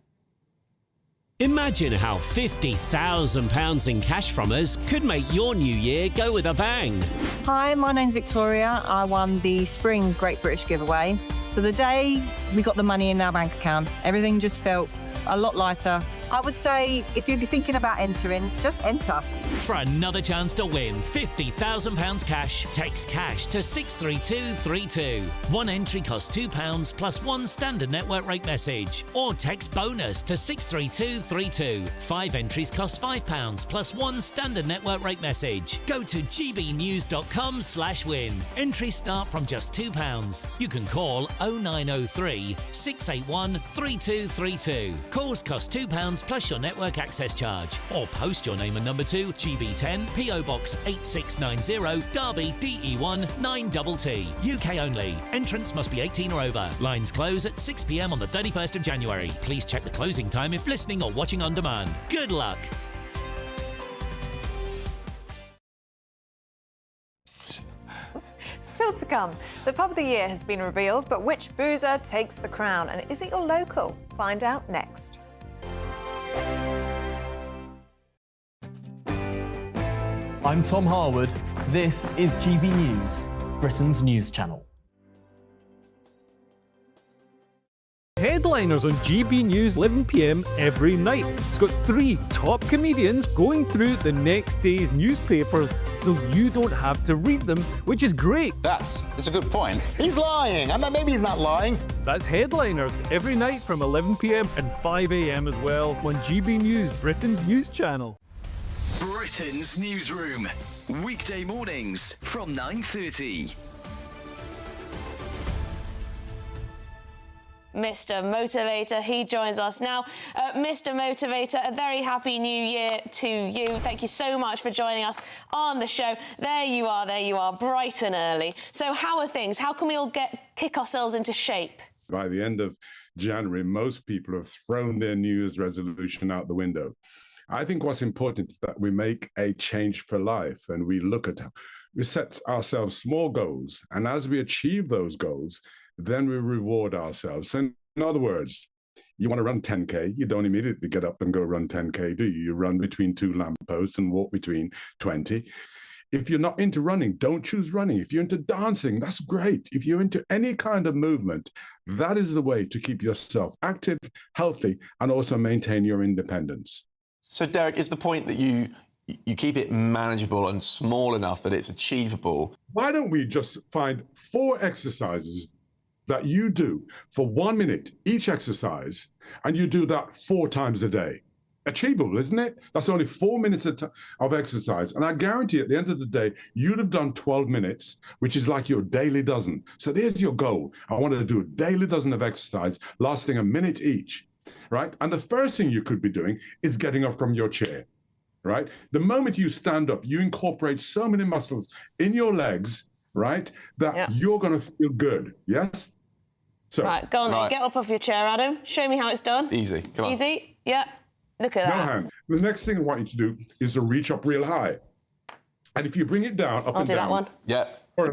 Imagine how £50,000 in cash from us could make your new year go with a bang. Hi, my name's Victoria. I won the Spring Great British Giveaway. So the day we got the money in our bank account, everything just felt a lot lighter. I would say if you're thinking about entering, just enter. For another chance to win £50,000 cash, text cash to 63232. One entry costs £2 plus one standard network rate message. Or text bonus to 63232. 5 entries cost £5 plus one standard network rate message. Go to gbnews.com/win. Entries start from just £2. You can call 0903 681 3232. Calls cost £2 plus your network access charge. Or post your name and number to GB10 PO Box 8690 Derby DE1 9TT. UK only. Entrants must be 18 or over. Lines close at 6 p.m. on the 31st of January. Please check the closing time if listening or watching on demand. Good luck. Still to come, the pub of the year has been revealed, but which boozer takes the crown? And is it your local? Find out next. I'm Tom Harwood. This is GB News, Britain's news channel. Headliners on GB News 11 p.m. every night. It's got 3 top comedians going through the next day's newspapers so you don't have to read them, which is great. That's a good point. He's lying. I mean, maybe he's not lying. That's Headliners every night from 11 p.m. and 5 a.m. as well on GB News, Britain's news channel. Britain's newsroom, weekday mornings from 9:30. Mr. Motivator, he joins us now. Mr. Motivator, a very happy new year to you. Thank you so much for joining us on the show. There you are, bright and early. So how are things? How can we all kick ourselves into shape? By the end of January, most people have thrown their New Year's resolution out the window. I think what's important is that we make a change for life and we set ourselves small goals. And as we achieve those goals, then we reward ourselves. So in other words, you want to run 10K, you don't immediately get up and go run 10K, do you? You run between 2 lampposts and walk between 20. If you're not into running, don't choose running. If you're into dancing, that's great. If you're into any kind of movement, that is the way to keep yourself active, healthy, and also maintain your independence. So, Derek, is the point that you keep it manageable and small enough that it's achievable? Why don't we just find 4 exercises that you do for 1 minute each exercise, and you do that 4 times a day? Achievable, isn't it? That's only 4 minutes of exercise. And I guarantee at the end of the day, you'd have done 12 minutes, which is like your daily dozen. So there's your goal. I wanted to do a daily dozen of exercise lasting a minute each. Right? And the first thing you could be doing is getting up from your chair, right? The moment you stand up, you incorporate so many muscles in your legs, right, that you're going to feel good, yes? So, right, go on then. Get up off your chair, Adam. Show me how it's done. Easy, come on. Easy, yeah. Look at that. No hand. The next thing I want you to do is to reach up real high. And if you bring it down, up I'll and do down. that one. Yeah. For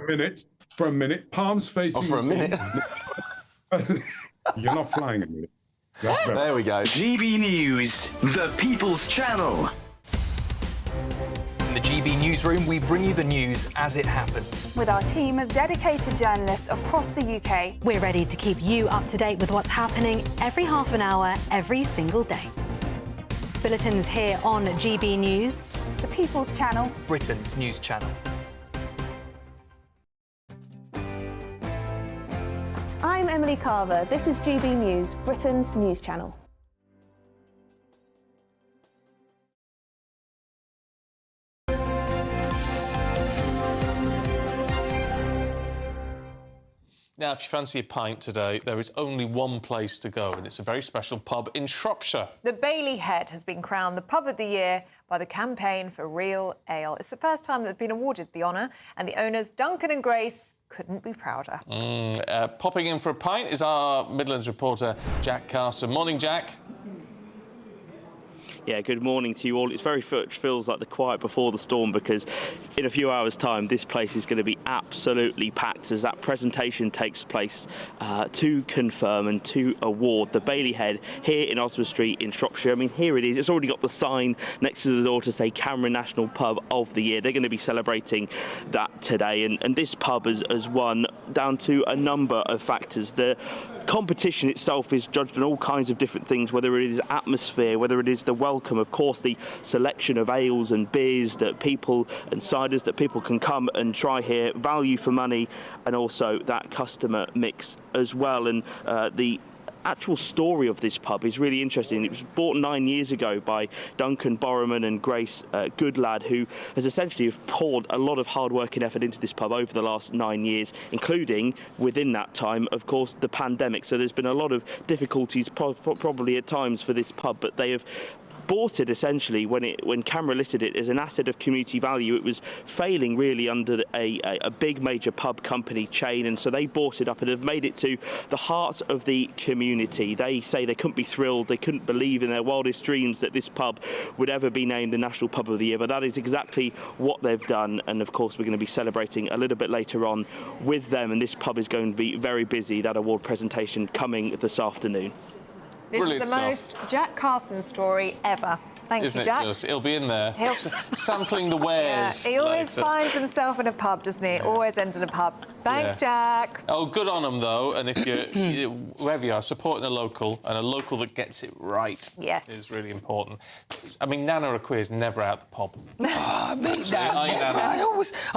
a minute, palms facing. Oh, for a minute? You're not flying a minute. There we go. GB News, the People's Channel. In the GB Newsroom, we bring you the news as it happens. With our team of dedicated journalists across the UK. We're ready to keep you up to date with what's happening every half an hour, every single day. Bulletins here on GB News. The People's Channel. Britain's news channel. I'm Emily Carver. This is GB News, Britain's news channel. Now, if you fancy a pint today, there is only one place to go, and it's a very special pub in Shropshire. The Bailey Head has been crowned the Pub of the Year by the Campaign for Real Ale. It's the first time they've been awarded the honour, and the owners, Duncan and Grace, couldn't be prouder. Popping in for a pint is our Midlands reporter, Jack Carson. Morning, Jack. Yeah, good morning to you all. It very much feels like the quiet before the storm, because in a few hours' time this place is going to be absolutely packed as that presentation takes place to confirm and to award the Bailey Head here in Oswald Street in Shropshire. I mean, here it is. It's already got the sign next to the door to say Cameron National Pub of the Year. They're going to be celebrating that today, and this pub has won down to a number of factors. The competition itself is judged on all kinds of different things, whether it is atmosphere, whether it is the welcome, of course, the selection of ales and beers that people and ciders that people can come and try here, value for money, and also that customer mix as well. And the actual story of this pub is really interesting. It was bought 9 years ago by Duncan Borroman and Grace Goodlad, who has essentially poured a lot of hard work and effort into this pub over the last 9 years, including within that time, of course, the pandemic. So there's been a lot of difficulties probably at times for this pub, but they have bought it essentially when Camera listed it as an asset of community value. It was failing really under a big major pub company chain, and so they bought it up and have made it to the heart of the community. They say they couldn't be thrilled, they couldn't believe in their wildest dreams that this pub would ever be named the National Pub of the Year, but that is exactly what they've done. And of course we're going to be celebrating a little bit later on with them, and this pub is going to be very busy. That award presentation coming this afternoon. This Brilliant is the stuff. most Jack Carson story ever. Thank Isn't you, it Jack. just? It'll be in there, sampling the wares. Yeah, he always later. finds himself in a pub, doesn't he? Always ends in a pub. Thanks, Jack. Oh, good on them, though. And if you're, wherever you are, supporting a local, and a local that gets it right is really important. I mean, Nana Aquia is never out the pub. I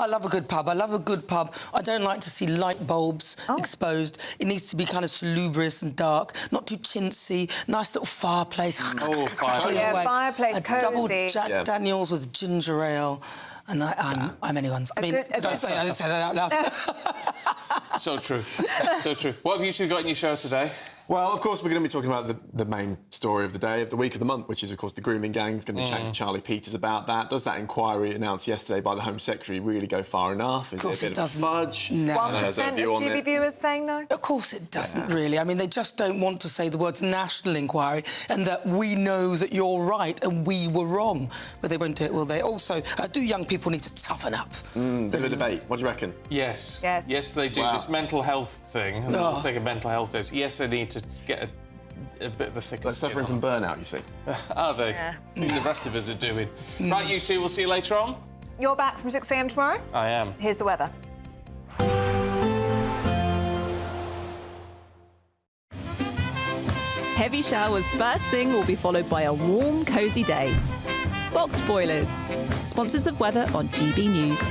love a good pub. I love a good pub. I don't like to see light bulbs exposed. It needs to be kind of salubrious and dark, not too chintzy. Nice little fireplace. Oh, fireplace. Yeah, fireplace, a cosy. double Jack Daniels with ginger ale. And I'm anyone's. I mean, I didn't say that out loud. So true. So true. What have you two got in your show today? Well, of course, we're going to be talking about the main story of the day, of the week, of the month, which is, of course, the grooming gang. Is going to be chatting to Charlie Peters about that. Does that inquiry announced yesterday by the Home Secretary really go far enough? Is it a bit of a fudge? No. 1% of TV viewers saying no? Of course it doesn't, really. I mean, they just don't want to say the words national inquiry and that we know that you're right and we were wrong. But they won't do it, will they? Also, do young people need to toughen up? Bit of a debate. What do you reckon? Yes. Yes. Yes, they do. Wow. This mental health thing, and they'll take a mental health test. Yes, they need to get a bit of a thicker Like suffering from burnout, you see. Are they? Yeah. I think the rest of us are doing. Right, you two, we'll see you later on. You're back from 6 a.m. tomorrow? I am. Here's the weather. Heavy showers first thing will be followed by a warm, cosy day. Boxed boilers, sponsors of weather on GB News.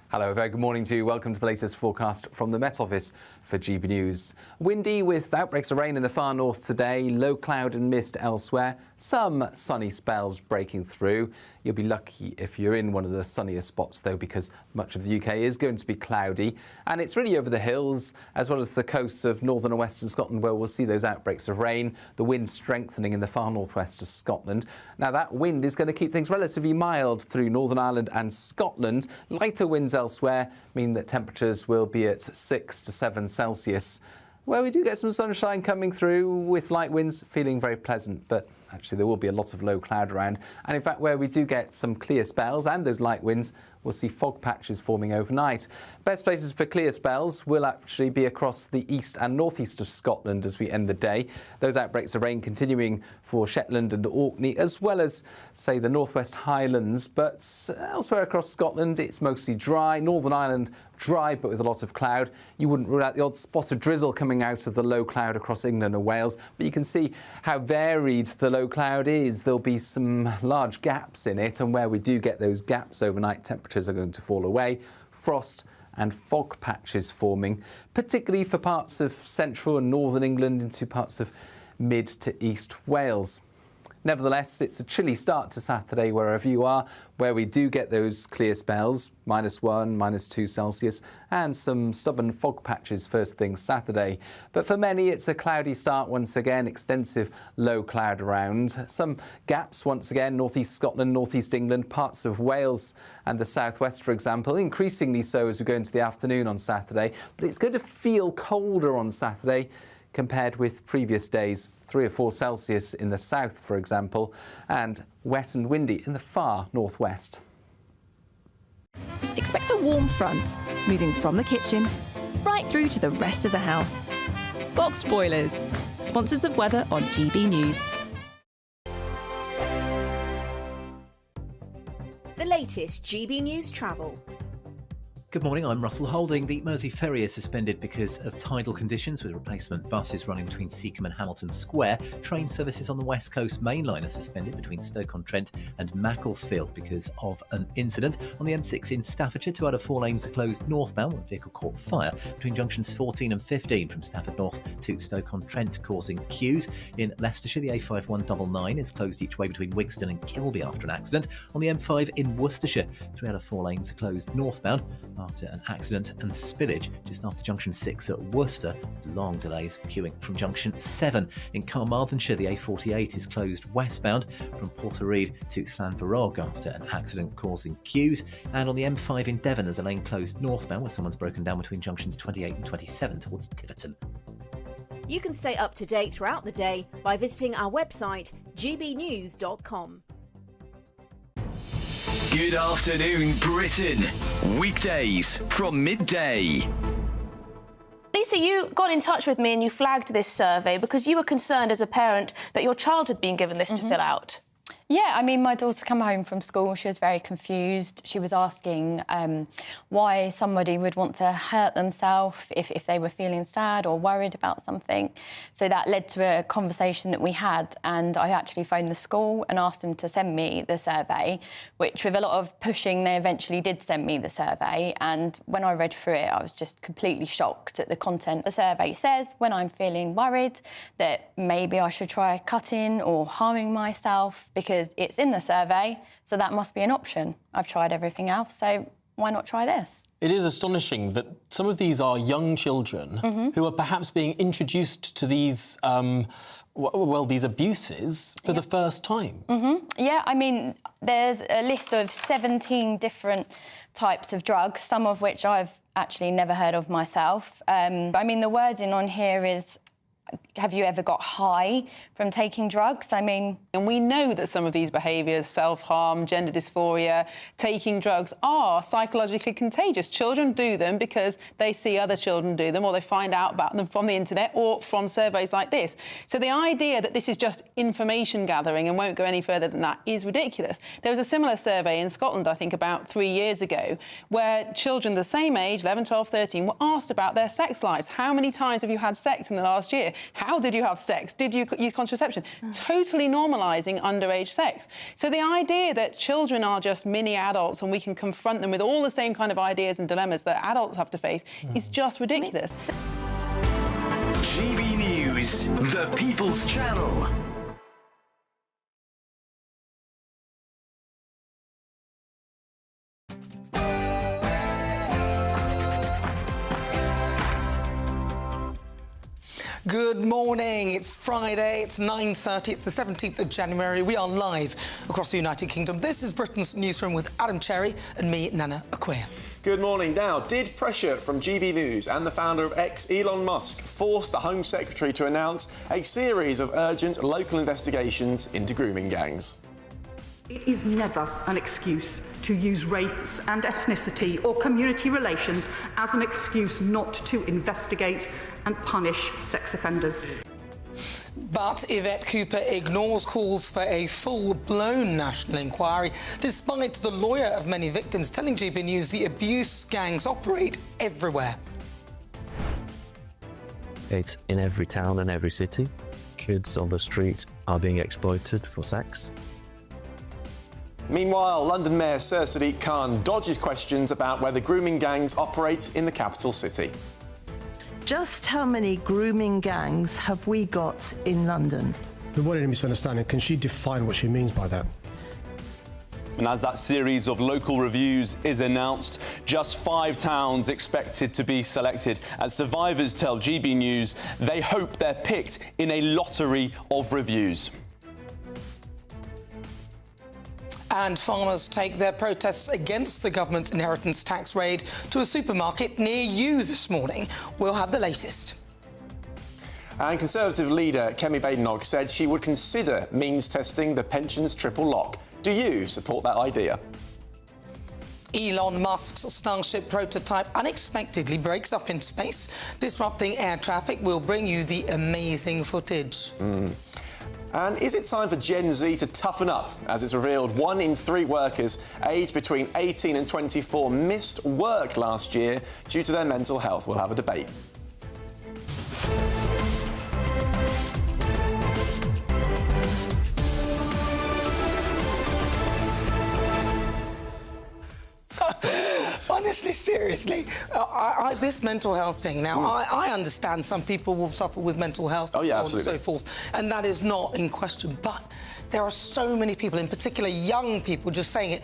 Hello, a very good morning to you. Welcome to the latest forecast from the Met Office for GB News. Windy with outbreaks of rain in the far north today, low cloud and mist elsewhere, some sunny spells breaking through. You'll be lucky if you're in one of the sunniest spots, though, because much of the UK is going to be cloudy. And it's really over the hills, as well as the coasts of northern and western Scotland, where we'll see those outbreaks of rain, the wind strengthening in the far northwest of Scotland. Now, that wind is going to keep things relatively mild through Northern Ireland and Scotland. Lighter winds elsewhere mean that temperatures will be at 6 to 7 Celsius, where we do get some sunshine coming through with light winds, feeling very pleasant. But actually, there will be a lot of low cloud around. And in fact, where we do get some clear spells and those light winds, we'll see fog patches forming overnight. Best places for clear spells will actually be across the east and northeast of Scotland as we end the day. Those outbreaks of rain continuing for Shetland and Orkney, as well as, say, the northwest Highlands. But elsewhere across Scotland, it's mostly dry. Northern Ireland, dry but with a lot of cloud. You wouldn't rule out the odd spot of drizzle coming out of the low cloud across England and Wales, but you can see how varied the low cloud is. There'll be some large gaps in it, and where we do get those gaps overnight, temperatures are going to fall away. Frost and fog patches forming, particularly for parts of central and northern England into parts of mid to east Wales. Nevertheless, it's a chilly start to Saturday wherever you are, where we do get those clear spells, -1, -2 Celsius, and some stubborn fog patches first thing Saturday. But for many, it's a cloudy start once again, extensive low cloud around. Some gaps once again, northeast Scotland, northeast England, parts of Wales and the southwest, for example, increasingly so as we go into the afternoon on Saturday. But it's going to feel colder on Saturday compared with previous days. 3 or 4 Celsius in the south, for example, and wet and windy in the far northwest. Expect a warm front, moving from the kitchen right through to the rest of the house. Boxed Boilers, sponsors of weather on GB News. The latest GB News travel. Good morning, I'm Russell Holding. The Mersey Ferry is suspended because of tidal conditions, with replacement buses running between Seacombe and Hamilton Square. Train services on the West Coast Main Line are suspended between Stoke-on-Trent and Macclesfield because of an incident. On the M6 in Staffordshire, 2 out of 4 lanes are closed northbound when a vehicle caught fire between junctions 14 and 15 from Stafford North to Stoke-on-Trent, causing queues. In Leicestershire, the A5199 is closed each way between Wigston and Kilby after an accident. On the M5 in Worcestershire, 3 out of 4 lanes are closed northbound after an accident and spillage just after junction 6 at Worcester. Long delays queuing from junction 7. In Carmarthenshire, the A48 is closed westbound from Portread to Llanfarog after an accident causing queues. And on the M5 in Devon, there's a lane closed northbound where someone's broken down between junctions 28 and 27 towards Tiverton. You can stay up to date throughout the day by visiting our website, gbnews.com. Good afternoon, Britain. Weekdays from midday. Lisa, you got in touch with me and you flagged this survey because you were concerned as a parent that your child had been given this to fill out. Yeah, I mean, my daughter came home from school, she was very confused. She was asking why somebody would want to hurt themselves if they were feeling sad or worried about something. So that led to a conversation that we had, and I actually phoned the school and asked them to send me the survey, which with a lot of pushing, they eventually did send me the survey. And when I read through it, I was just completely shocked at the content. The survey says when I'm feeling worried that maybe I should try cutting or harming myself, because it's in the survey, so that must be an option. I've tried everything else, so why not try this? It is astonishing that some of these are young children who are perhaps being introduced to these, these abuses for the first time. Yeah, I mean, there's a list of 17 different types of drugs, some of which I've actually never heard of myself. I mean, the wording on here is, have you ever got high from taking drugs? I mean... And we know that some of these behaviours, self-harm, gender dysphoria, taking drugs, are psychologically contagious. Children do them because they see other children do them, or they find out about them from the internet or from surveys like this. So the idea that this is just information gathering and won't go any further than that is ridiculous. There was a similar survey in Scotland, I think, about 3 years ago, where children the same age, 11, 12, 13, were asked about their sex lives. How many times have you had sex in the last year? How did you have sex? Did you use contraception? Totally normalising underage sex. So the idea that children are just mini adults and we can confront them with all the same kind of ideas and dilemmas that adults have to face is just ridiculous. GB News, the People's Channel. Good morning, it's Friday, it's 9:30, it's the 17th of January. We are live across the United Kingdom. This is Britain's Newsroom with Adam Cherry and me, Nana Acquia. Good morning. Now, did pressure from GB News and the founder of X, Elon Musk, force the Home Secretary to announce a series of urgent local investigations into grooming gangs? It is never an excuse to use race and ethnicity or community relations as an excuse not to investigate and punish sex offenders. But Yvette Cooper ignores calls for a full-blown national inquiry, despite the lawyer of many victims telling GB News the abuse gangs operate everywhere. It's in every town and every city. Kids on the street are being exploited for sex. Meanwhile, London Mayor Sir Sadiq Khan dodges questions about whether grooming gangs operate in the capital city. Just how many grooming gangs have we got in London? To avoid any misunderstanding, can she define what she means by that? And as that series of local reviews is announced, just 5 towns expected to be selected. As survivors tell GB News, they hope they're picked in a lottery of reviews. And farmers take their protests against the government's inheritance tax raid to a supermarket near you this morning. We'll have the latest. And Conservative leader Kemi Badenoch said she would consider means testing the pensions triple lock. Do you support that idea? Elon Musk's Starship prototype unexpectedly breaks up in space. Disrupting air traffic. Will bring you the amazing footage. And is it time for Gen Z to toughen up? As it's revealed, 1 in 3 workers aged between 18 and 24 missed work last year due to their mental health. We'll have a debate. Honestly, seriously, this mental health thing now, I understand some people will suffer with mental health and so on and so forth, and that is not in question, but there are so many people, in particular young people, just saying it,